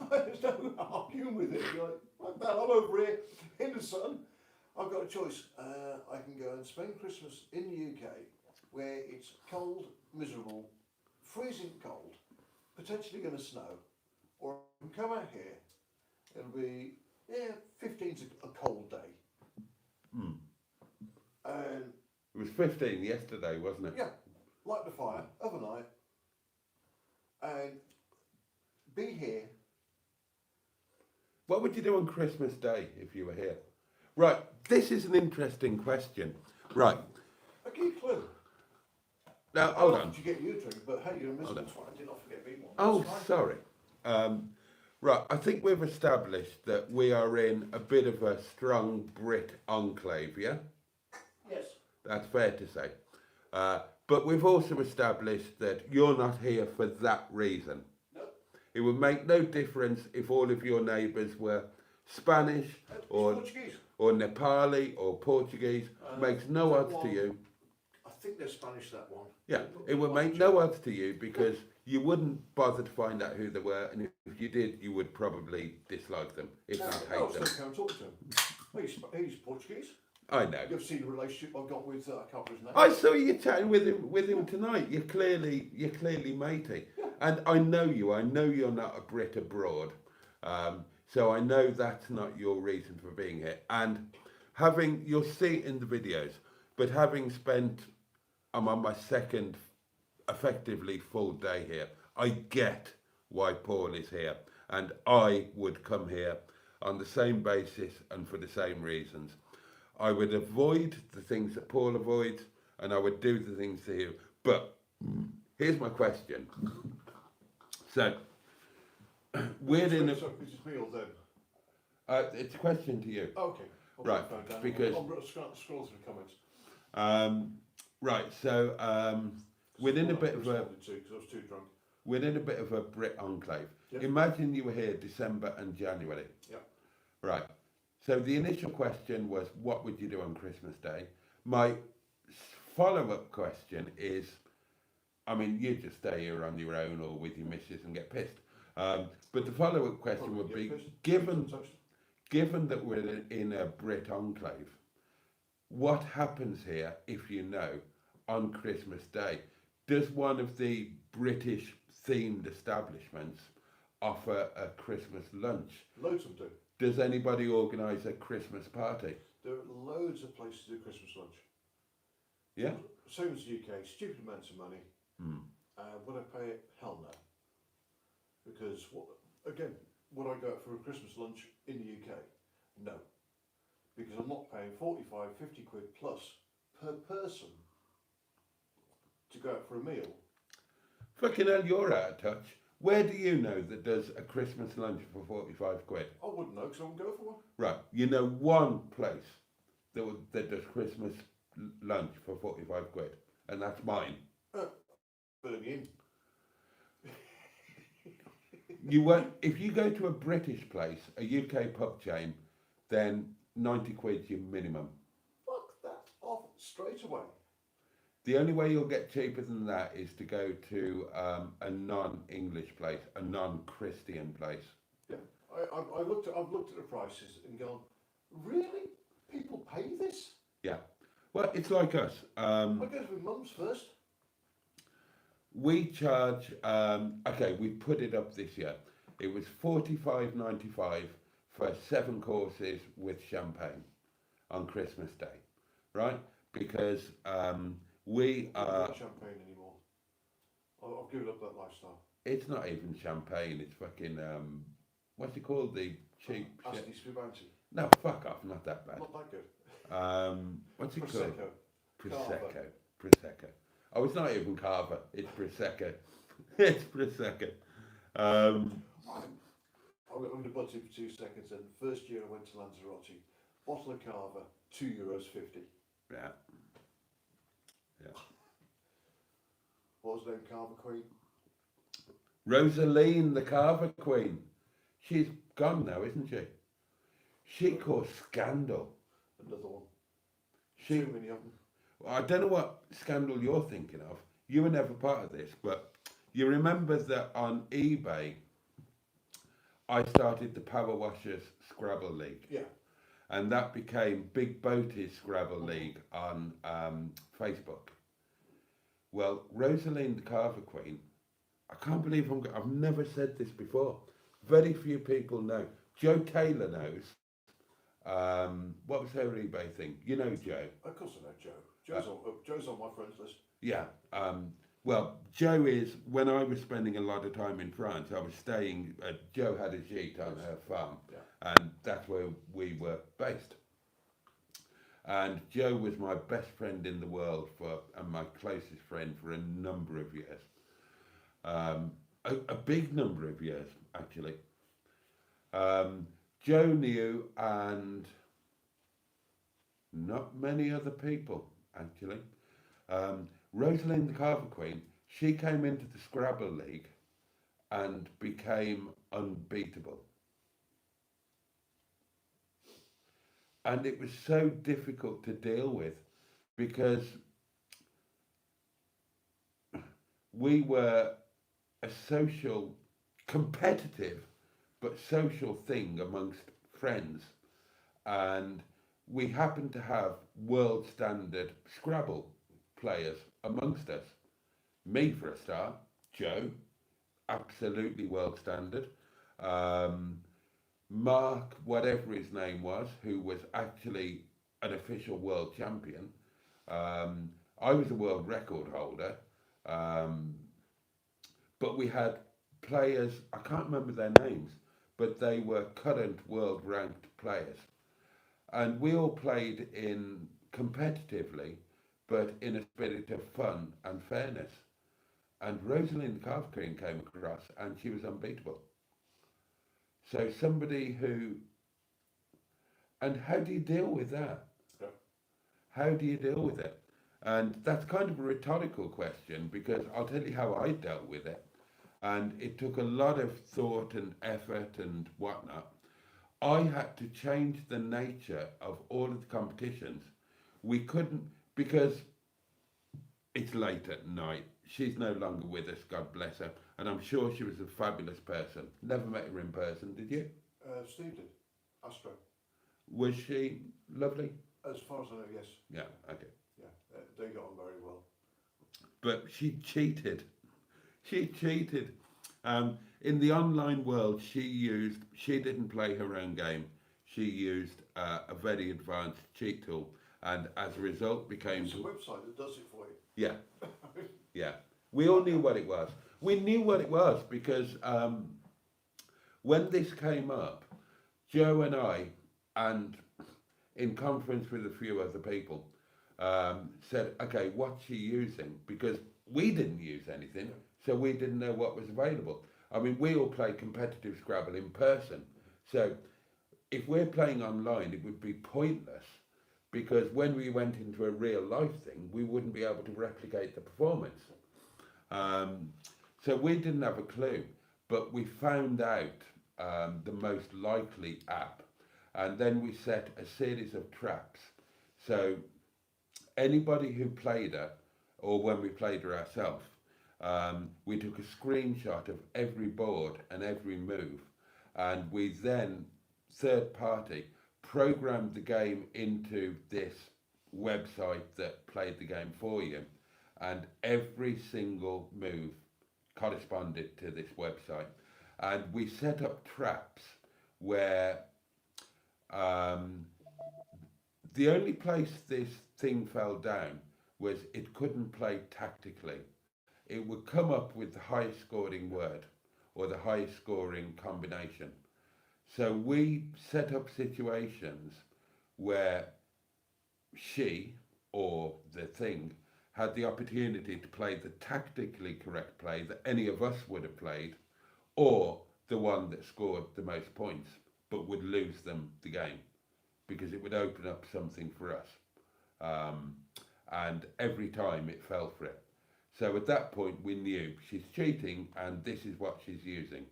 There's no arguing with it. You're like, what the hell, I'm over here in the sun. I've got a choice. I can go and spend Christmas in the UK, where it's cold, miserable, freezing cold, potentially going to snow, or I can come out here. It'll be 15's a cold day. Hmm. And It was 15 yesterday, wasn't it? yeah, light the fire overnight, and be here. What would you do on Christmas Day if you were here? Right, this is an interesting question. Right, I'll give you a clue. now hold on. Did you get you a drink? But hey, you're a miserable twat. I did not forget me one. Oh, That's fine. sorry. Right, I think we've established that we are in a bit of a strong Brit enclave, yeah? Yes. That's fair to say. But we've also established that you're not here for that reason. No. It would make no difference if all of your neighbours were Spanish or Portuguese. or Nepali or Portuguese. Makes no odds to you. I think they're Spanish, that one. Yeah, it would make no odds to you because you wouldn't bother to find out who they were, and if you did, you would probably dislike them, if not hate them. I'm talking to him. He's Portuguese. I know. You've seen the relationship I've got with, I can't remember his name. I saw you chatting with him tonight. You're clearly matey, and I know you. I know you're not a Brit abroad, so I know that's not your reason for being here. And you'll see it in the videos, but having spent, I'm on my second, effectively full day here. I get why Paul is here, and I would come here on the same basis and for the same reasons. I would avoid the things that Paul avoids, and I would do the things to you. But here's my question. So, we're in a... So, is it me or them? it's a question to you. Okay. I'll Right, put the phone down. because- I'll scroll through the comments. Right, so within a bit of a... Because I was too drunk. Within a bit of a Brit enclave. Yep. Imagine you were here December and January. Yeah. Right. So the initial question was, what would you do on Christmas Day? My follow-up question is, I mean, you just stay here on your own or with your missus and get pissed. But the follow-up question would be, given that we're in a Brit enclave, what happens here, if you know, on Christmas Day? Does one of the British themed establishments offer a Christmas lunch? Loads of them do. Does anybody organise a Christmas party? There are loads of places to do Christmas lunch. Yeah? Same as the UK, stupid amounts of money. Would I pay it? Hell no. Because, would I go out for a Christmas lunch in the UK? No. Because I'm not paying 45, 50 quid plus per person to go out for a meal. Fucking hell, you're out of touch. Where do you know that there's a Christmas lunch for 45 quid? I wouldn't know because I wouldn't go for one. Right, you know one place that does Christmas lunch for 45 quid, and that's mine. Birmingham. You won't, if you go to a British place, a UK pub chain, then 90 quid's your minimum. Fuck that off straight away. The only way you'll get cheaper than that is to go to a non-English place, a non-Christian place. Yeah, I've looked at the prices and gone, really? People pay this? Yeah. Well, it's like us. I go to my mum's first. We charge, okay, we put it up this year. It was $45.95 for 7 courses with champagne on Christmas Day, right? Because we I don't are... drink champagne anymore. I've given up that lifestyle. It's not even champagne, it's fucking, what's it called? The cheap shit? Spumante. No, fuck off, not that bad. Not that good. What's it Prosecco. called? Prosecco. Oh, it's not even Carver, it's Prosecco. It's Prosecco. I'm going to butt in for 2 seconds then. First year I went to Lanzarote. Bottle of Carver, €2.50. Yeah. Yeah. What was the name? Carver Queen? Rosaline, the Carver Queen. She's gone now, isn't she? She caused scandal. Another one. She, Too many of them. I don't know what scandal you're thinking of. You were never part of this, but you remember that on eBay, I started the Power Washers Scrabble League. Yeah. And that became Big Boaty's Scrabble League on Facebook. Well, Rosalind the Carver Queen, I can't believe I've never said this before. Very few people know. Joe Taylor knows. What was her eBay thing? You know Joe. Of course I know Joe. Joe's on my friends list. Yeah. Well, Joe is, when I was spending a lot of time in France, I was staying, Joe had a gîte on her farm, Yeah. and that's where we were based. And Joe was my best friend in the world and my closest friend for a number of years. A big number of years, actually. Joe knew, and not many other people, actually. Rosalind the Carver Queen, she came into the Scrabble League and became unbeatable. And it was so difficult to deal with because we were a social, competitive, but social thing amongst friends. And we happened to have world standard Scrabble players amongst us. Me for a start, Joe, absolutely world standard. Mark, whatever his name was, who was actually an official world champion. I was a world record holder. But we had players, I can't remember their names, but they were current world ranked players. And we all played in competitively, but in a spirit of fun and fairness. And Rosalind Carver-Queen came across and she was unbeatable. So somebody who, and how do you deal with that? Yeah. How do you deal with it? And that's kind of a rhetorical question because I'll tell you how I dealt with it. And it took a lot of thought and effort and whatnot. I had to change the nature of all of the competitions. We couldn't, because it's late at night. She's no longer with us, God bless her. And I'm sure she was a fabulous person. Never met her in person, did you? Steve did. Astro. Was she lovely? As far as I know, yes. Yeah, okay. Yeah, they got on very well. But she cheated. She cheated. In the online world, she didn't play her own game. She used a very advanced cheat tool, and as a result became... It's a website that does it for you. Yeah, yeah. We all knew what it was. We knew what it was because when this came up, Joe and I, and in conference with a few other people, said, okay, what's she using? Because we didn't use anything, so we didn't know what was available. I mean, we all play competitive Scrabble in person. So if we're playing online, it would be pointless because when we went into a real life thing, we wouldn't be able to replicate the performance. So we didn't have a clue, but we found out the most likely app, and then we set a series of traps. So anybody who played her, or when we played her ourselves, we took a screenshot of every board and every move, and we then, third party, programmed the game into this website that played the game for you, and every single move corresponded to this website. And we set up traps where the only place this thing fell down was it couldn't play tactically. It would come up with the highest scoring word or the highest scoring combination. So we set up situations where she or the thing had the opportunity to play the tactically correct play that any of us would have played, or the one that scored the most points but would lose them the game because it would open up something for us. And every time it fell for it. So at that point we knew she's cheating and this is what she's using.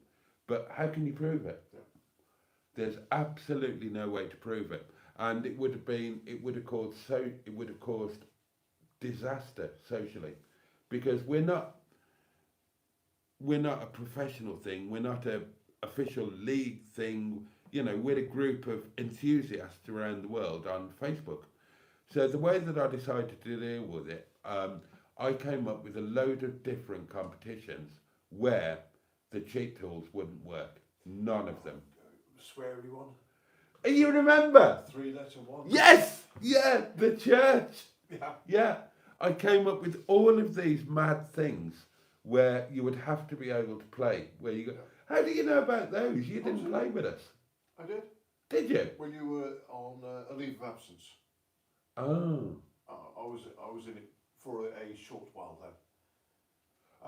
But how can you prove it? Yeah. There's absolutely no way to prove it. And it would have caused disaster socially, because we're not a professional thing, we're not a official league thing, you know, we're a group of enthusiasts around the world on Facebook. So the way that I decided to deal with it, I came up with a load of different competitions where the cheat tools wouldn't work. None of them. Sweary one. You remember? 3-letter one. Yes! Yeah, the church. Yeah. Yeah. I came up with all of these mad things where you would have to be able to play. Where you go, how do you know about those? You didn't play with us. I did. Did you? When you were on a leave of absence. Oh. I was in it for a short while then.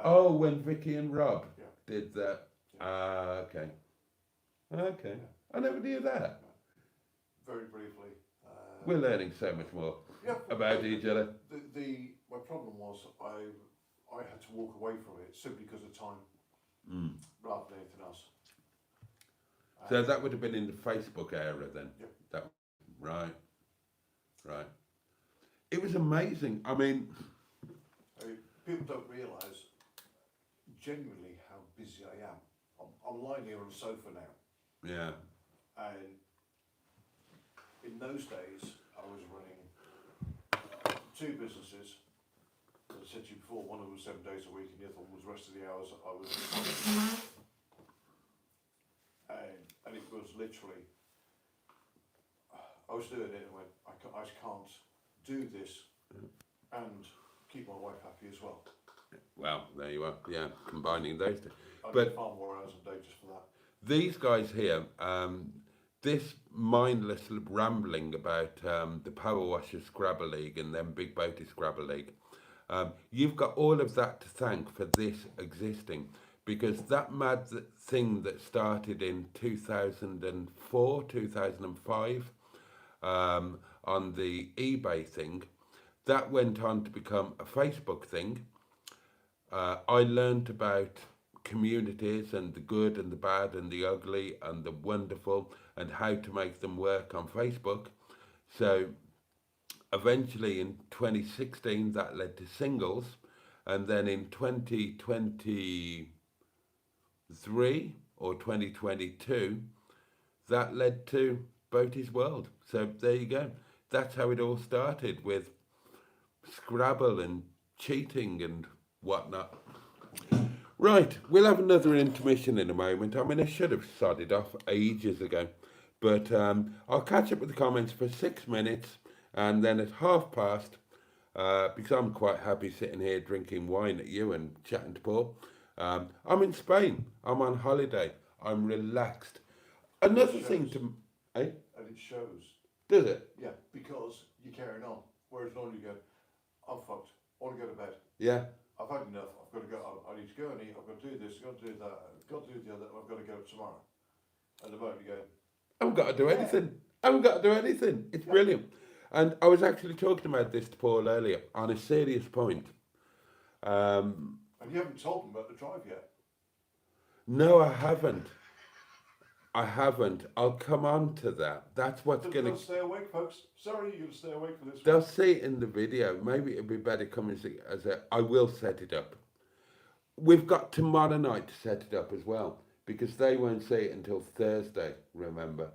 Oh, when Vicky and Rob Yeah. did that. Yeah. Okay. Okay. I never knew that. Very briefly. We're learning so much more about each other. My problem was I had to walk away from it simply because of time, rather than anything else. So that would have been in the Facebook era then. Yeah. That right. It was amazing. I mean, people don't realise genuinely how busy I am. I'm lying here on the sofa now. Yeah. And in those days, I was running 2 businesses. As I said to you before, one of them was 7 days a week, and the other one was the rest of the hours I was and it was literally, I was doing it and went, I just can't do this and keep my wife happy as well. Well, there you are. Yeah, combining those two. I But did far more hours a day just for that. these guys here, this mindless rambling about the Power Washer Scrabble League and then Big Boaty Scrabble League, you've got all of that to thank for this existing, because that mad thing that started in 2004, 2005 on the eBay thing, that went on to become a Facebook thing. I learnt about communities and the good and the bad and the ugly and the wonderful and how to make them work on Facebook. So eventually in 2016 that led to singles, and then in 2023 or 2022 that led to Boaty's World. So there you go. That's how it all started, with Scrabble and cheating and whatnot. Right, we'll have another intermission in a moment. I mean, I should have sodded off ages ago, but I'll catch up with the comments for 6 minutes, and then at past, because I'm quite happy sitting here drinking wine at you and chatting to Paul. I'm in Spain. I'm on holiday. I'm relaxed. Another thing to... Eh? And it shows. Does it? Yeah, because you're carrying on. Whereas normally you go, I'm fucked. I want to go to bed. Yeah. I've had enough. I've got to go. I need to go and eat. I've got to do this. I've got to do that. I've got to do the other. I've got to get up tomorrow. At the moment you go, I haven't got to do anything. I haven't got to do anything. It's brilliant. And I was actually talking about this to Paul earlier on a serious point. and you haven't told them about the drive yet. No, I haven't. I'll come on to that. That's what's going They'll to... stay awake, folks. Sorry, you're going to stay awake for this. They'll see it in the video. Maybe it'd be better coming as a... I will set it up. We've got tomorrow night to set it up as well, because they won't see it until Thursday, remember.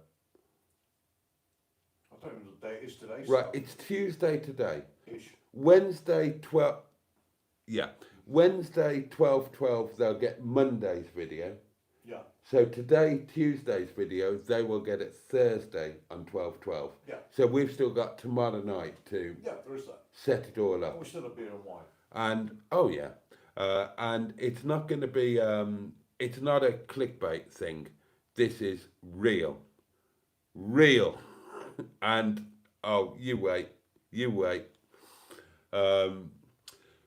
I don't know what the date is today. Right, it's Tuesday today. Ish. Wednesday 12... Yeah. Wednesday 12:12, they'll get Monday's video. Yeah. So today, Tuesday's video, they will get it Thursday on 12:12. Yeah. So we've still got tomorrow night to Yeah, there is that. set it all And up. we still have beer and wine. And, oh yeah, and it's not going to be, it's not a clickbait thing. This is real. Real. And, oh, you wait.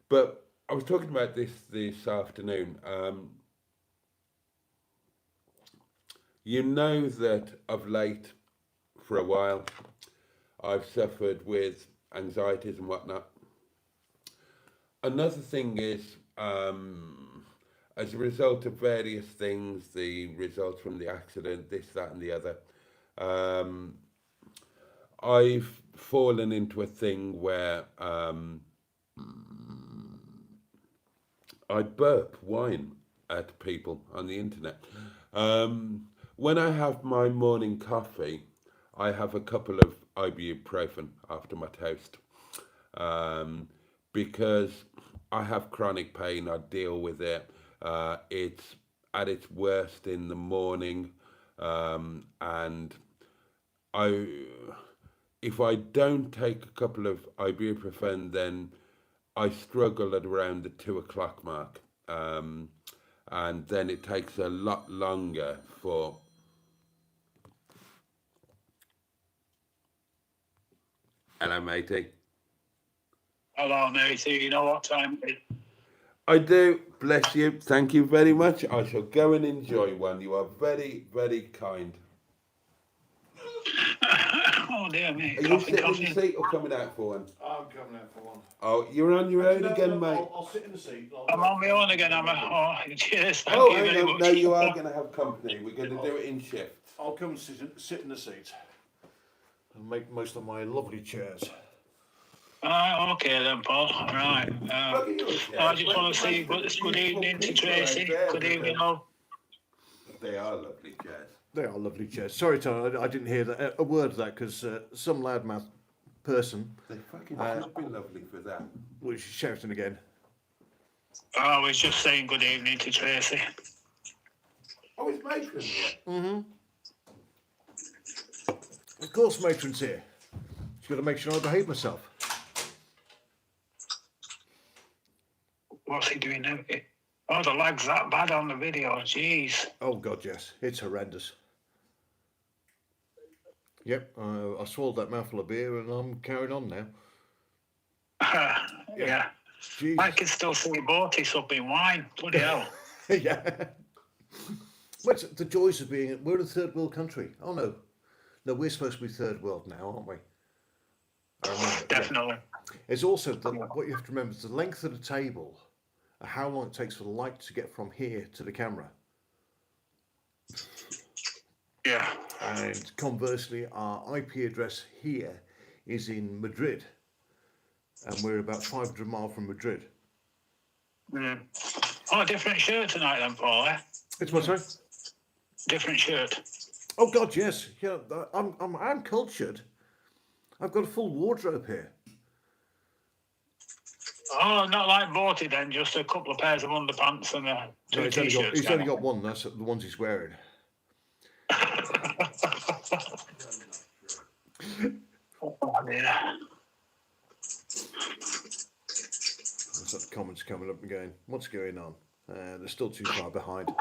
But I was talking about this afternoon. You know that of late, for a while, I've suffered with anxieties and whatnot. Another thing is, as a result of various things, the results from the accident, this, that and the other, I've fallen into a thing where I burp wine at people on the internet. When I have my morning coffee, I have a couple of ibuprofen after my toast, because I have chronic pain. I deal with it. It's at its worst in the morning, and if I don't take a couple of ibuprofen, then I struggle at around the 2 o'clock mark. And then it takes a lot longer for... Hello, matey. Hello, matey. You know what time it is? I do. Bless you. Thank you very much. I shall go and enjoy one. You are very, very kind. Oh, dear me. Are you sitting in the seat or coming out for one? I'm coming out for one. Oh, you're on your own again, mate. I'll sit in the seat. I'm on my own again, am I? Oh, cheers. Thank Oh, you hang very on. much. No, you are going to have company. We're going to do it in shifts. I'll come and sit in the seat and make most of my lovely chairs. Okay then, Paul. Right. I just want to say good evening to Tracy. Good evening, all. They are lovely chairs. They are lovely chairs. Sorry, Tom, I didn't hear that, a word of that because some loudmouth person They fucking should be lovely for that. was shouting again. I was just saying good evening to Tracy. Oh, it's matron here. Mm-hmm. Of course, matron's here. She's got to make sure I behave myself. What's he doing now? Oh, the lag's that bad on the video. Jeez. Oh God, yes, it's horrendous. Yep, I swallowed that mouthful of beer and I'm carrying on now. Yeah. Jeez. I can still see Boaty supping wine. Bloody hell. Yeah. What's the joys of being? We're a third world country. Oh no, no, we're supposed to be third world now, aren't we? I remember, Definitely. Yeah. It's also what you have to remember is the length of the table, how long it takes for the light to get from here to the camera. Yeah. And conversely, our IP address here is in Madrid, and we're about 500 miles from Madrid. Mm. Oh, different shirt tonight then, Paul, eh? It's what, sorry? Different shirt. Oh God, yes. Yeah, I'm cultured. I've got a full wardrobe here. Oh, not like Boaty then, just a couple of pairs of underpants and two No, t-shirts. he's only got one. That's the ones he's wearing. Oh, dear. There's the comments coming up and going, what's going on? They're still too far behind.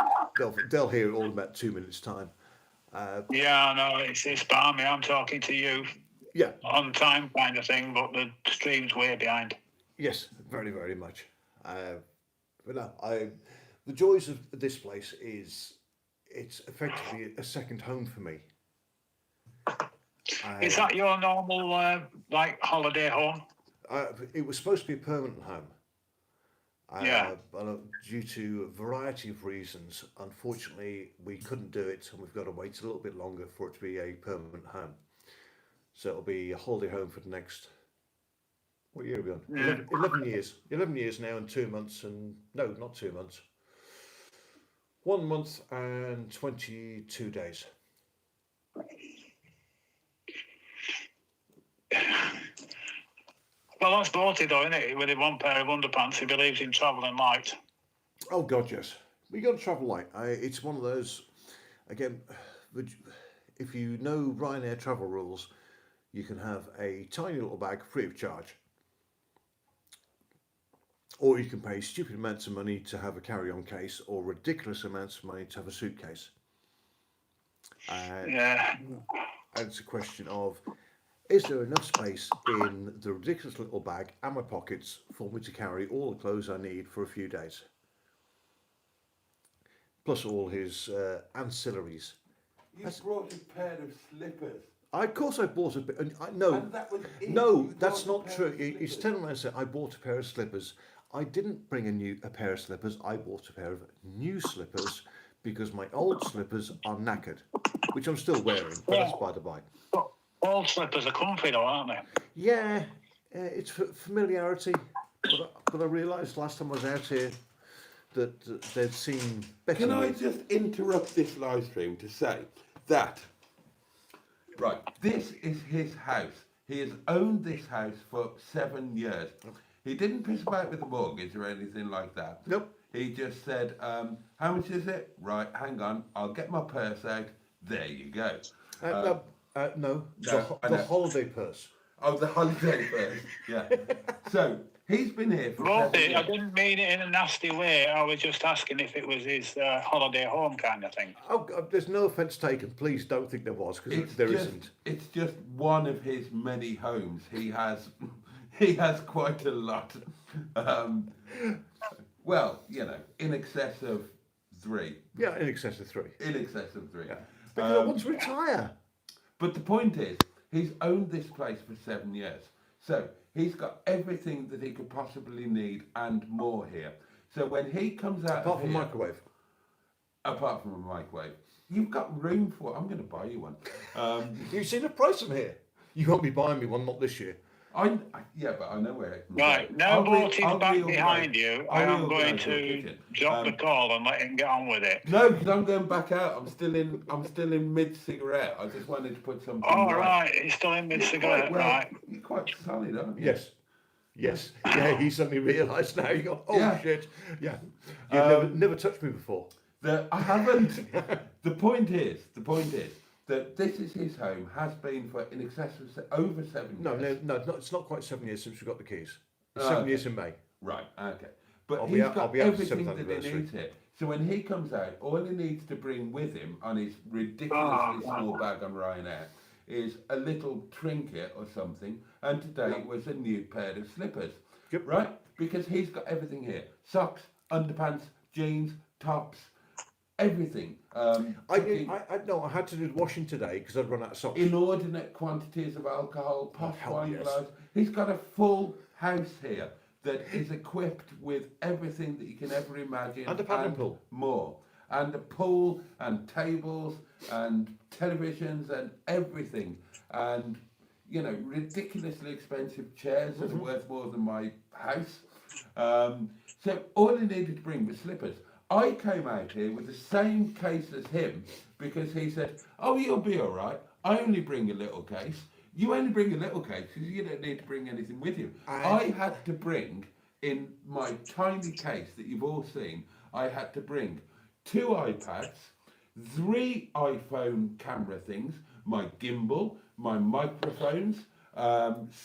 They'll hear it all in about 2 minutes' time. Yeah, I know, it's balmy. I'm talking to you Yeah. on time kind of thing, but the stream's way behind. Yes, very, very much. But no, the joys of this place is it's effectively a second home for me. Is that your normal, like, holiday home? It was supposed to be a permanent home. Yeah. But due to a variety of reasons, unfortunately, we couldn't do it, and we've got to wait a little bit longer for it to be a permanent home. So it'll be a holiday home for the next, what year are we on? Yeah. 11 years. 11 years now and 2 months, and no, not 2 months. 1 month and 22 days. Well, that's Boaty though, isn't it? With one pair of underpants, he believes in travelling light. Oh God, yes. We got to travel light. It's one of those. Again, if you know Ryanair travel rules, you can have a tiny little bag free of charge, or you can pay stupid amounts of money to have a carry-on case, or ridiculous amounts of money to have a suitcase. Yeah. And it's a question of, is there enough space in the ridiculous little bag and my pockets for me to carry all the clothes I need for a few days? Plus all his ancillaries. You brought a pair of slippers. Of course I bought a bit. No, And that was it. no, You that's bought a not pair true. of He's slippers. telling me, I said, I bought a pair of slippers. I didn't bring a pair of slippers. I bought a pair of new slippers because my old slippers are knackered, which I'm still wearing, but that's by the by. Old slippers are comfy though, aren't they? Yeah, it's familiarity. But I realised last time I was out here that they'd seen better. Can I just interrupt this live stream to say that, right, this is his house. He has owned this house for 7 years. He didn't piss about with the mortgage or anything like that. Nope. He just said, how much is it? Right, hang on, I'll get my purse out. There you go. No, No, I the know. holiday purse. Oh, the holiday purse, yeah. So, He's been here for Well, 7 I years. didn't mean it in a nasty way. I was just asking if it was his holiday home kind of thing. Oh, there's no offence taken. Please don't think there was, because there isn't. It's just one of his many homes. He has, he has quite a lot. Well, you know, in excess of 3. Yeah, in excess of 3. In excess of 3. Yeah. Because I want to retire. But the point is, he's owned this place for 7 years. So he's got everything that he could possibly need and more here. So when he comes out Apart of from here, microwave. apart from a microwave, you've got room for. I'm going to buy you one. You've seen the price from here. You won't be buying me one, not this year. Yeah, but I know where it can Right, go. now I'll Boaty's back reorganise- behind you. I I'll am going reorganise your to kitchen. drop the call and let him get on with it. No, because I'm going back out. I'm still in mid cigarette. I just wanted to put something. All right, he's still in mid-cigarette, right. You're quite solid, aren't you? Yes. Yes. Yeah, he suddenly realised now. You go, oh Yeah. shit. Yeah. You've never touched me before. I haven't. The point is that this is his home, has been for in excess of over 7 years. No, it's not quite 7 years since we got the keys. It's Oh, 7 okay. years in May. Right, okay. But I'll he's be out got for the everything 7th that he anniversary. needs here. So when he comes out, all he needs to bring with him on his ridiculously small bag on Ryanair is a little trinket or something, and today was a new pair of slippers. Yep. Right? Because he's got everything here. Socks, underpants, jeans, tops, everything. I had to do the washing today because I'd run out of socks. Inordinate quantities of alcohol, posh hell wine yes. glass. He's got a full house here that is equipped with everything that you can ever imagine And a paddling pool. more. And a pool and tables and televisions and everything. And, you know, ridiculously expensive chairs that are worth more than my house. So all he needed to bring was slippers. I came out here with the same case as him because he said, oh, you'll be all right. I only bring a little case. You only bring a little case because you don't need to bring anything with you. I had to bring, in my tiny case that you've all seen, I had to bring 2 iPads, 3 iPhone camera things, my gimbal, my microphones,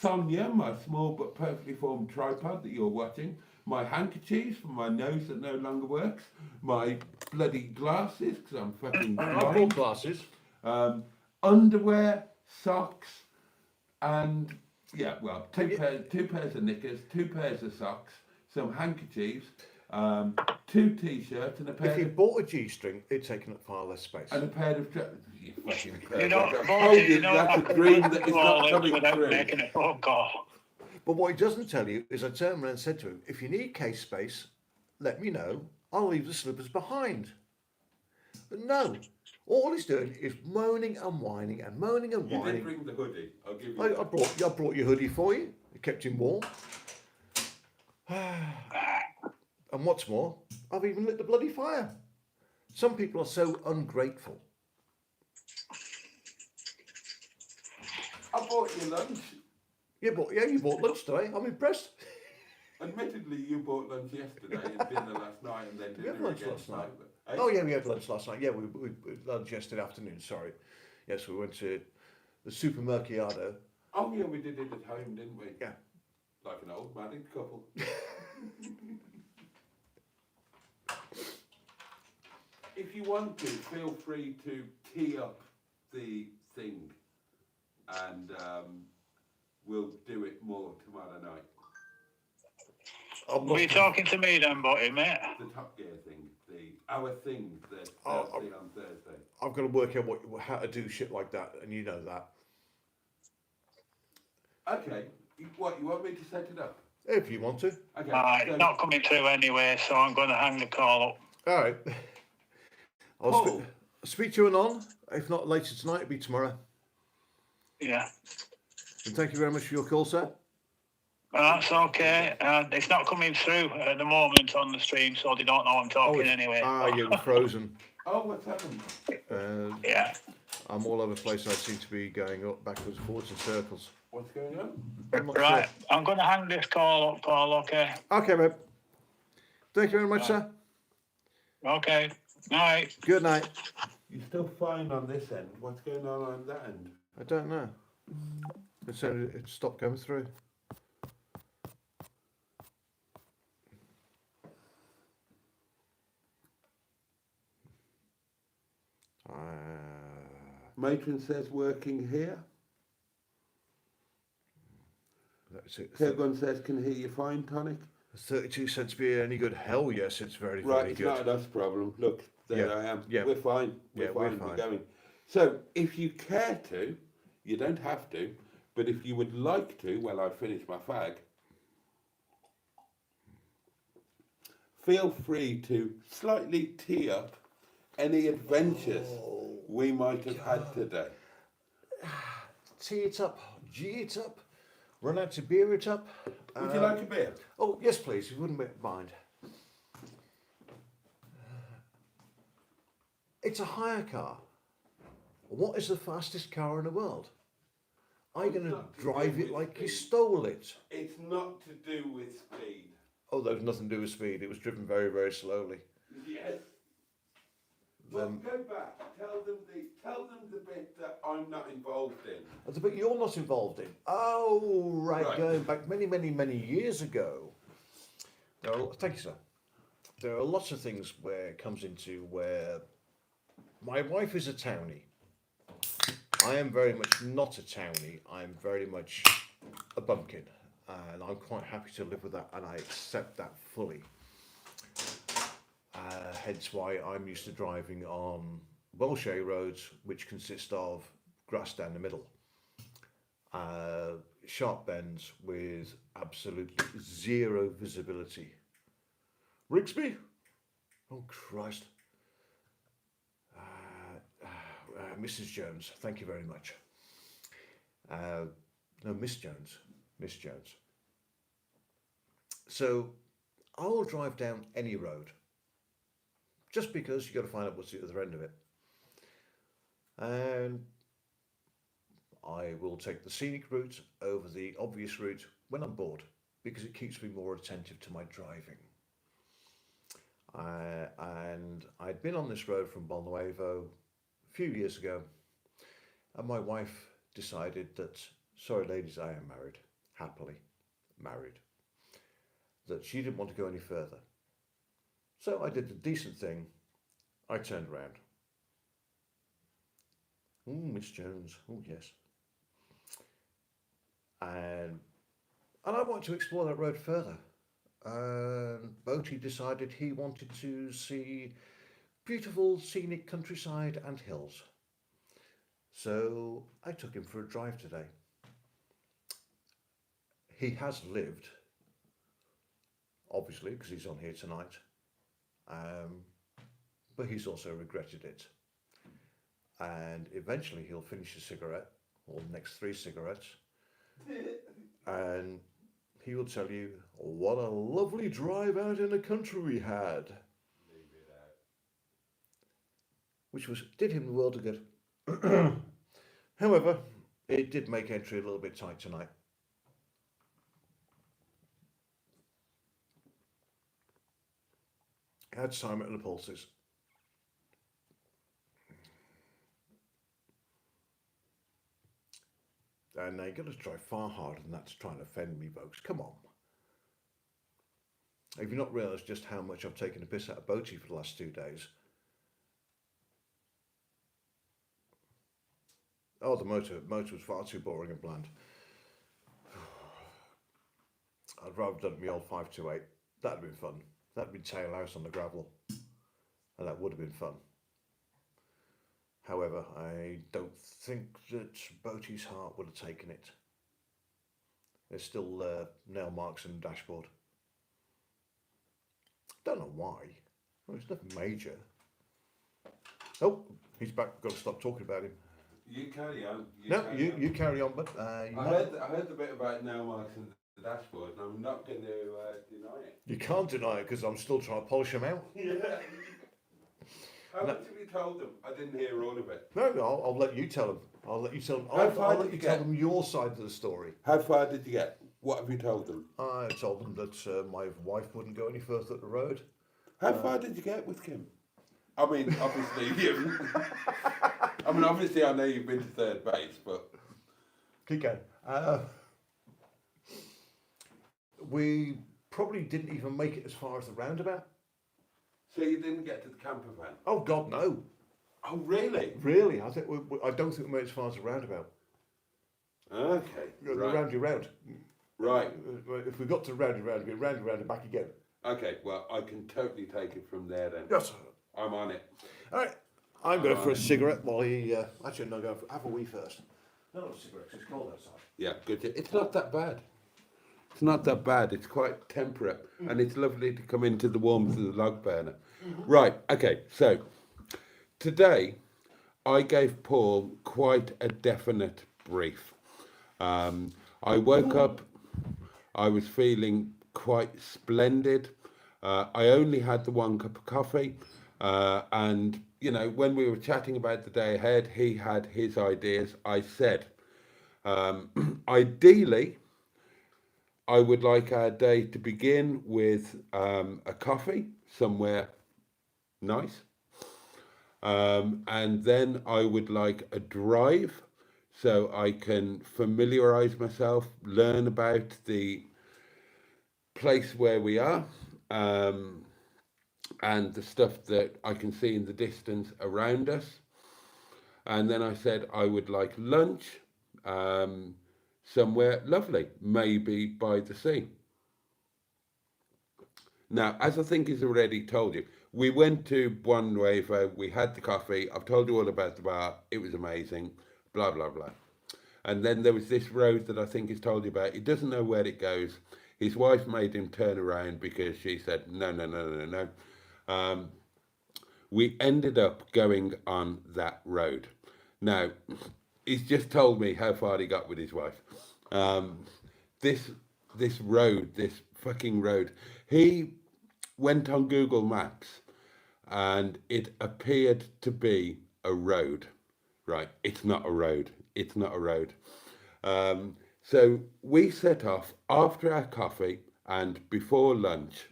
Sonia, my small but perfectly formed tripod that you're watching, my handkerchiefs for my nose that no longer works, my bloody glasses because I'm fucking I blind, bought glasses. underwear, socks, and yeah, well, two pairs of knickers, 2 pairs of socks, some handkerchiefs, 2 t-shirts, and a pair If you of bought a G-string, it'd taken up far less space. and a pair of you fucking You know, pervert. Boaty, you know, That's a dream that is not coming without true. making a phone call. But what he doesn't tell you is I turned around and said to him, if you need case space, let me know. I'll leave the slippers behind. But no, all he's doing is moaning and whining and moaning and You did whining. bring the hoodie. I'll give you. I that. brought your hoodie for you. It kept him warm. And what's more, I've even lit the bloody fire. Some people are so ungrateful. I bought you lunch. You bought lunch today. I'm impressed. Admittedly, you bought lunch yesterday and dinner last night, and then Did we have dinner lunch again last night? tonight. But, Oh yeah, we had lunch last night. Yeah, we lunch yesterday afternoon. Sorry. Yes, we went to the Super Merciado. oh yeah, we did it at home, didn't we? Yeah. Like an old married couple. If you want to, feel free to tee up the thing, and we'll do it more tomorrow night. Were you talking to me then, Boaty, mate? The Top Gear thing, our thing, the Oh, Thursday on Thursday. I've got to work out how to do shit like that, and you know that. Okay, what, you want me to set it up? If you want to. Okay, It's not coming through anyway, so I'm going to hang the call up. All right. I'll Paul. speak to you anon. If not later tonight, it'll be tomorrow. Yeah. And thank you very much for your call, sir. That's okay. It's not coming through at the moment on the stream, so they don't know I'm talking anyway. You're frozen. oh, what's happened? Yeah. I'm all over the place. I seem to be going up, backwards, forwards, in circles. What's going on? I'm not Right. sure. I'm going to hang this call up, Paul, okay? Okay, mate. Thank you very much, sir. Okay. Night. Good night. You're still fine on this end. What's going on that end? I don't know. It said it stopped going through. Matron says working here. That's it. Kergon says can hear you fine, Tonic. 32 cents beer, any good? Hell yes, it's very, Right, very it's good. not an us problem. Look, there Yeah, I am. yeah. We're fine. We're Yeah, fine. we're fine. We're going. So, if you care to, you don't have to, but if you would like to, while I finish my fag, feel free to slightly tee up any adventures we might have had today. Tee it up, G it up, run out to beer it up. Would you like a beer? Oh, yes, please, if you wouldn't mind. It's a hire car. What is the fastest car in the world? Are you going to drive it like you stole it? It's not to do with speed. Oh, there's nothing to do with speed. It was driven very, very slowly. Yes. Well, go back. Tell them the bit that I'm not involved in. That's the bit you're not involved in. Oh, right. Right. Going back many, many, many years ago. Thank you, sir. There are lots of things where it comes into where my wife is a townie. I am very much not a townie. I'm very much a bumpkin. And I'm quite happy to live with that, and I accept that fully. Hence why I'm used to driving on Welshire roads, which consist of grass down the middle. Sharp bends with absolutely zero visibility. Rigsby? Oh, Christ. Mrs. Jones, thank you very much. No, Miss Jones. Miss Jones. So I will drive down any road just because you've got to find out what's the other end of it. And I will take the scenic route over the obvious route when I'm bored because it keeps me more attentive to my driving. And I'd been on this road from Bolnuevo a few years ago, and my wife decided that, sorry ladies, I am married, happily married, that she didn't want to go any further. So I did the decent thing. I turned around. Oh, Miss Jones. Oh, yes. And I wanted to explore that road further. And Boaty decided he wanted to see beautiful scenic countryside and hills. So I took him for a drive today. He has lived, obviously, because he's on here tonight, but he's also regretted it. And eventually he'll finish a cigarette, or the next 3 cigarettes, and he will tell you what a lovely drive out in the country we had. Leave it out. Which did him the world of good. However, it did make entry a little bit tight tonight. Had Simon and the pulses. And they got to try far harder than that to try and offend me, folks. Come on. Have you not realised just how much I've taken a piss out of Boaty for the last 2 days? Oh, the motor was far too boring and bland. I'd rather have done my old 528. That'd have been fun. That'd been tailhouse on the gravel. And that would have been fun. However, I don't think that Boaty's heart would have taken it. There's still nail marks in the dashboard. Don't know why. Well, it's nothing major. Oh, he's back. Got to stop talking about him. You carry on. You carry on, but I heard the bit about nail marks in the dashboard, and I'm not going to deny it. you can't deny it because I'm still trying to polish them out. Yeah. How much have you told them? I didn't hear all of it. No, I'll let you tell them. I'll let you tell them. How far I'll did let you you tell get? them your side of the story. How far did you get? What have you told them? I told them that my wife wouldn't go any further up the road. How far did you get with Kim? I mean, obviously, obviously, I know you've been to third base, but Keep going. We probably didn't even make it as far as the roundabout. so you didn't get to the camper van. Oh God, no. Oh, really? Really, I think I don't think we made as far as the roundabout. Okay. The Right. roundy round. Right. If we got to roundy round, it'd be roundy round and back again. Okay. Well, I can totally take it from there then. Yes. I'm on it. All right. I'm going for a cigarette while he. Actually, no, go for, have a wee first. No, not a cigarette. 'Cause it's cold outside. Yeah, good. It's not that bad. It's not that bad. It's quite temperate, and it's lovely to come into the warmth of the log burner. Right. Okay. So today, I gave Paul quite a definite brief. I woke up. I was feeling quite splendid. I only had the one cup of coffee, and you know, when we were chatting about the day ahead, he had his ideas. I said, ideally, I would like our day to begin with a coffee somewhere nice. And then I would like a drive so I can familiarize myself, learn about the place where we are, and the stuff that I can see in the distance around us. And then I said I would like lunch somewhere lovely, maybe by the sea. Now, as I think he's already told you, we went to Buon Nuevo, we had the coffee, I've told you all about the bar, it was amazing, blah, blah, blah. And then there was this road that I think he's told you about, he doesn't know where it goes. His wife made him turn around because she said, no, no, no, no, no. We ended up going on that road. Now, he's just told me how far he got with his wife. This road, this fucking road, he went on Google Maps and it appeared to be a road. Right, it's not a road. It's not a road. So we set off after our coffee and before lunch.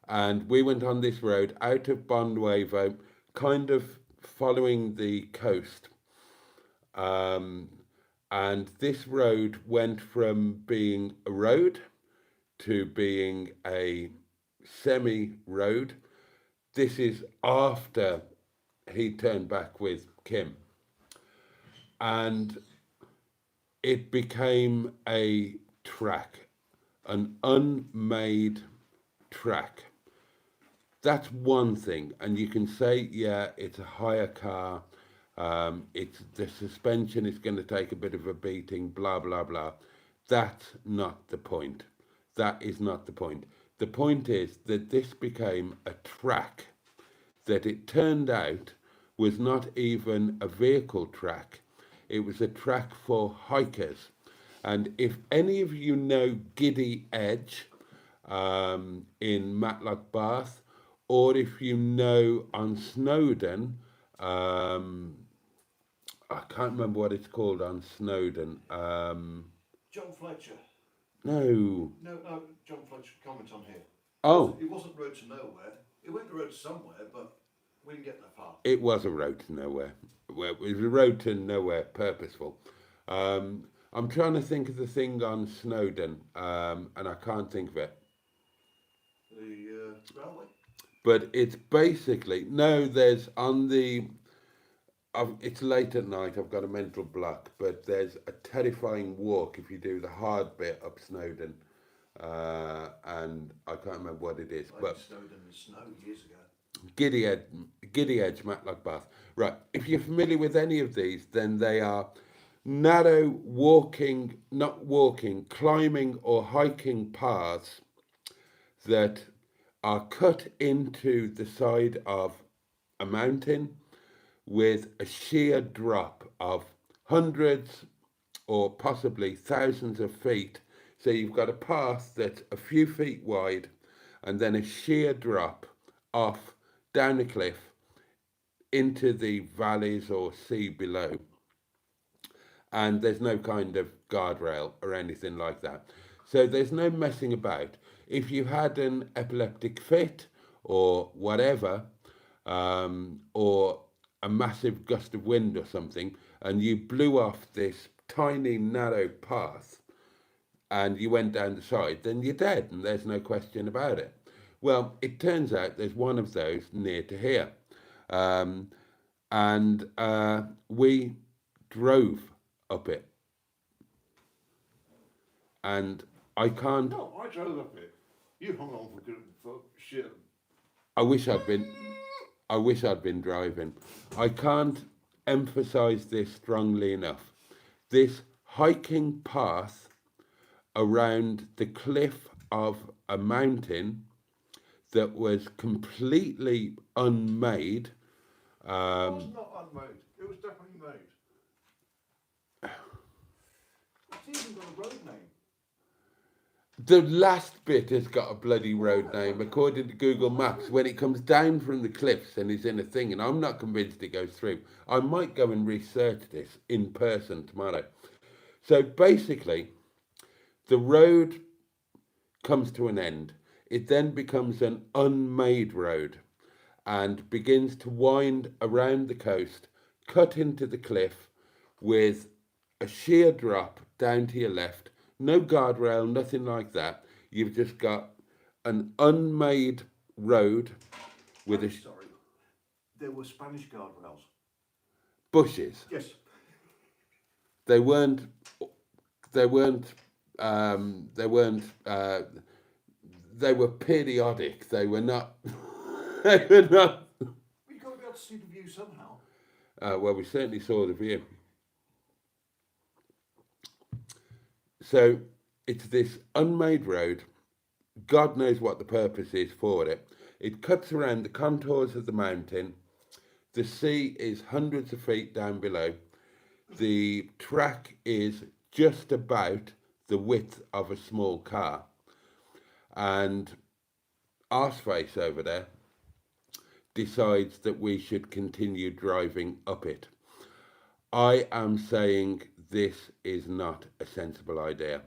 And we went on this road out of Buon Nuevo, kind of following the coast. And this road went from being a road to being a semi-road. This is after he turned back with Kim. And it became a track, an unmade track. That's one thing. And you can say, yeah, it's a hire car. It's the suspension is going to take a bit of a beating, blah, blah, blah. That's not the point. That is not the point. The point is that this became a track that it turned out was not even a vehicle track. It was a track for hikers. And if any of you know Giddy Edge in Matlock Bath, or if you know on Snowdon, I can't remember what it's called on Snowdon. John Fletcher. No. No, John Fletcher comment on here. Oh. It wasn't road to nowhere. It went to road to somewhere, but we didn't get that far. It was a road to nowhere. Well, it was a road to nowhere, purposeful. I'm trying to think of the thing on Snowdon, and I can't think of it. The railway? But it's basically, no, there's on the, it's late at night, I've got a mental block, but there's a terrifying walk if you do the hard bit up Snowdon, and I can't remember what it is. But Snowdon in the snow years ago. Giddy Edge, Matlock Bath. Right, if you're familiar with any of these, then they are narrow climbing or hiking paths that are cut into the side of a mountain with a sheer drop of hundreds or possibly thousands of feet. So you've got a path that's a few feet wide and then a sheer drop off down a cliff into the valleys or sea below. And there's no kind of guardrail or anything like that. So there's no messing about. If you had an epileptic fit or whatever, or a massive gust of wind or something, and you blew off this tiny narrow path and you went down the side, then you're dead and there's no question about it. Well, it turns out there's one of those near to here. and we drove up it. And I can't. No, I drove up it. You hung on for shit. I wish I'd been driving. I can't emphasize this strongly enough. This hiking path around the cliff of a mountain that was completely unmade. It was not unmade. It was definitely made. It's even got a road name. The last bit has got a bloody road name, according to Google Maps, when it comes down from the cliffs and is in a thing, and I'm not convinced it goes through. I might go and research this in person tomorrow. So basically, the road comes to an end. It then becomes an unmade road and begins to wind around the coast, cut into the cliff with a sheer drop down to your left. No guardrail, nothing like that. You've just got an unmade road with Sorry, there were Spanish guardrails. bushes. Yes. They weren't. They were periodic. They were not. They were not. You've got to be able to see the view somehow. Well, we certainly saw the view. So it's this unmade road. God knows what the purpose is for it. It cuts around the contours of the mountain. The sea is hundreds of feet down below. The track is just about the width of a small car. And Arseface over there decides that we should continue driving up it. I am saying this is not a sensible idea.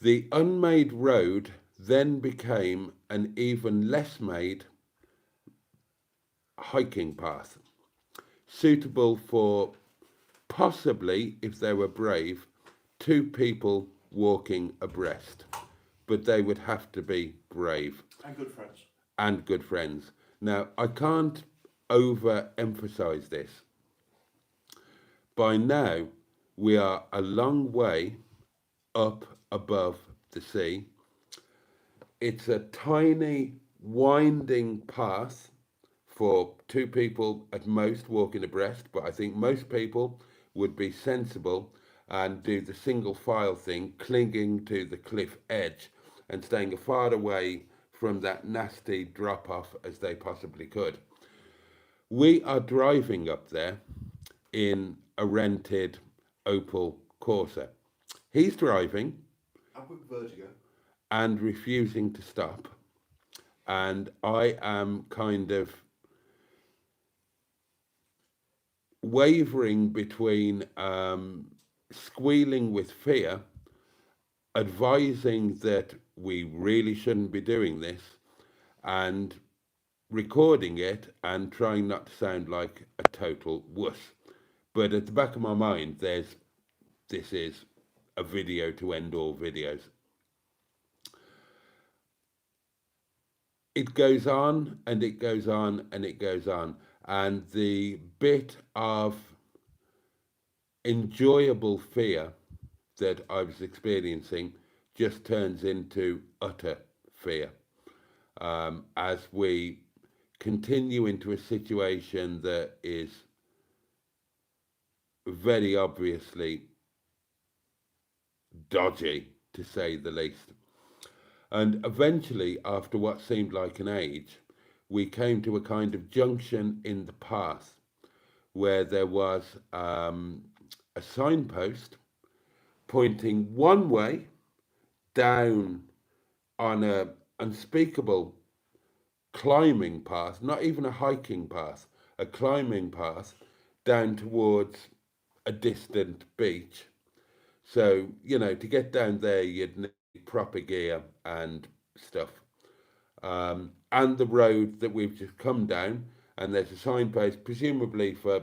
The unmade road then became an even less made hiking path, suitable for possibly, if they were brave, 2 people walking abreast. But they would have to be brave. And good friends. And good friends. Now, I can't overemphasize this. By now, we are a long way up above the sea. It's a tiny, winding path for 2 people at most walking abreast, but I think most people would be sensible and do the single file thing, clinging to the cliff edge and staying as far away from that nasty drop off as they possibly could. We are driving up there in a rented Opel Corsa. He's driving Up with vertigo. and refusing to stop, and I am kind of wavering between squealing with fear, advising that we really shouldn't be doing this, and recording it and trying not to sound like a total wuss. But at the back of my mind, this is a video to end all videos. It goes on and it goes on and it goes on. And the bit of enjoyable fear that I was experiencing just turns into utter fear as we continue into a situation that is very obviously dodgy, to say the least. And eventually, after what seemed like an age, we came to a kind of junction in the path where there was a signpost pointing one way down on a unspeakable climbing path, not even a hiking path, a climbing path down towards a distant beach. So, you know, to get down there, you'd need proper gear and stuff. And the road that we've just come down, and there's a signpost, presumably for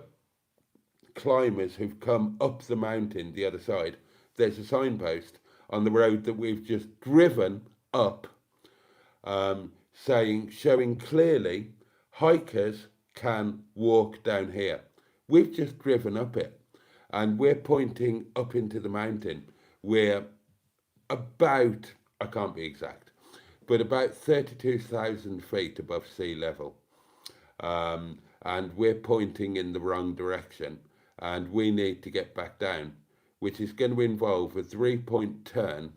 climbers who've come up the mountain the other side. There's a signpost on the road that we've just driven up, showing clearly hikers can walk down here. We've just driven up it and we're pointing up into the mountain. We're about, I can't be exact, but about 32,000 feet above sea level. And we're pointing in the wrong direction and we need to get back down, which is going to involve a 3-point turn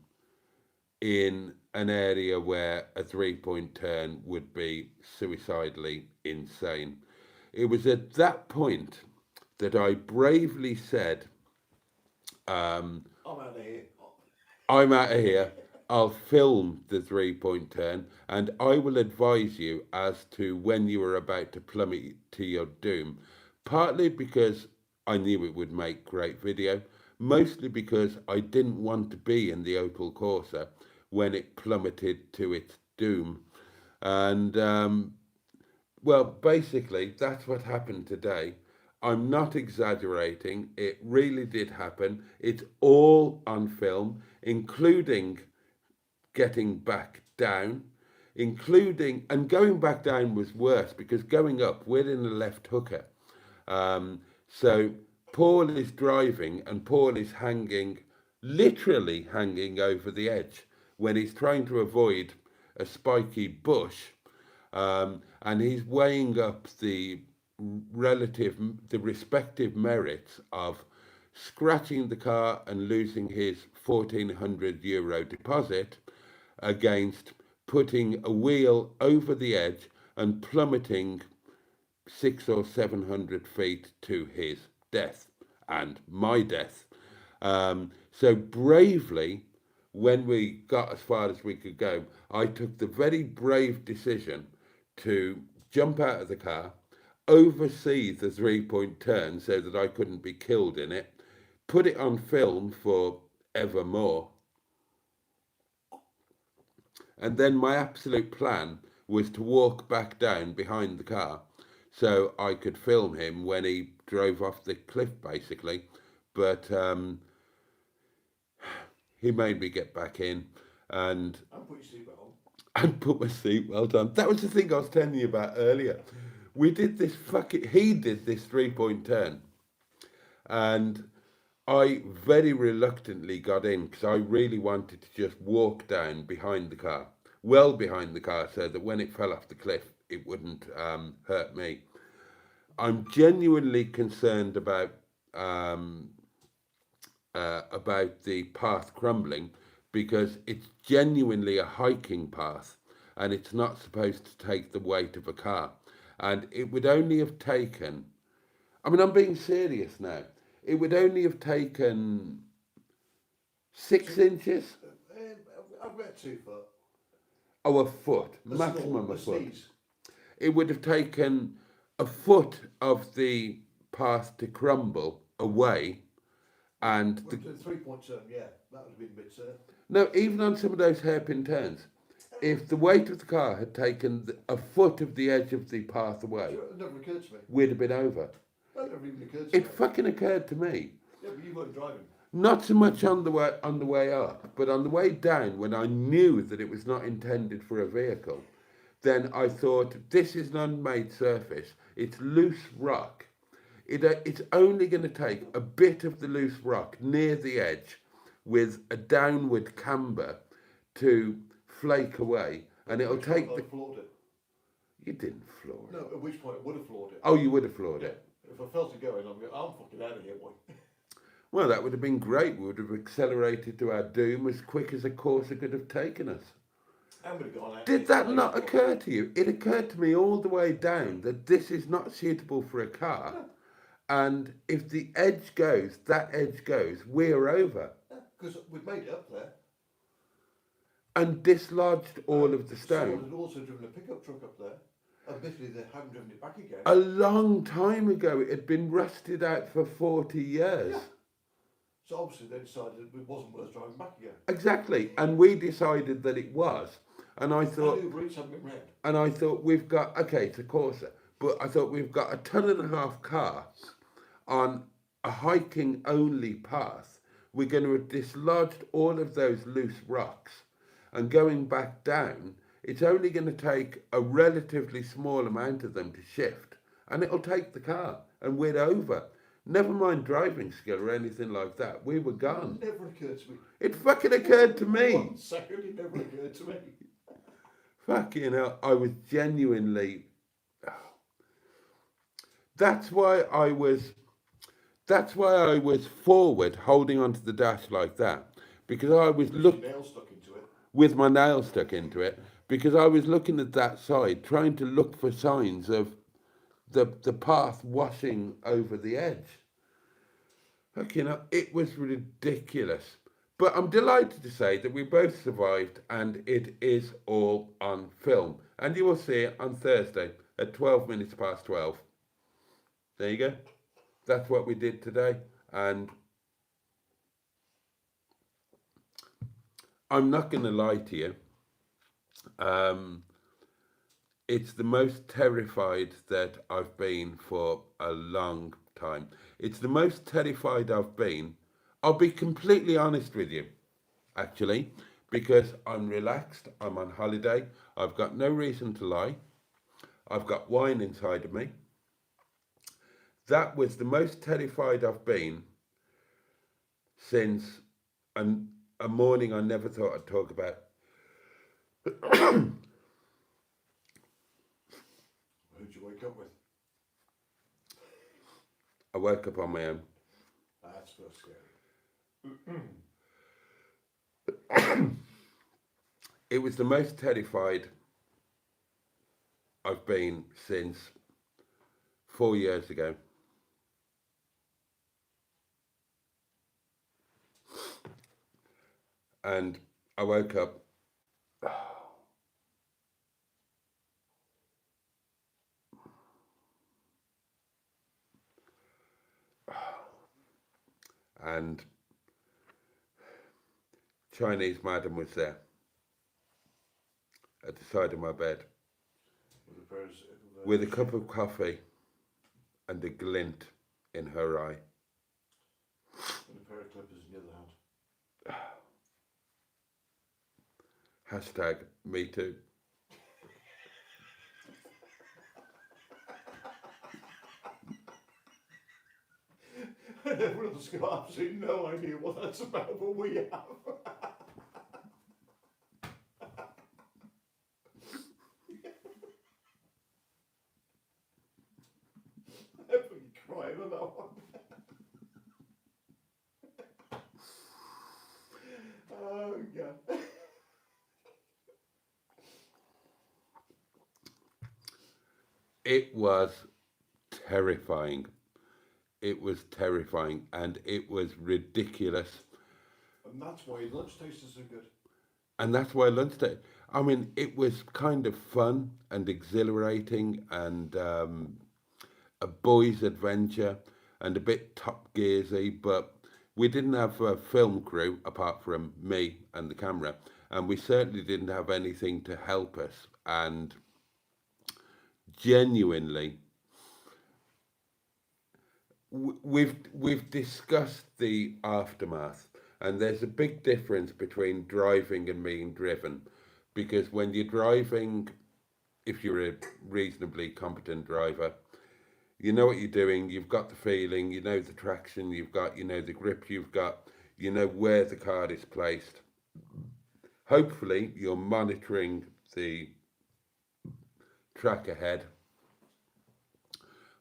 in an area where a 3-point turn would be suicidally insane. It was at that point that I bravely said, I'm out of here. I'm out of here. I'll film the 3-point turn and I will advise you as to when you are about to plummet to your doom. Partly because I knew it would make great video, mostly because I didn't want to be in the Opel Corsa when it plummeted to its doom. And, well, basically, that's what happened today. I'm not exaggerating. It really did happen. It's all on film, including getting back down, and going back down was worse because going up, we're in a left hooker. So Paul is driving and Paul is literally hanging over the edge when he's trying to avoid a spiky bush. And he's weighing up the respective merits of scratching the car and losing his €1,400 deposit against putting a wheel over the edge and plummeting 600 or 700 feet to his death and my death. So bravely, when we got as far as we could go, I took the very brave decision to jump out of the car, oversee the 3-point turn so that I couldn't be killed in it, put it on film for evermore. And then my absolute plan was to walk back down behind the car so I could film him when he drove off the cliff, basically. But he made me get back in and put your seatbelt on. And put my seatbelt on. That was the thing I was telling you about earlier. He did this 3-point turn. And I very reluctantly got in because I really wanted to just walk down behind the car, well behind the car, so that when it fell off the cliff, it wouldn't hurt me. I'm genuinely concerned about the path crumbling because it's genuinely a hiking path and it's not supposed to take the weight of a car. And it would only have taken, I mean, I'm being serious now, it would only have taken 6 inches. I've read 2 foot. Oh, a foot, maximum a foot. It would have taken a foot of the path to crumble away, and the 3-point turn, yeah, that would have been a bit. No, even on some of those hairpin turns, if the weight of the car had taken a foot of the edge of the path away, it never occurred to me. We'd have been over. That never even occurred to me. It fucking occurred to me. Yeah, but you weren't driving. Not so much on the way up, but on the way down, when I knew that it was not intended for a vehicle, then I thought, this is an unmade surface. It's loose rock. It's only going to take a bit of the loose rock near the edge with a downward camber to flake away, and it'll take the... I floored it. You didn't floor it. No, at which point I would have floored it. Oh, you would have floored it. If I felt it going, I'm fucking out of here, boy. Well, that would have been great. We would have accelerated to our doom as quick as a Corsa could have taken us. And we'd have gone out. Did that not occur to you? It occurred to me all the way down that this is not suitable for a car. And if the edge goes, that edge goes, we're over. Because we'd made it up there. And dislodged all of the stone. Someone had also driven a pickup truck up there. Admittedly, they hadn't driven it back again. A long time ago. It had been rusted out for 40 years. Yeah. So obviously they decided it wasn't worth driving back again. Exactly. And we decided that it was. And I thought... And I thought, we've got... Okay, it's a Corsa. But I thought, we've got a 1.5 ton car on a hiking-only path. We're going to have dislodged all of those loose rocks. And going back down, it's only going to take a relatively small amount of them to shift. and it'll take the car, and we're over. Never mind driving skill or anything like that. We were gone. It never occurred to me. It fucking occurred to me. 1 second, it never occurred to me. Fucking hell, I was genuinely. That's why I was forward, holding onto the dash like that, because I was Nail stuck into it. with my nail stuck into it, because I was looking at that side, trying to look for signs of the path washing over the edge. Fucking hell, it was ridiculous. But I'm delighted to say that we both survived, and it is all on film. And you will see it on Thursday at 12 minutes past 12. There you go. That's what we did today. And I'm not going to lie to you. It's the most terrified that I've been for a long time. It's the most terrified I've been. I'll be completely honest with you, actually, because I'm relaxed, I'm on holiday, I've got no reason to lie, I've got wine inside of me. That was the most terrified I've been since a morning I never thought I'd talk about. Who'd you wake up with? I woke up on my own. That's so scary. It was the most terrified I've been since 4 years ago. And I woke up. And Chinese madam was there at the side of my bed with a cup of coffee and a glint in her eye. And a pair of clippers in the other hand. Hashtag me too. Everyone else has got absolutely no idea what that's about, but we have. I'm fucking crying on that one. Oh, God. It was terrifying. It was terrifying, and it was ridiculous. And that's why lunch tastes so good. And that's why lunch day. I mean, it was kind of fun and exhilarating, and a boy's adventure, and a bit Top Gearsy, but we didn't have a film crew apart from me and the camera, and we certainly didn't have anything to help us. And genuinely, we've discussed the aftermath, and there's a big difference between driving and being driven, because when you're driving, if you're a reasonably competent driver, you know what you're doing, you've got the feeling, you know the traction you've got, you know the grip you've got, you know where the car is placed. Hopefully you're monitoring the track ahead.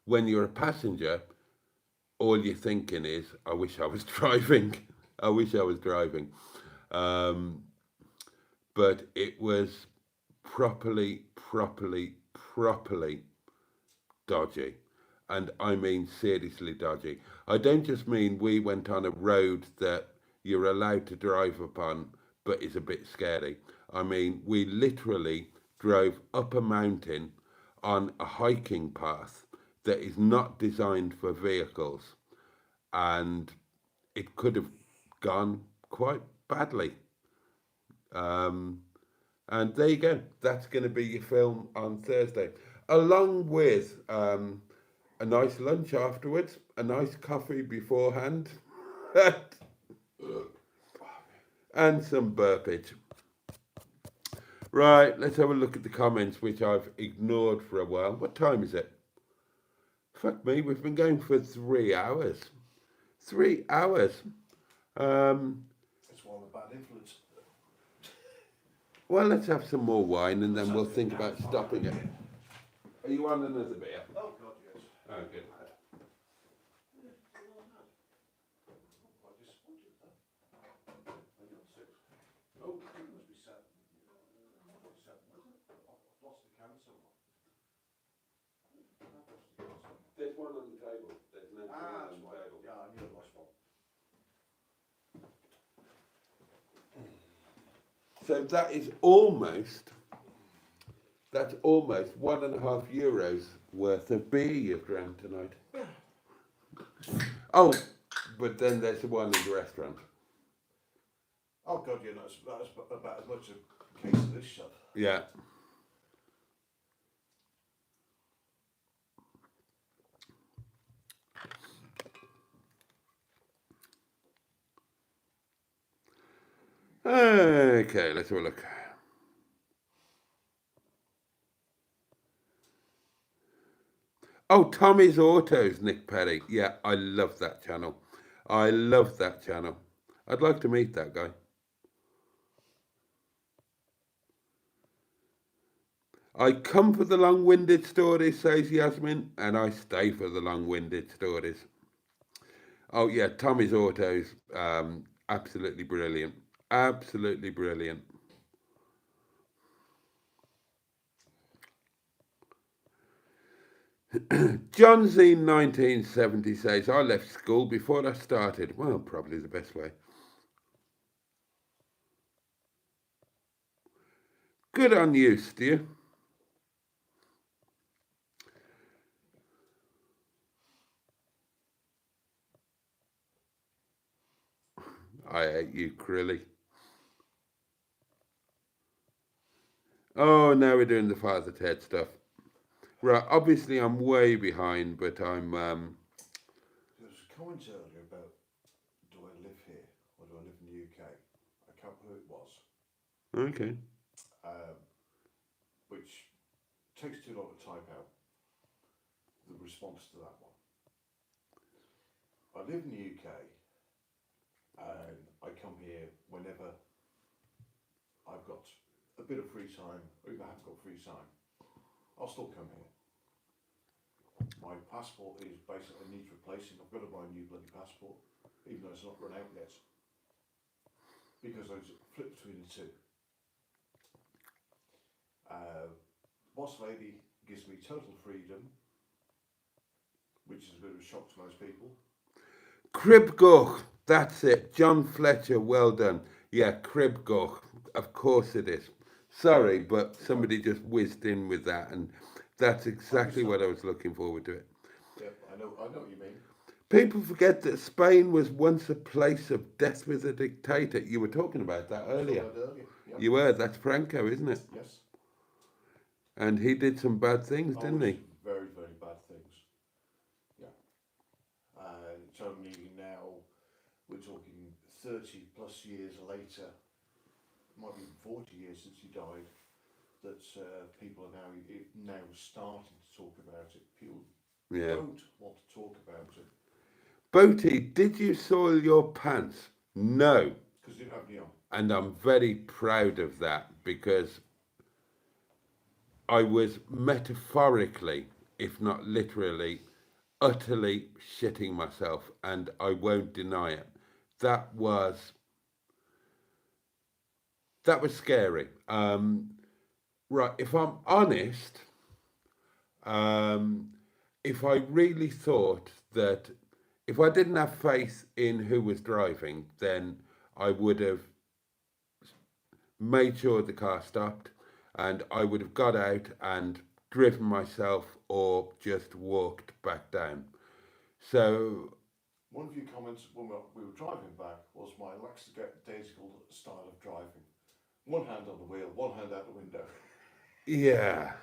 When you're a passenger, all you're thinking is, I wish I was driving. I wish I was driving. But it was properly dodgy. And I mean seriously dodgy. I don't just mean we went on a road that you're allowed to drive upon, but is a bit scary. I mean, we literally drove up a mountain on a hiking path that is not designed for vehicles, and it could have gone quite badly. And there you go. That's going to be your film on Thursday, along with a nice lunch afterwards, a nice coffee beforehand, and some burpage. Right, let's have a look at the comments, which I've ignored for a while. What time is it? Fuck me, we've been going for 3 hours. 3 hours. It's one of the bad influence. Well, let's have some more wine and then we'll think about stopping it. Are you on another beer? Oh, God, yes. Oh, good. Oh, it must be 7. I've lost the can somewhere. There's one on the table. There's no Ah, on the table. yeah, I knew I lost one. So that's almost €1.5 worth of beer you've drank tonight. Oh, but then there's the one in the restaurant. Oh, God, yeah, that's about as much a case of this stuff. Yeah. Okay, let's have a look. Oh, Tommy's Autos, Nick Perry. Yeah, I love that channel. I love that channel. I'd like to meet that guy. I come for the long-winded stories, says Yasmin, and I stay for the long-winded stories. Oh, yeah, Tommy's Autos, absolutely brilliant. Absolutely brilliant. John Z 1970 says, I left school before I started. Well, probably the best way. Good on you, Stu. I hate you, Crilly. Oh, now we're doing the Father Ted stuff. Right, obviously I'm way behind, but I'm... There was a comment earlier about, do I live here or do I live in the UK? I can't remember who it was. Okay. Which takes too long to type out the response to that one. I live in the UK and I come here whenever I've got a bit of free time, or if I haven't got free time, I'll still come here. My passport is basically needs replacing. I've got to buy a new bloody passport, even though it's not run out yet, because I flip between the two. Boss lady gives me total freedom, which is a bit of a shock to most people. Cribgoch, that's it. John Fletcher, well done. Yeah, Cribgoch, of course it is. Sorry, but somebody just whizzed in with that, and that's exactly what I was looking forward to it. Yeah, I know what you mean. People forget that Spain was once a place of death with a dictator. You were talking about that earlier. Yeah. You were. That's Franco, isn't it? Yes. And he did some bad things, didn't he? Very, very bad things. Yeah. And it's only now, we're talking 30 plus years later, might be 40 years since he died, that people are now starting to talk about it. People don't want to talk about it. Boaty, did you soil your pants? No. Because you have any on. And I'm very proud of that, because I was metaphorically, if not literally, utterly shitting myself, and I won't deny it. That was scary. Right, if I'm honest, if I really thought that, if I didn't have faith in who was driving, then I would have made sure the car stopped, and I would have got out and driven myself or just walked back down. So one of your comments when we were driving back was my lackadaisical style of driving. One hand on the wheel, one hand out the window. Yeah.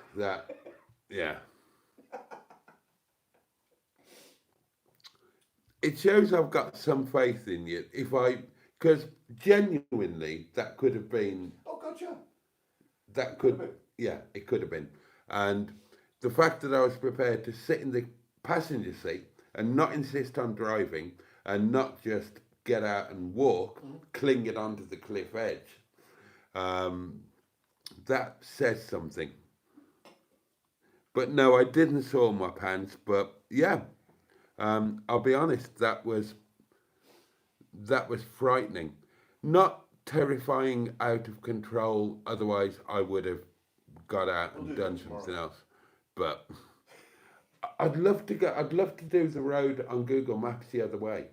It shows I've got some faith in you. Because genuinely, that could have been. Oh, God, yeah. It could have been. And the fact that I was prepared to sit in the passenger seat and not insist on driving and not just get out and walk, cling it onto the cliff edge, that says something. But no, I didn't soil my pants. But yeah, I'll be honest, that was frightening. Not terrifying, out of control. Otherwise, I would have got out and done something else. But I'd love to go. I'd love to do the road on Google Maps the other way,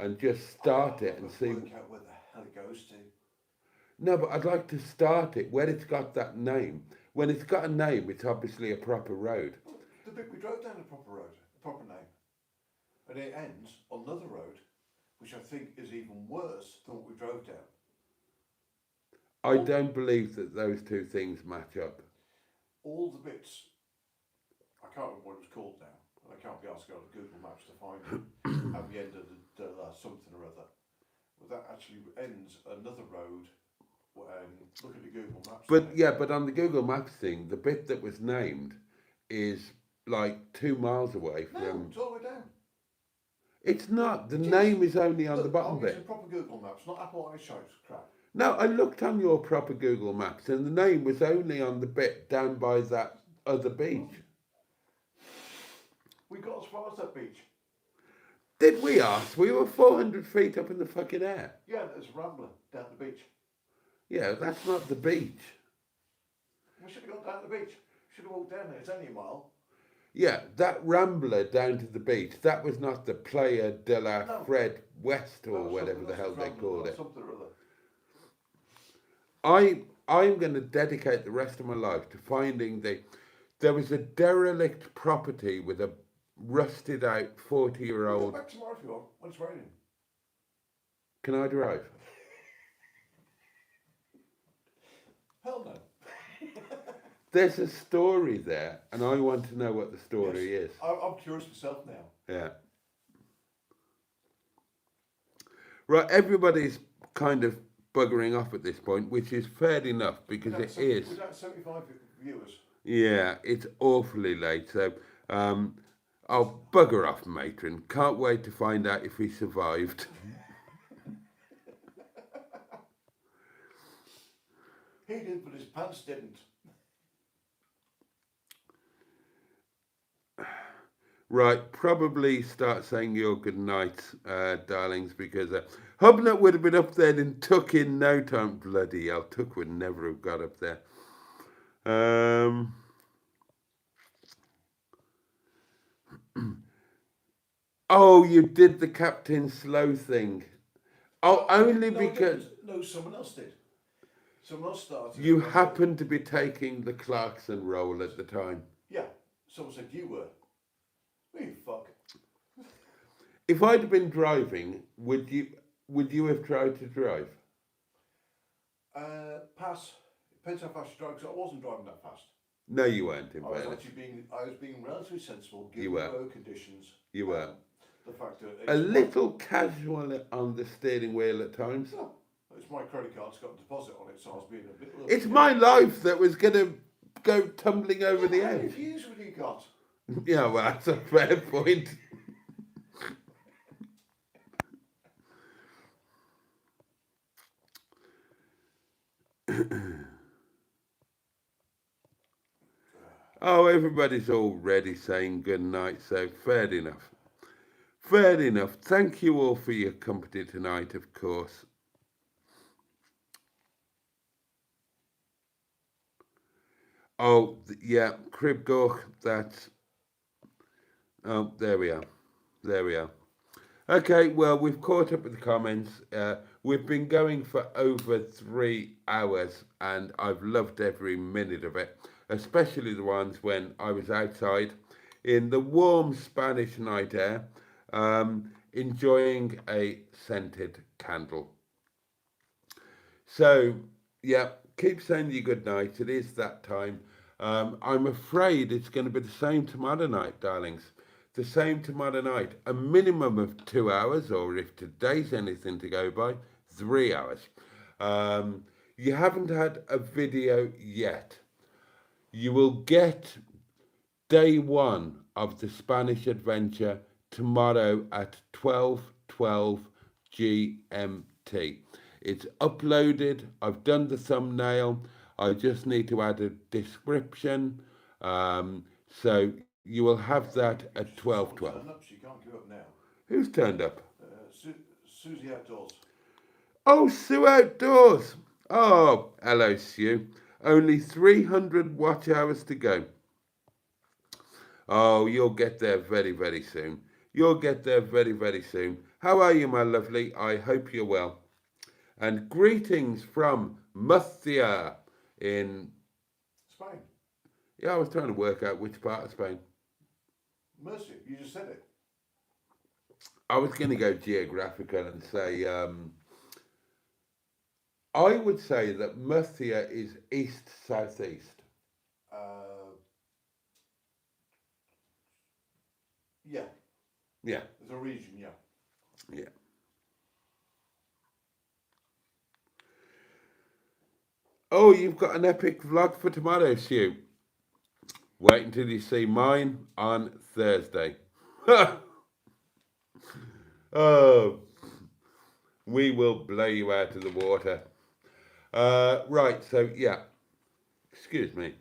and just start it and see. Work out where the hell it goes to. No, but I'd like to start it where it's got that name. When it's got a name, it's obviously a proper road. The bit we drove down a proper road, a proper name, and it ends on another road, which I think is even worse than what we drove down. I don't believe that those two things match up. All the bits, I can't remember what it was called now, and I can't be asked to go to Google Maps to find it at the end of the something or other. But that actually ends another road. Look at the Google Maps. But yeah, but on the Google Maps thing, the bit that was named is like 2 miles away from. No, it's all the way down. It's not. The name is only on the bottom bit. It's proper Google Maps, not Apple iShouts crap. No, I looked on your proper Google Maps, and the name was only on the bit down by that other beach. We got as far as that beach. Did we ask? We were 400 feet up in the fucking air. Yeah, there's a rambler down the beach. Yeah, that's not the beach. We should have gone down the beach. Should have walked down there. It's only a mile. Yeah, that rambler down to the beach, that was not the Playa de la Fred West or whatever the hell they called it. Something or other. I'm going to dedicate the rest of my life to finding there was a derelict property with a rusted out 40-year-old. Go back tomorrow if you want, when it's raining. Can I drive? Hell no. There's a story there, and I want to know what the story is. I'm curious myself now. Yeah. Right, everybody's kind of buggering off at this point, which is fair enough because it is. We've got 75 viewers. Yeah, it's awfully late, so I'll bugger off, matron. Can't wait to find out if he survived. He did, but his pants didn't. Right, probably start saying your good night, darlings, because Hubnut would have been up there and took in no time. Bloody hell, Took would never have got up there. Oh, you did the Captain Slow thing. Oh, only because... No, someone else did. Someone else started. You happened to be taking the Clarkson role at the time. Yeah, someone said you were. You fuck. If I'd have been driving, would you have tried to drive? Pass. Depends how fast you drive, because I wasn't driving that fast. No, you weren't. In I was fairness, actually being relatively sensible given You were. the road conditions. you were The fact that a little casual on the steering wheel at times. No, it's my credit card's got a deposit on it, so I was being a bit. It's my life that was going to go tumbling over the How many edge. views have you got? Yeah, well, that's a fair point. Oh, everybody's already saying good night, so fair enough. Fair enough. Thank you all for your company tonight, of course. Oh, yeah, Crib Gork, that's... Oh, there we are. There we are. Okay, well, we've caught up with the comments. We've been going for over 3 hours, and I've loved every minute of it, especially the ones when I was outside in the warm Spanish night air, enjoying a scented candle. So, yeah, keep saying your good night. It is that time. I'm afraid it's going to be the same tomorrow night, darlings. The same tomorrow night. A minimum of 2 hours, or if today's anything to go by, 3 hours. You haven't had a video yet. You will get day one of the Spanish adventure tomorrow at 12:12 GMT. It's uploaded. I've done the thumbnail. I just need to add a description. So you will have that at 12:12. Turned up, so you can't give up now. Who's turned up? Susie Outdoors. Oh, Sue Outdoors. Oh, hello, Sue. Only 300 watch hours to go. Oh, you'll get there very, very soon. You'll get there very, very soon. How are you, my lovely? I hope you're well. And greetings from Murcia in... Spain. Yeah, I was trying to work out which part of Spain. Mercy, you just said it. I was going to go geographical and say... I would say that Murcia is east-southeast. Yeah. Yeah. It's a region, yeah. Yeah. Oh, you've got an epic vlog for tomorrow, Sue. Wait until you see mine on Thursday. Oh, we will blow you out of the water. Right, so yeah. Excuse me.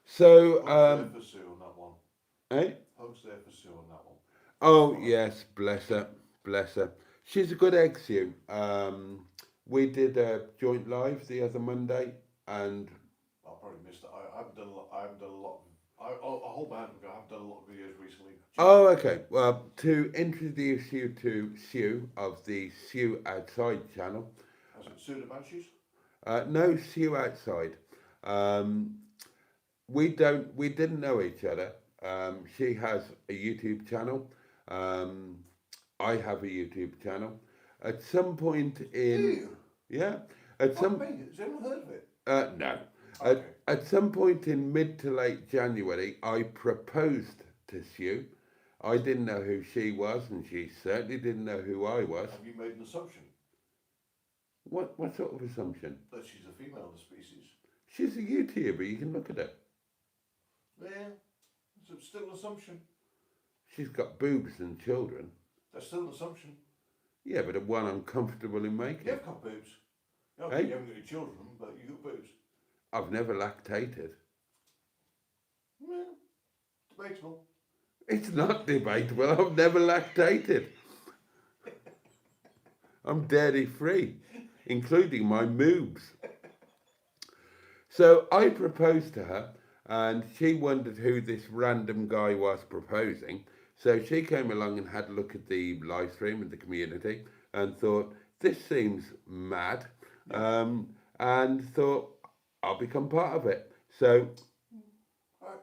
So, Hugs there for Sue on that one. eh? Hugs there for Sue on that one. Oh, yes, bless her, bless her. She's a good egg, Sue. We did a joint live the other Monday, and I probably missed it. I haven't done a lot. I haven't done a lot. I'll hold my hand up. I haven't done a lot of videos recently. oh, okay. Well, to introduce you to Sue of the Sue Outside channel. Has it Sue the Banshees? No, Sue Outside. We didn't know each other. She has a YouTube channel. I have a YouTube channel. At some point in... Do you? Yeah. At some... Has anyone heard of it? No. Okay. At some point in mid to late January, I proposed to Sue. I didn't know who she was, and she certainly didn't know who I was. Have you made an assumption? What sort of assumption? That she's a female of the species. She's a YouTuber. You can look at her. Yeah. It's still an assumption. She's got boobs and children. That's still an assumption. Yeah, but one I'm comfortable in making. You have got boobs. You Hey? haven't got any children, but you got boobs. I've never lactated. Yeah. Debatable. It's not debatable. I've never lactated. I'm dairy free, including my moobs. So I proposed to her, and she wondered who this random guy was proposing. So she came along and had a look at the live stream and the community and thought, this seems mad, and thought, I'll become part of it. So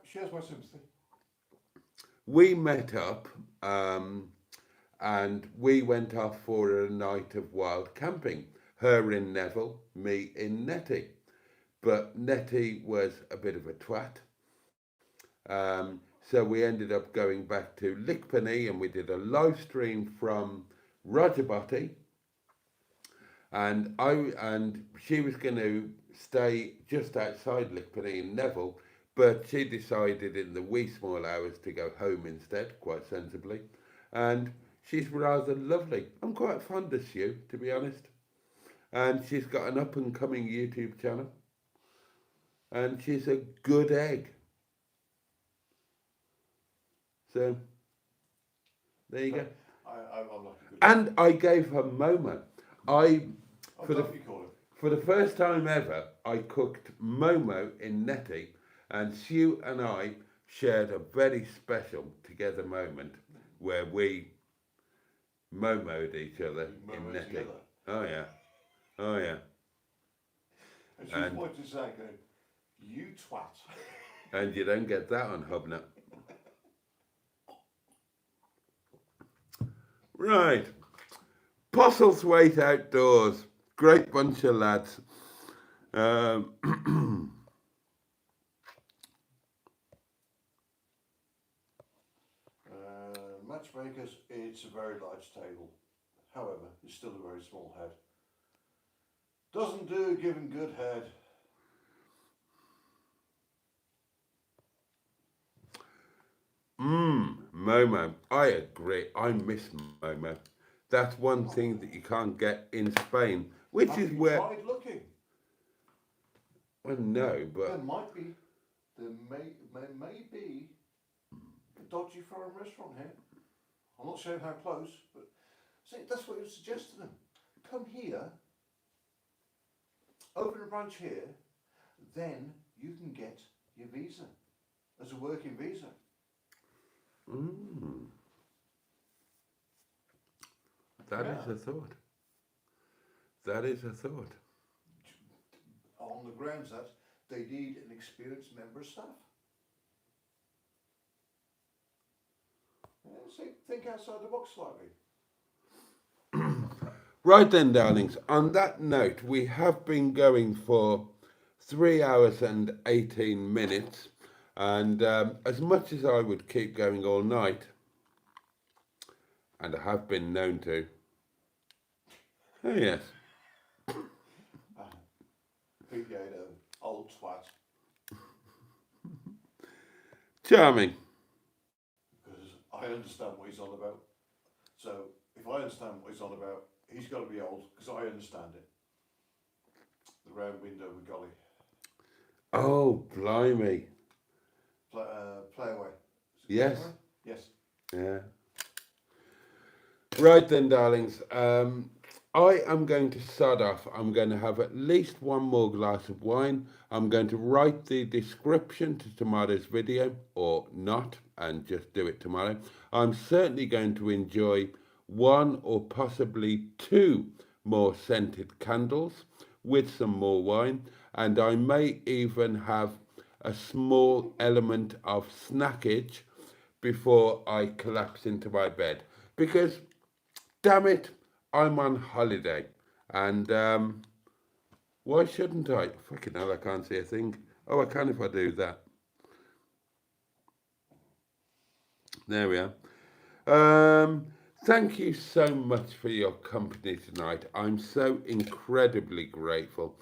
She has my sympathy. we met up, and we went off for a night of wild camping. Her in Neville, me in Netty. But Netty was a bit of a twat. So we ended up going back to Lickpenny, and we did a live stream from ROGERBOTTY. And she was going to stay just outside Lickpenny in Neville, but she decided in the wee small hours to go home instead, quite sensibly. And she's rather lovely. I'm quite fond of Sue, to be honest. And she's got an up and coming YouTube channel. And she's a good egg. So, there you go. I'm like a good. And I gave her Momo. For the first time ever, I cooked Momo in Netty, and Sue and I shared a very special together moment where we Momo'd each other in Netty. Together. Oh yeah, oh yeah. And she was pointing to that going, you twat. And you don't get that on Hubnut. Right. Postlethwaite Outdoors. Great bunch of lads. Matchmakers, it's a very large table. However, it's still a very small head. Doesn't do giving good head. Momo. I agree. I miss Momo. That's one thing that you can't get in Spain, which Have is you where. tried looking? Well, no, There but might be, there may be a dodgy foreign restaurant here. I'm not saying how close, but see, that's what you suggest to them. Come here, open a branch here, then you can get your visa as a working visa. that is a thought. That is a thought. On the grounds that they need an experienced member of staff. Yeah, see, think outside the box slightly. Right then, darlings. On that note, we have been going for 3 hours and 18 minutes. And as much as I would keep going all night, and I have been known to. Oh, yes. Pete Yato, old twat. Charming. Because I understand what he's on about. So if I understand what he's on about, he's got to be old because I understand it. The round window with golly. Oh, blimey. Play away. Yes. Play away? Yes. Yeah. Right then, darlings. I am going to sod off. I'm going to have at least one more glass of wine. I'm going to write the description to tomorrow's video, or not, and just do it tomorrow. I'm certainly going to enjoy one or possibly two more scented candles with some more wine, and I may even have a small element of snackage before I collapse into my bed. Because, damn it, I'm on holiday. And why shouldn't I? Fucking hell, I can't see a thing. Oh, I can if I do that. There we are. Thank you so much for your company tonight. I'm so incredibly grateful.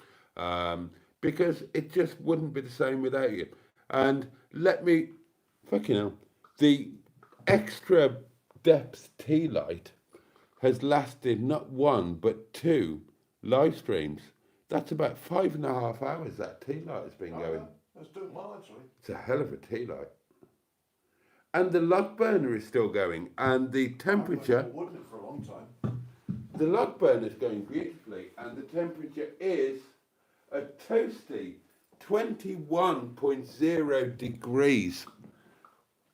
Because it just wouldn't be the same without you. And let me, fucking hell, the extra depth tea light has lasted not one but two live streams. That's about 5.5 hours that tea light has been going. That's doing well actually. It's a hell of a tea light. And the log burner is still going, and the temperature. I've been for a long time. The log burner is going beautifully, and the temperature is a toasty 21.0 degrees.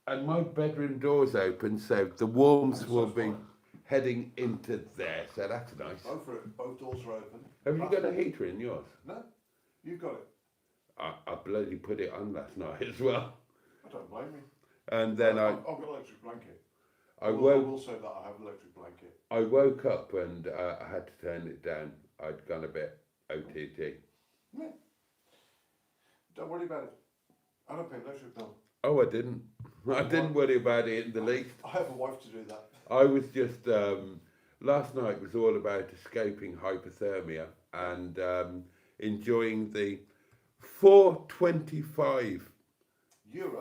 And my bedroom door's open, so the warmth will be heading into there. So that's nice. Both doors are open. Have you got a heater in yours? No, you've got it. I bloody put it on last night as well. I don't blame you. And then I've got an electric blanket. I will say that I have an electric blanket. I woke up and I had to turn it down. I'd gone a bit OTT. Yeah. Don't worry about it. I don't pay electric bill. Oh, I didn't. I didn't worry about it in the least. I have a wife to do that. I was just, last night was all about escaping hypothermia and enjoying the €4.25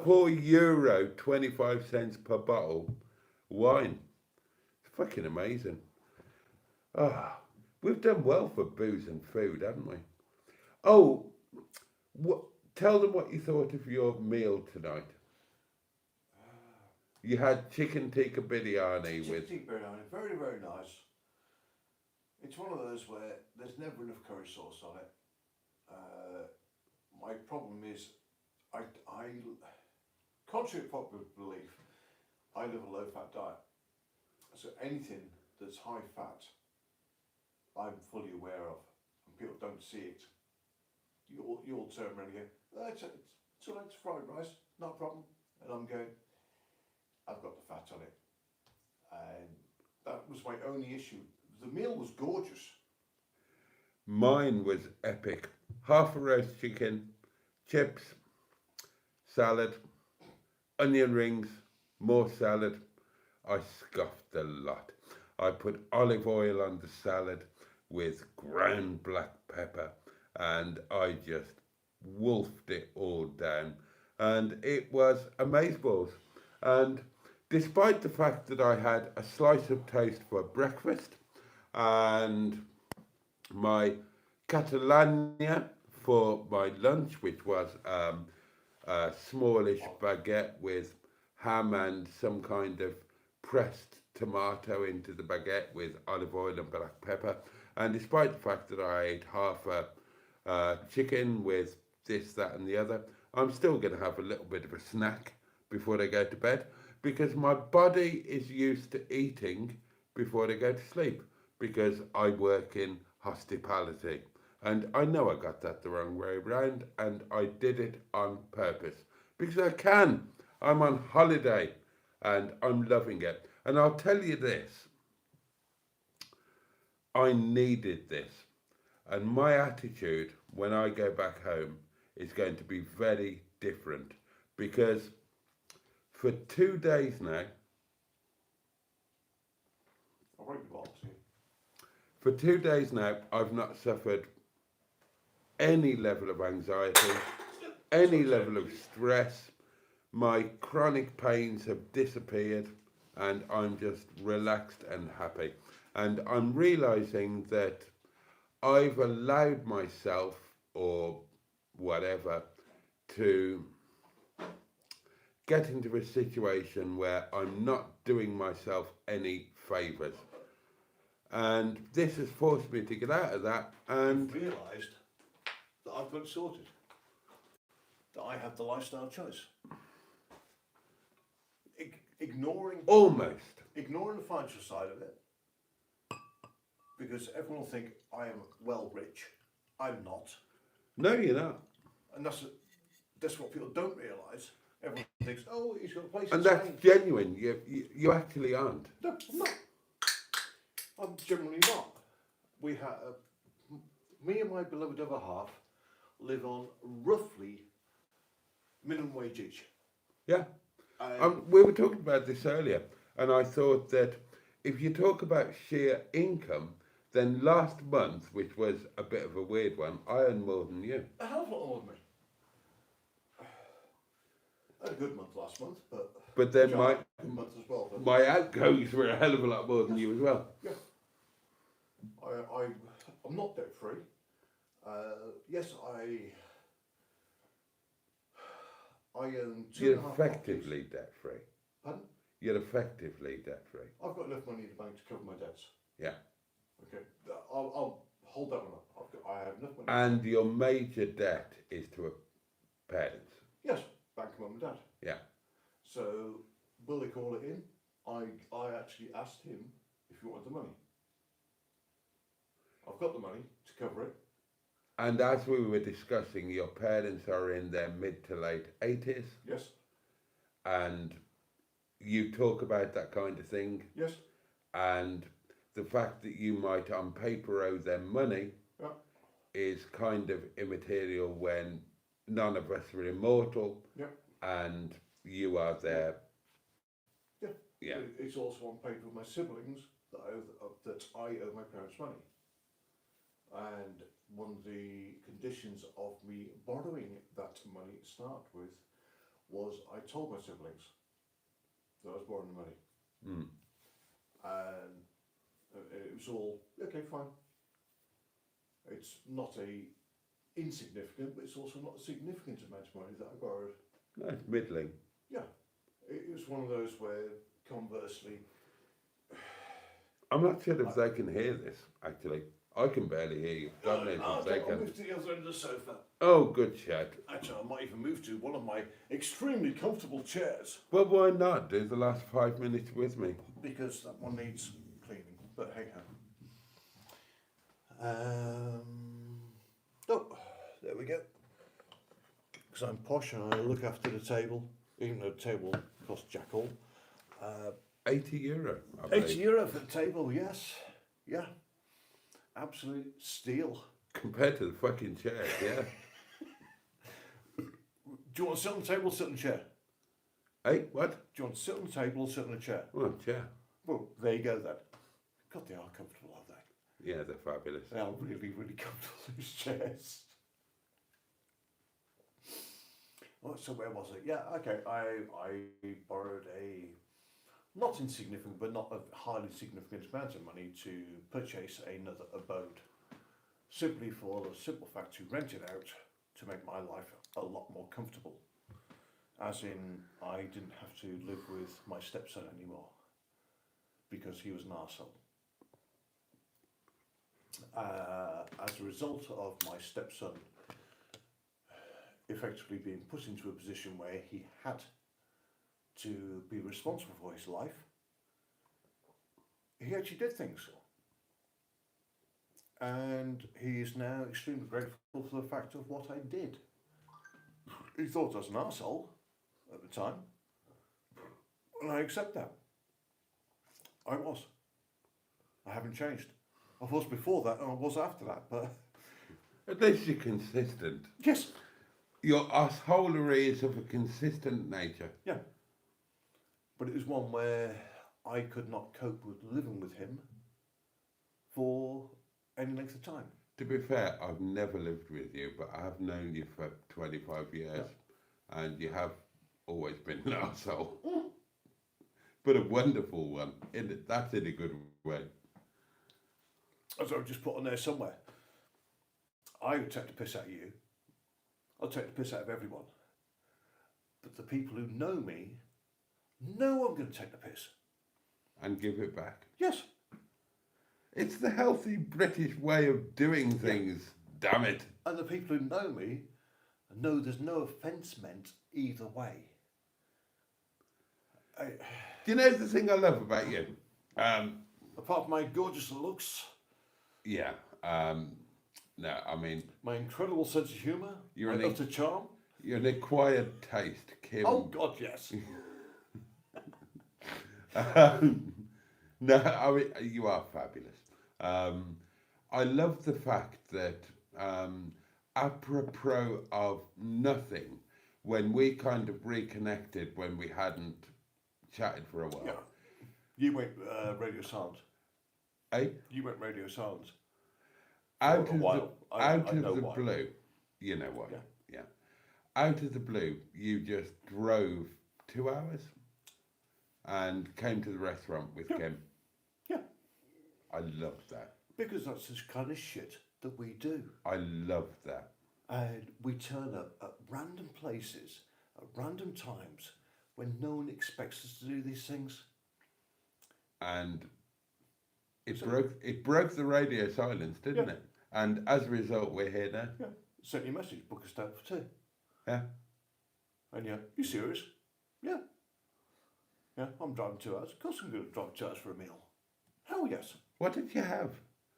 €4.25 per bottle wine. It's fucking amazing. Ah, we've done well for booze and food, haven't we? Oh, tell them what you thought of your meal tonight. You had chicken tikka biryani with. Chicken tikka biryani, very, very nice. It's one of those where there's never enough curry sauce on it. My problem is, contrary to popular belief, I live a low-fat diet. So anything that's high fat, I'm fully aware of, and people don't see it. You'll turn around and go, it's all right, it's fried rice, not a problem. And I'm going, I've got the fat on it. And that was my only issue. The meal was gorgeous. Mine was epic. Half a roast chicken, chips, salad, onion rings, more salad. I scoffed a lot. I put olive oil on the salad, with ground black pepper, and I just wolfed it all down, and it was amazeballs. And despite the fact that I had a slice of toast for breakfast and my Catalania for my lunch, which was a smallish baguette with ham and some kind of pressed tomato into the baguette with olive oil and black pepper. And despite the fact that I ate half a chicken with this, that, and the other, I'm still going to have a little bit of a snack before I go to bed, because my body is used to eating before I go to sleep, because I work in hospitality. And I know I got that the wrong way around, and I did it on purpose because I can. I'm on holiday and I'm loving it. And I'll tell you this, I needed this. And my attitude when I go back home is going to be very different, because for 2 days now, for 2 days now, I've not suffered any level of anxiety, any level of stress. My chronic pains have disappeared and I'm just relaxed and happy. And I'm realizing that I've allowed myself, or whatever, to get into a situation where I'm not doing myself any favours. And this has forced me to get out of that, and realised that I've got it sorted. That I have the lifestyle choice. Ignoring the financial side of it, because everyone will think I am well rich. I'm not. No, you're not. And that's what people don't realise. Everyone thinks, oh, he's got a place. And in that's Spain. genuine. You actually aren't. No, I'm not. I'm generally not. We have me and my beloved other half live on roughly minimum wage each. Yeah. We were talking about this earlier, and I thought that if you talk about sheer income, then last month, which was a bit of a weird one, I earned more than you. A hell of a lot more than me. I had a good month last month, but then month as well. But my outgoings were a hell of a lot more than you as well. Yeah. I'm not debt free. Yes, I own two. You're effectively debt free. Pardon? You're effectively debt free. I've got enough money in the bank to cover my debts. Yeah. Okay, I'll hold that one up. I have enough money. And your major debt is to a parents. Yes, bank of mum and dad. Yeah. So will they call it in? I actually asked him if he wanted the money. I've got the money to cover it. And as we were discussing, your parents are in their mid to late 80s. Yes. And you talk about that kind of thing. Yes. And the fact that you might on paper owe them money is kind of immaterial when none of us are immortal. Yeah. And you are there. Yeah. Yeah. It's also on paper with my siblings that I owe my parents money. And one of the conditions of me borrowing that money to start with was I told my siblings that I was borrowing the money. Mm. And it was all, okay, fine. It's not a insignificant, but it's also not a significant amount of money that I borrowed. No, it's middling. Yeah. It was one of those where, conversely... I'm not sure if they can hear this, actually. I can barely hear you. God knows if they I'll can. move to the other end of the sofa. Oh, good shout. Actually, I might even move to one of my extremely comfortable chairs. Well, why not do the last 5 minutes with me? Because that one needs cleaning, but hey ho. Oh, there we go. Because I'm posh and I look after the table, even though the table costs jack all. €80, I believe. €80 for the table, yes. Yeah. Absolute steal. Compared to the fucking chair, yeah. Do you want to sit on the table or sit on the chair? Hey, what? Do you want to sit on the table or sit on a chair? Well, chair. Well, there you go then. God, they are comfortable, aren't they? Yeah, they're fabulous. They are really, really comfortable, these chairs. Oh, so where was it? Yeah, okay. I borrowed a not insignificant, but not a highly significant amount of money to purchase another abode. Simply for the simple fact to rent it out to make my life a lot more comfortable. As in, I didn't have to live with my stepson anymore because he was an arsehole. As a result of my stepson effectively being put into a position where he had to be responsible for his life, he actually did things. And he is now extremely grateful for the fact of what I did. He thought I was an arsehole at the time, and I accept that. I was. I haven't changed. I was before that and I was after that, but... At least you're consistent. Yes. Your assholery is of a consistent nature. Yeah. But it was one where I could not cope with living with him for any length of time. To be fair, I've never lived with you, but I have known you for 25 years, and you have always been an arsehole. But a wonderful one. That's in a good way. As I've just put on there somewhere, I would take the piss out of you. I'll take the piss out of everyone. But the people who know me know I'm going to take the piss. And give it back. Yes. It's the healthy British way of doing things, damn it. And the people who know me know there's no offence meant either way. Do you know the thing I love about you? Apart from my gorgeous looks. Yeah. No, I mean... My incredible sense of humour. My utter charm. You're an acquired taste, Kim. Oh, God, yes. No, I mean, you are fabulous. I love the fact that, apropos of nothing, when we kind of reconnected when we hadn't chatted for a while. Yeah. You went radio silent. Eh? You went radio silent. Out of the blue, you know why? Yeah. Out of the blue, you just drove 2 hours and came to the restaurant with Kim. Yeah. I love that. Because that's the kind of shit that we do. I love that. And we turn up at random places, at random times, when no one expects us to do these things. And it broke the radio silence, didn't it? And as a result, we're here now. Yeah. Sent you a message, book us down for 2. Yeah. And you serious? Yeah. Yeah, I'm driving 2 hours. Of course I'm going to drive 2 hours for a meal. Hell yes. What did you have?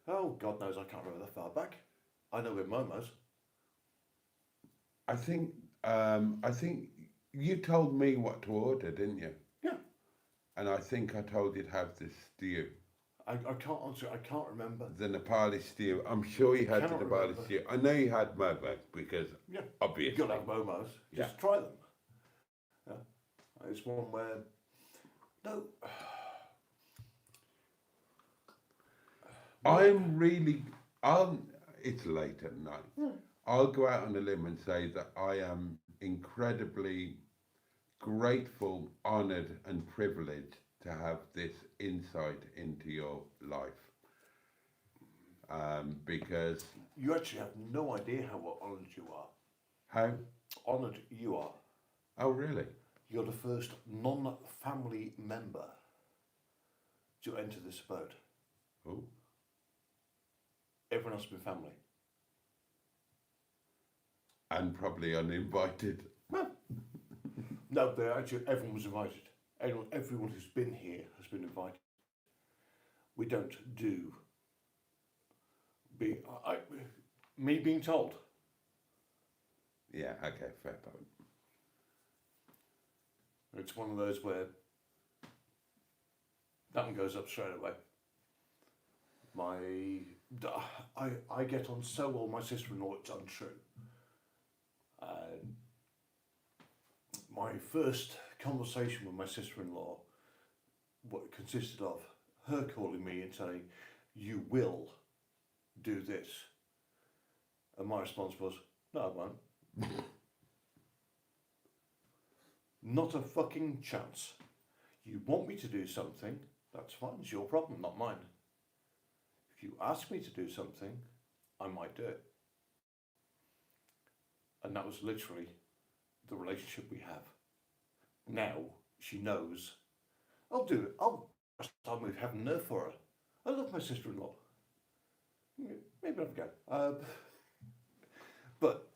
Oh, God knows, I can't remember that far back. I know we're Momo's. I think you told me what to order, didn't you? Yeah. And I think I told you to have this stew. I can't answer. I can't remember. The Nepali stew. I'm sure you had the Nepali remember. stew. I know you had Momo because obviously. You've got to have Momo's. Just try them. Yeah. It's one where... No. It's late at night. I'll go out on a limb and say that I am incredibly grateful, honoured and privileged to have this insight into your life. Because... You actually have no idea how honoured you are. How? Honoured you are. Oh, really? You're the first non-family member to enter this abode. Oh. Everyone else has been family. And probably uninvited. No, everyone was invited. Everyone who's been here has been invited. We don't do... me being told. Yeah, okay, fair point. It's one of those where that one goes up straight away. I get on so well with my sister-in-law, it's untrue. My first conversation with my sister-in-law consisted of her calling me and saying, "You will do this. And my response was, no, I won't. Not a fucking chance. You want me to do something, that's fine, it's your problem, not mine. If you ask me to do something, I might do it. And that was literally the relationship we have. Now she knows I'll do it. I'll move heaven and earth for her. I love my sister-in-law. Maybe I'll go. But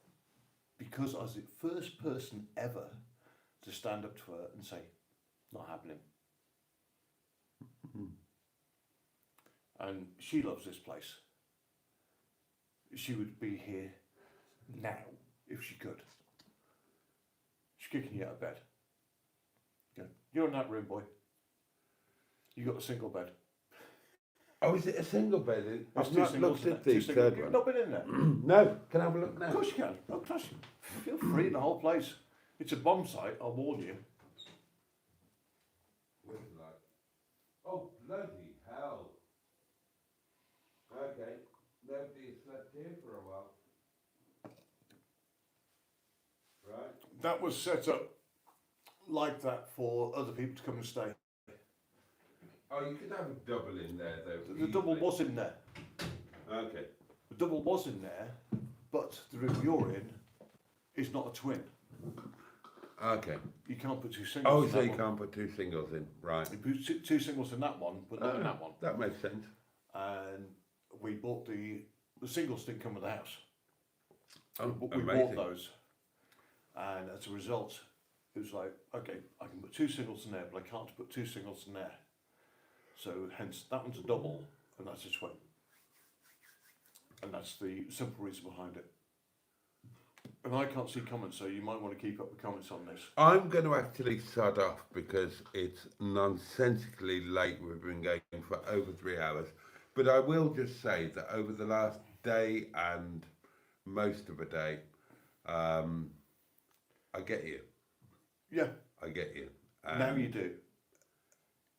because I was the first person ever to stand up to her and say, not happening. And she loves this place. She would be here now if she could. She's kicking you out of bed. You're in that room, boy. You got a single bed. Oh, is it a single bed? There's I've two not singles looked in at there. the Two singles. third You've one. not been in there. No, can I have a look now? Of course you can. Oh, trust you. Feel free in the whole place. It's a bomb site, I'll warn you. Oh, bloody hell. Okay, nobody slept here for a while. Right. That was set up like that for other people to come and stay. Oh, you could have a double in there though. The double was in there. Okay. The double was in there, but the room you're in is not a twin. Okay. You can't put two singles Oh, in so that you one. can't put two singles in, right? You put two singles in that one, but not in that one. That makes sense. And we bought the singles didn't come with the house. Oh, We amazing. bought those. And as a result, it was like, okay, I can put two singles in there, but I can't put two singles in there. So hence, that one's a double, and that's a twin. And that's the simple reason behind it. And I can't see comments, so you might want to keep up the comments on this. I'm going to actually sod off because it's nonsensically late. We've been going for over 3 hours. But I will just say that over the last day and most of a day, I get you. Yeah, I get you. now you do.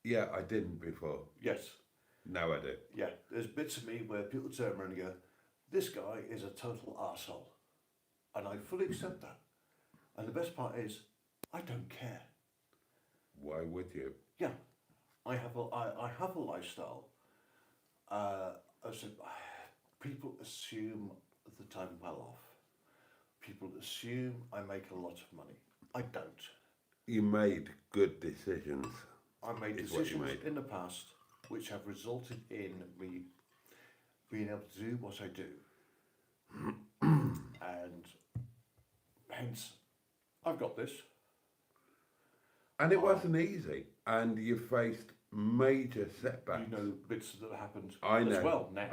Yeah, I didn't before. Yes. Now I do. Yeah, there's bits of me where people turn around and go, this guy is a total arsehole. And I fully accept that. And the best part is, I don't care. Why would you? Yeah, I have a lifestyle. I said, people assume that I'm well off. People assume I make a lot of money. I don't. You made good decisions. I made Is what you decisions made. in the past which have resulted in me being able to do what I do. And hence, I've got this. And it wasn't easy. And you faced major setbacks. You know bits that happened I know. as well now.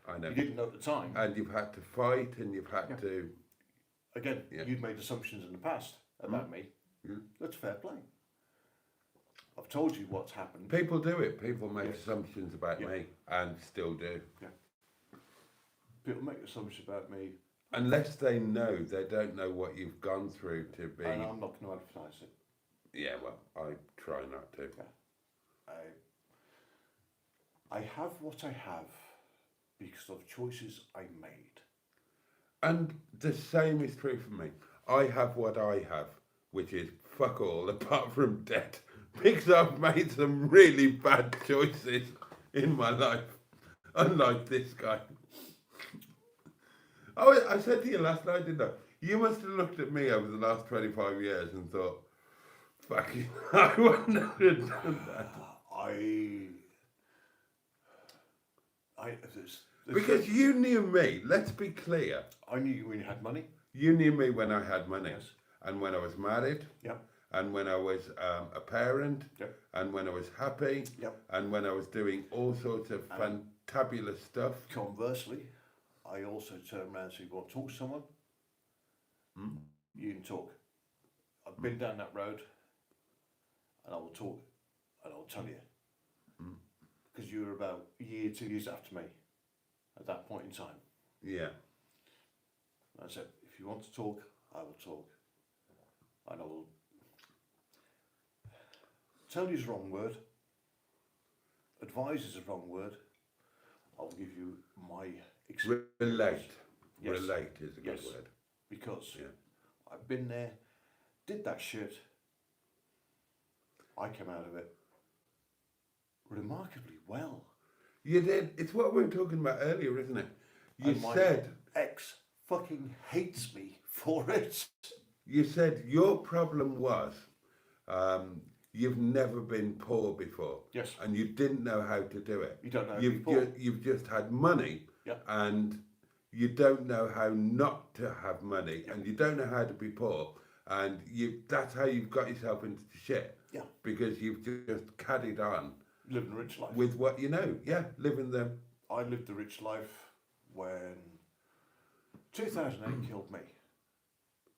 I know. You didn't know at the time. And you've had to fight and you've had to... Again, Yeah. you've made assumptions in the past about me. Mm. That's fair play. I've told you what's happened. People do it. People make Yes. assumptions about Yeah. me and still do. People make assumptions about me, Unless they know, they don't know what you've gone through to be... and I'm not going to advertise it. Yeah, well, I try not to. I have what I have because of choices I made. And the same is true for me. I have what I have, which is fuck all apart from debt. Because I've made some really bad choices in my life, unlike this guy. Oh, I said to you last night, didn't I? You must have looked at me over the last 25 years and thought, fuck you, I wouldn't have done that. Because you knew me, let's be clear. I knew you when you had money. You knew me when I had money, Yes. and when I was married, Yep. and when I was a parent, Yep. and when I was happy, Yep. and when I was doing all sorts of fantabulous stuff. Conversely, I also turn around and say, "Want to talk to someone? You can talk. I've been down that road, and I will talk, and I'll tell you." Because you were about a year, 2 years after me at that point in time. Yeah. I said, if you want to talk, I will talk. And I will tell you is the wrong word. Advise is the wrong word. I'll give you my Relate. Yes. Relate is a good Yes. word. Because Yeah. I've been there, did that shit. I came out of it remarkably well. You did. It's what we were talking about earlier, isn't it? You And my said ex fucking hates me for it. your problem was you've never been poor before. Yes. And you didn't know how to do it. You don't know how to be poor. You've just had money. Yeah. And you don't know how not to have money. Yeah. And you don't know how to be poor. And that's how you've got yourself into shit. Yeah. Because you've just carried on Living a rich life. with what you know. Yeah, living the... I lived the rich life when 2008 killed me.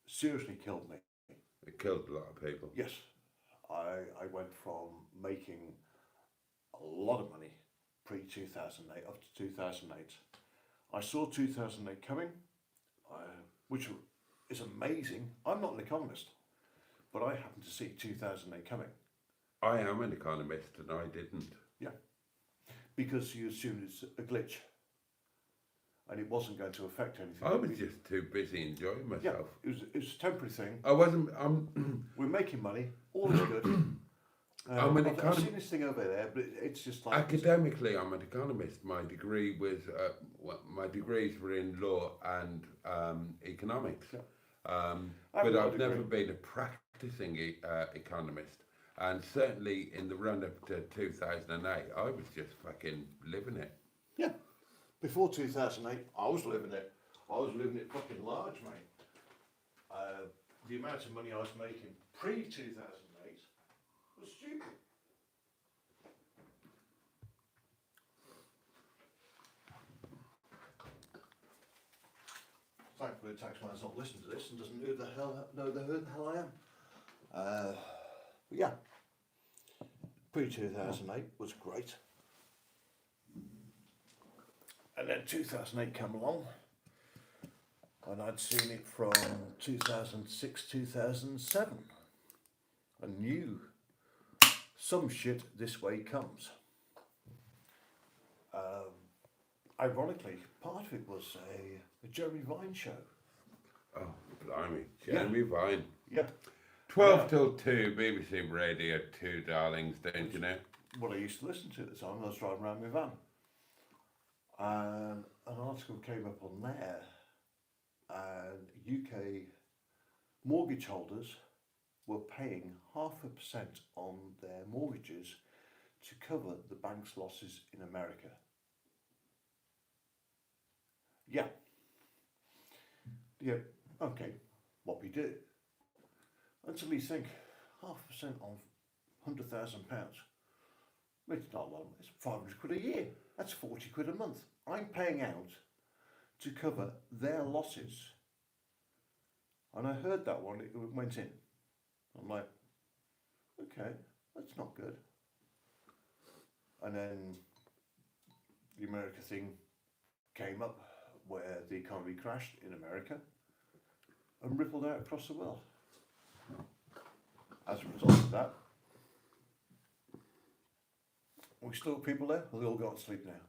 Seriously killed me. It killed a lot of people. Yes. I went from making a lot of money pre-2008 up to 2008. I saw 2008 coming, which is amazing. I'm not an economist, but I happened to see 2008 coming. I am an economist and I didn't. Yeah. Because you assumed it's a glitch and it wasn't going to affect anything. I was just too busy enjoying Yeah, myself. it was a temporary thing. I wasn't... We're making money, all is good. I'm an I've seen this thing over there, but it's just like... Academically, I'm an economist. My degree was... my degrees were in law and economics. Yeah. But I've never been a practicing economist. And certainly in the run-up to 2008, I was just fucking living it. Yeah. Before 2008, I was living it. I was living it fucking large, mate. The amount of money I was making pre-2008 was stupid. Thankfully, the taxman's not listening to this and doesn't know who the hell I am. But yeah, pre-2008 was great. And then 2008 came along, and I'd seen it from 2006, 2007, and knew some shit this way comes. Ironically, part of it was a Jeremy Vine show. Oh, blimey. Jeremy Vine. Yep. 12 till 2, BBC Radio 2, darlings, don't you know? What I used to listen to at the time, I was driving around my van. And an article came up on there, and UK mortgage holders were paying 0.5% on their mortgages to cover the bank's losses in America. Yeah. Yeah, okay, what we do. Until you think 0.5% on £100,000. It's not a lot, it's 500 quid a year. That's 40 quid a month. I'm paying out to cover their losses. And I heard that one, it went in. I'm like, okay, that's not good. And then the America thing came up where the economy crashed in America and rippled out across the world. As a result of that, we still have people there, or they all got to sleep now?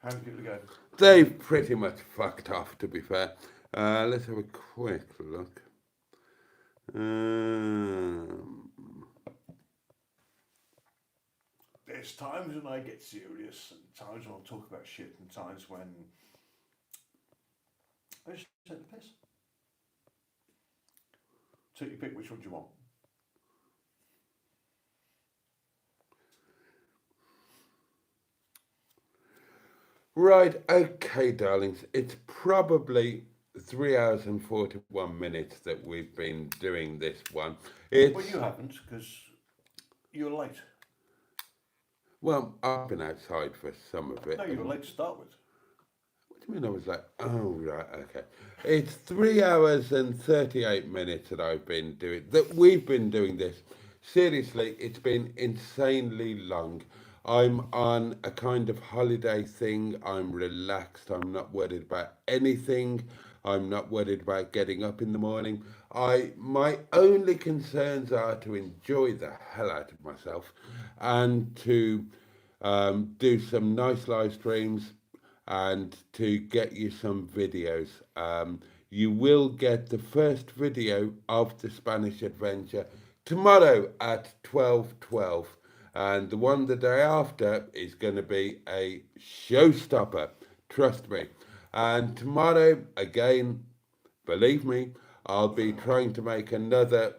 How's people going? They've pretty much fucked off, to be fair. Let's have a quick look. There's times when I get serious, and times when I talk about shit, and times when I just take the piss. So you pick which one do you want. Right, okay, darlings. It's probably 3 hours and 41 minutes that we've been doing this one. Well, you haven't, because you were late. Well, I've been outside for some of it. No, you were late to start with. What do you mean I was like, oh, right, okay. It's 3 hours and 38 minutes that we've been doing this. Seriously, it's been insanely long. I'm on a kind of holiday thing. I'm relaxed. I'm not worried about anything. I'm not worried about getting up in the morning. My only concerns are to enjoy the hell out of myself and to do some nice live streams and to get you some videos. You will get the first video of the Spanish adventure tomorrow at 12:12, and the one the day after is going to be a showstopper, trust me. And tomorrow, again, believe me, I'll be trying to make another.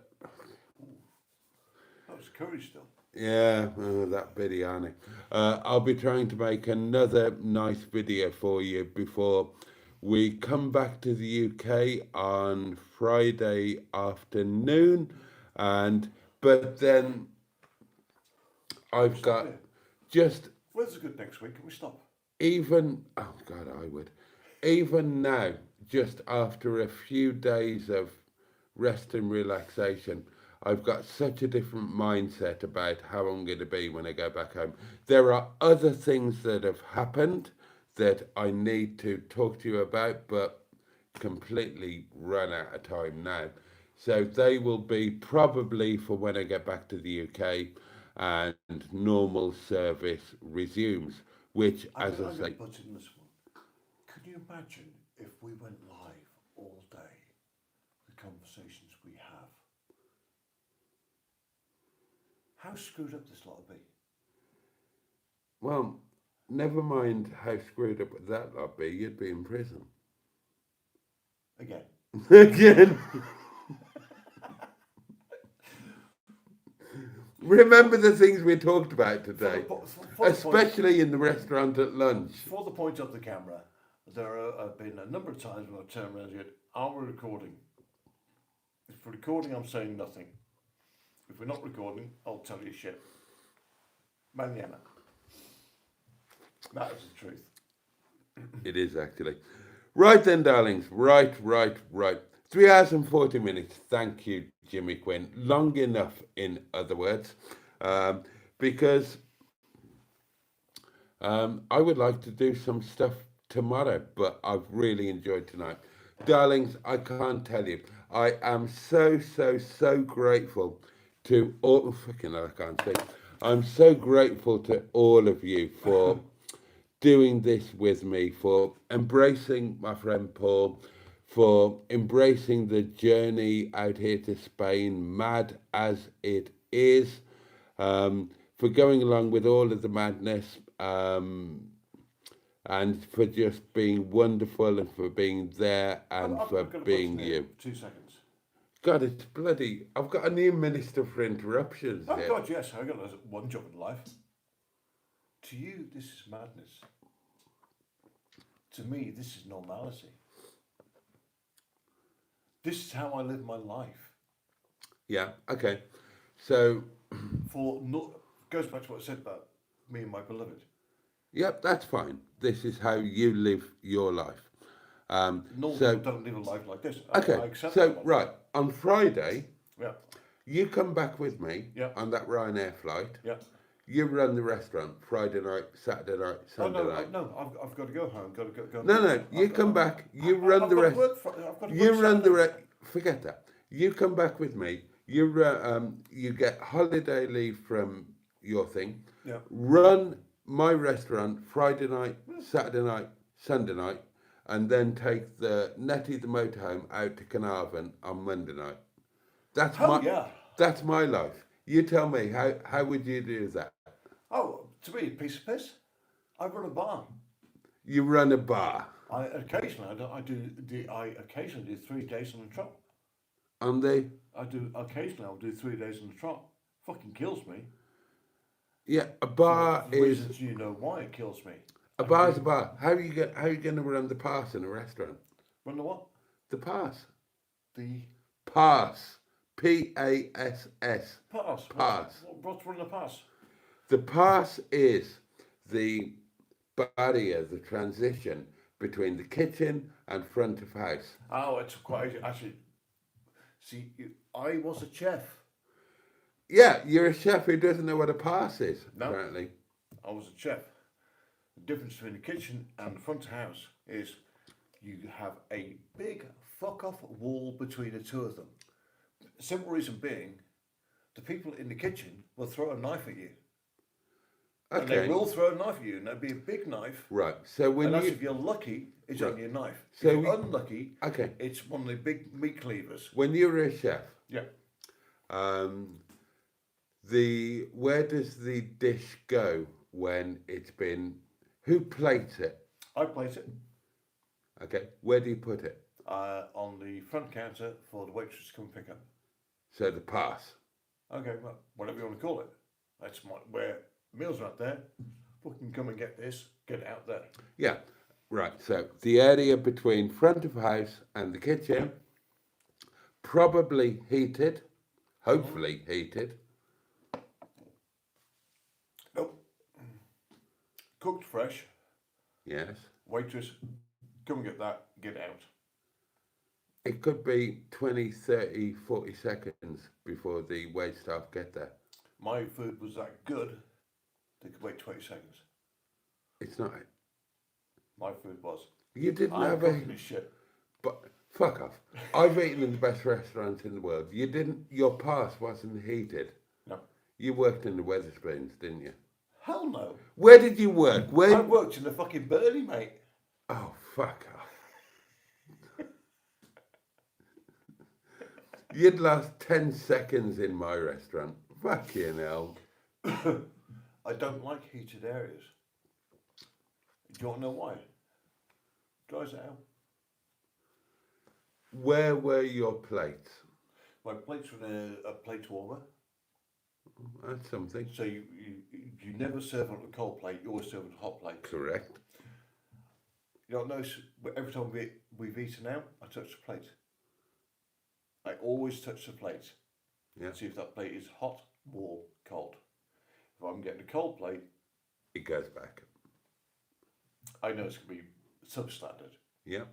That was curry still. Yeah, that biryani. I'll be trying to make another nice video for you before we come back to the UK on Friday afternoon, but then I've got Here. just Weather's good next week. Can we stop? even, oh God, I would. Even now, just after a few days of rest and relaxation, I've got such a different mindset about how I'm going to be when I go back home. There are other things that have happened that I need to talk to you about, but completely run out of time now. So they will be probably for when I get back to the UK and normal service resumes, which, as I say, Put in this one. Can you imagine if we went live all day? The conversations we have. How screwed up this lot will be. well, never mind how screwed up that lot be, you'd be in prison. Again. Again. Remember the things we talked about today, especially in the restaurant at lunch. For the point of the camera, there have been a number of times when I've turned around and said, are we recording? If we're recording, I'm saying nothing. If we're not recording, I'll tell you shit. Mañana. That is the truth. It is actually. Right then, darlings. Right. 3 hours and 40 minutes. Thank you, Jimmy Quinn. Long enough, in other words, because I would like to do some stuff tomorrow, but I've really enjoyed tonight. Darlings, I can't tell you. I am so grateful to all. Fucking hell, I can't say. I'm so grateful to all of you for doing this with me, for embracing my friend Paul, for embracing the journey out here to Spain, mad as it is, for going along with all of the madness, and for just being wonderful and for being there and for being you. 2 seconds. God, it's bloody. I've got a new minister for interruptions Oh here. God, yes, I got one job in life. To you, this is madness. To me, this is normality. This is how I live my life. Yeah, okay. So, goes back to what I said about me and my beloved. yep, that's fine. This is how you live your life. Normal So, people don't live a life like this. okay, I accept so, that one. right, on Friday, Yeah, you come back with me Yeah. on that Ryanair flight. yeah. You run the restaurant Friday night, Saturday night, Sunday night. I've got to go home. Got to go. No, you come back. You run the rest. You run the rest. Forget that. You come back with me. You get holiday leave from your thing. Yeah. Run my restaurant Friday night, Saturday night, Sunday night, and then take the Netty the motorhome out to Caravan on Monday night. That's That's my life. You tell me how would you do that? Oh, to me, a piece of piss. I run a bar. You run a bar. I occasionally do 3 days on the trot. On the I'll do 3 days on the trot. Fucking kills me. yeah, a bar For is reasons you know why it kills me. a bar's a bar. How are you going to run the pass in a restaurant? Run the what? The pass. The Pass. PASS. pass. Pass. What's running a pass? The pass is the barrier, the transition between the kitchen and front of house. Oh, it's quite actually. See, I was a chef. Yeah, you're a chef who doesn't know what a pass is, No. apparently. I was a chef. The difference between the kitchen and the front of house is you have a big fuck off wall between the two of them. Simple reason being, the people in the kitchen will throw a knife at you. And they Okay. will throw a knife at you, and it'll be a big knife. Right. So when And that's you if you're lucky, it's Right. only a knife. So if we- you're unlucky, okay, it's one of the big meat cleavers. when you're a chef, Yeah. where does the dish go when it's been? Who plates it? I plate it Okay. Where do you put it? on the front counter for the waitress to come pick up. So the pass. Okay, well, whatever you want to call it. That's where meals are out there. Fucking come and get this, get it out there. Yeah. Right. So the area between front of house and the kitchen, probably heated, hopefully heated. Nope. Cooked fresh. Yes. Waitress, come and get that, get out. It could be 20, 30, 40 seconds before the wait staff get there. My food was that good, they could wait 20 seconds. It's not. My food was. You didn't I'm have cooking a. this shit. But fuck off. I've eaten in the best restaurants in the world. You didn't. Your pass wasn't heated. No. You worked in the Wetherspoons, didn't you? Hell no. Where did you work? I Where? worked in the fucking Burley, mate. Oh fuck off. You'd last 10 seconds in my restaurant. Fucking hell. I don't like heated areas. Do you want to know why? Dries it out. Where were your plates? My plates were in a plate warmer, That's something. so you never serve on a cold plate. You always serve on a hot plate. Correct. You don't notice every time we've eaten out, I touch the plate. I always touch the plate. Yeah. See if that plate is hot, warm, cold. If I'm getting a cold plate, It goes back. I know it's going to be substandard. Yeah.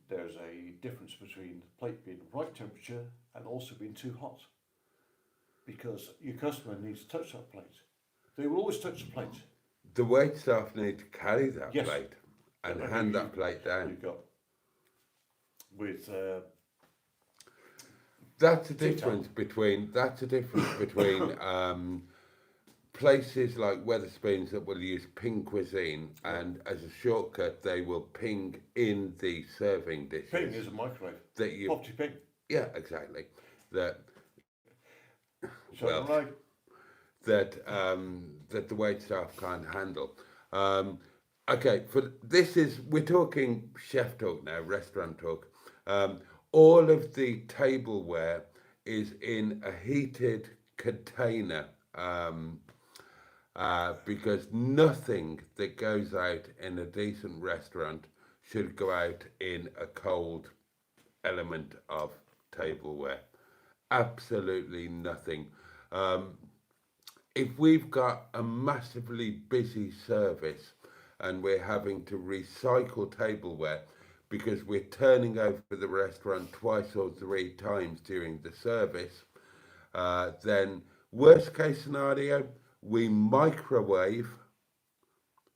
There's a difference between the plate being the right temperature and also being too hot. Because your customer needs to touch that plate. They will always touch the plate. The wait staff need to carry that Yes. plate and Yeah, hand you- that plate down. You've got with That's a Tea difference between places like Wetherspoons that will use ping cuisine, and as a shortcut they will ping in the serving dishes. ping is a microwave. that you. Property ping. Yeah, exactly. That So Well, like that the wait staff can't handle. Okay, we're talking chef talk now, restaurant talk. All of the tableware is in a heated container, because nothing that goes out in a decent restaurant should go out in a cold element of tableware. Absolutely nothing. If we've got a massively busy service and we're having to recycle tableware because we're turning over the restaurant twice or three times during the service, then worst case scenario, we microwave,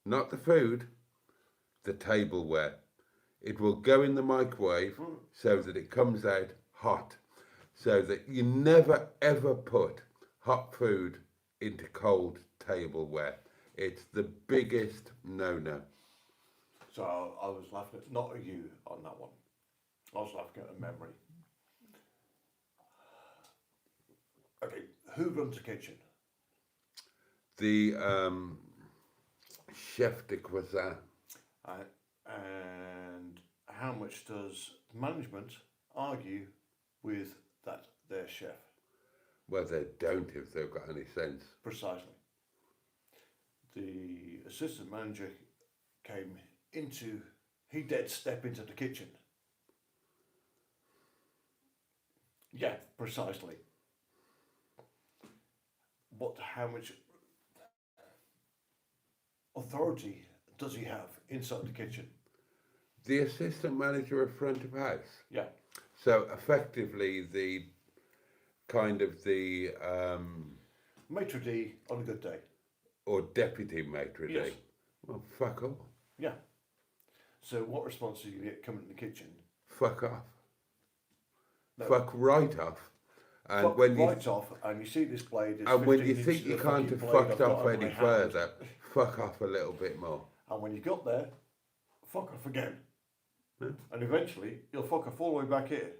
not the food, the tableware. It will go in the microwave so that it comes out hot, so that you never ever put hot food into cold tableware. It's the biggest no-no. so I was laughing at not at you on that one. I was laughing at a memory. Okay, who runs the kitchen? The chef de cuisine. And how much does management argue with their chef? Well, they don't if they've got any sense. Precisely. The assistant manager came into, he did step into the kitchen. Yeah, precisely. How much authority does he have inside the kitchen? The assistant manager of front of house. Yeah. So effectively the kind of the Maitre d' on a good day. or deputy maitre d'. Yes. Well, fuck off. Yeah. So what response do you get coming in the kitchen? Fuck off. No. Fuck right off. And fuck when you right off, and you see this blade is and when you 15 think inches you of can't fucking have blade fucked I've got off under any my hand. further, fuck off a little bit more. And when you got there, fuck off again. Yeah. And eventually, you'll fuck off all the way back here.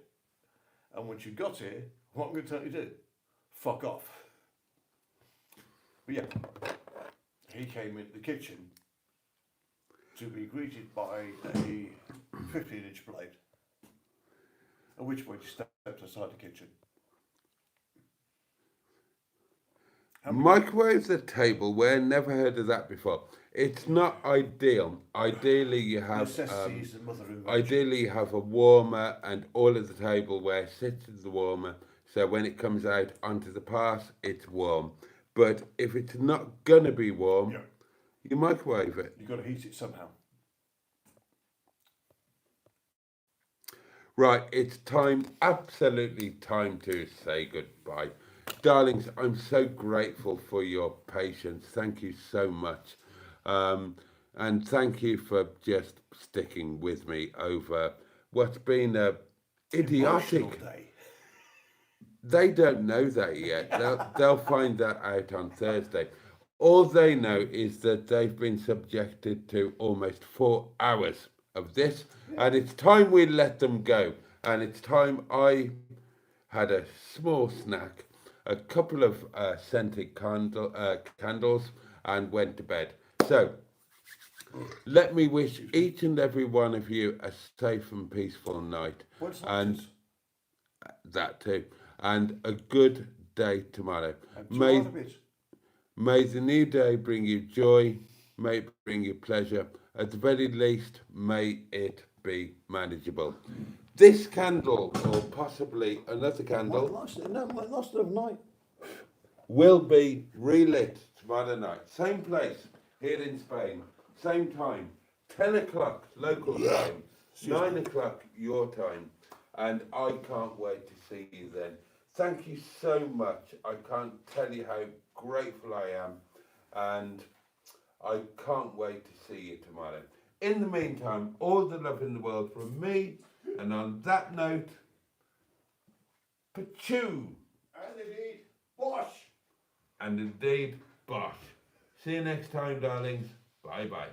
And once you got here, what I'm going to tell you to do, fuck off. But yeah, he came into the kitchen to be greeted by a 15-inch blade. At which point he stepped aside the kitchen. Microwaves at table, where never heard of that before. It's not ideal. Ideally, you have Necessity is the mother of invention. ideally you have a warmer and all of the tableware sits in the warmer, so when it comes out onto the pass, it's warm. But if it's not gonna be warm, Yeah. you microwave it. You've got to heat it somehow. Right, it's time, absolutely time to say goodbye. Darlings, I'm so grateful for your patience. Thank you so much. And thank you for just sticking with me over what's been a idiotic. Emotional day. They don't know that yet. They'll find that out on Thursday. All they know is that they've been subjected to almost 4 hours of this, and it's time we let them go. And it's time I had a small snack, a couple of scented candles, and went to bed. So, let me wish each and every one of you a safe and peaceful night. What's And that too. And a good day tomorrow. May May the new day bring you joy, may it bring you pleasure. At the very least, may it be manageable. This candle, or possibly another candle, might last overnight. will be relit tomorrow night. Same place, here in Spain. Same time, 10 o'clock local time, 9 o'clock your time. And I can't wait to see you then. Thank you so much. I can't tell you how grateful I am. And I can't wait to see you tomorrow. In the meantime, all the love in the world from me. And on that note, Pachoo. And indeed, bosh. And indeed, bosh. See you next time, darlings. Bye-bye.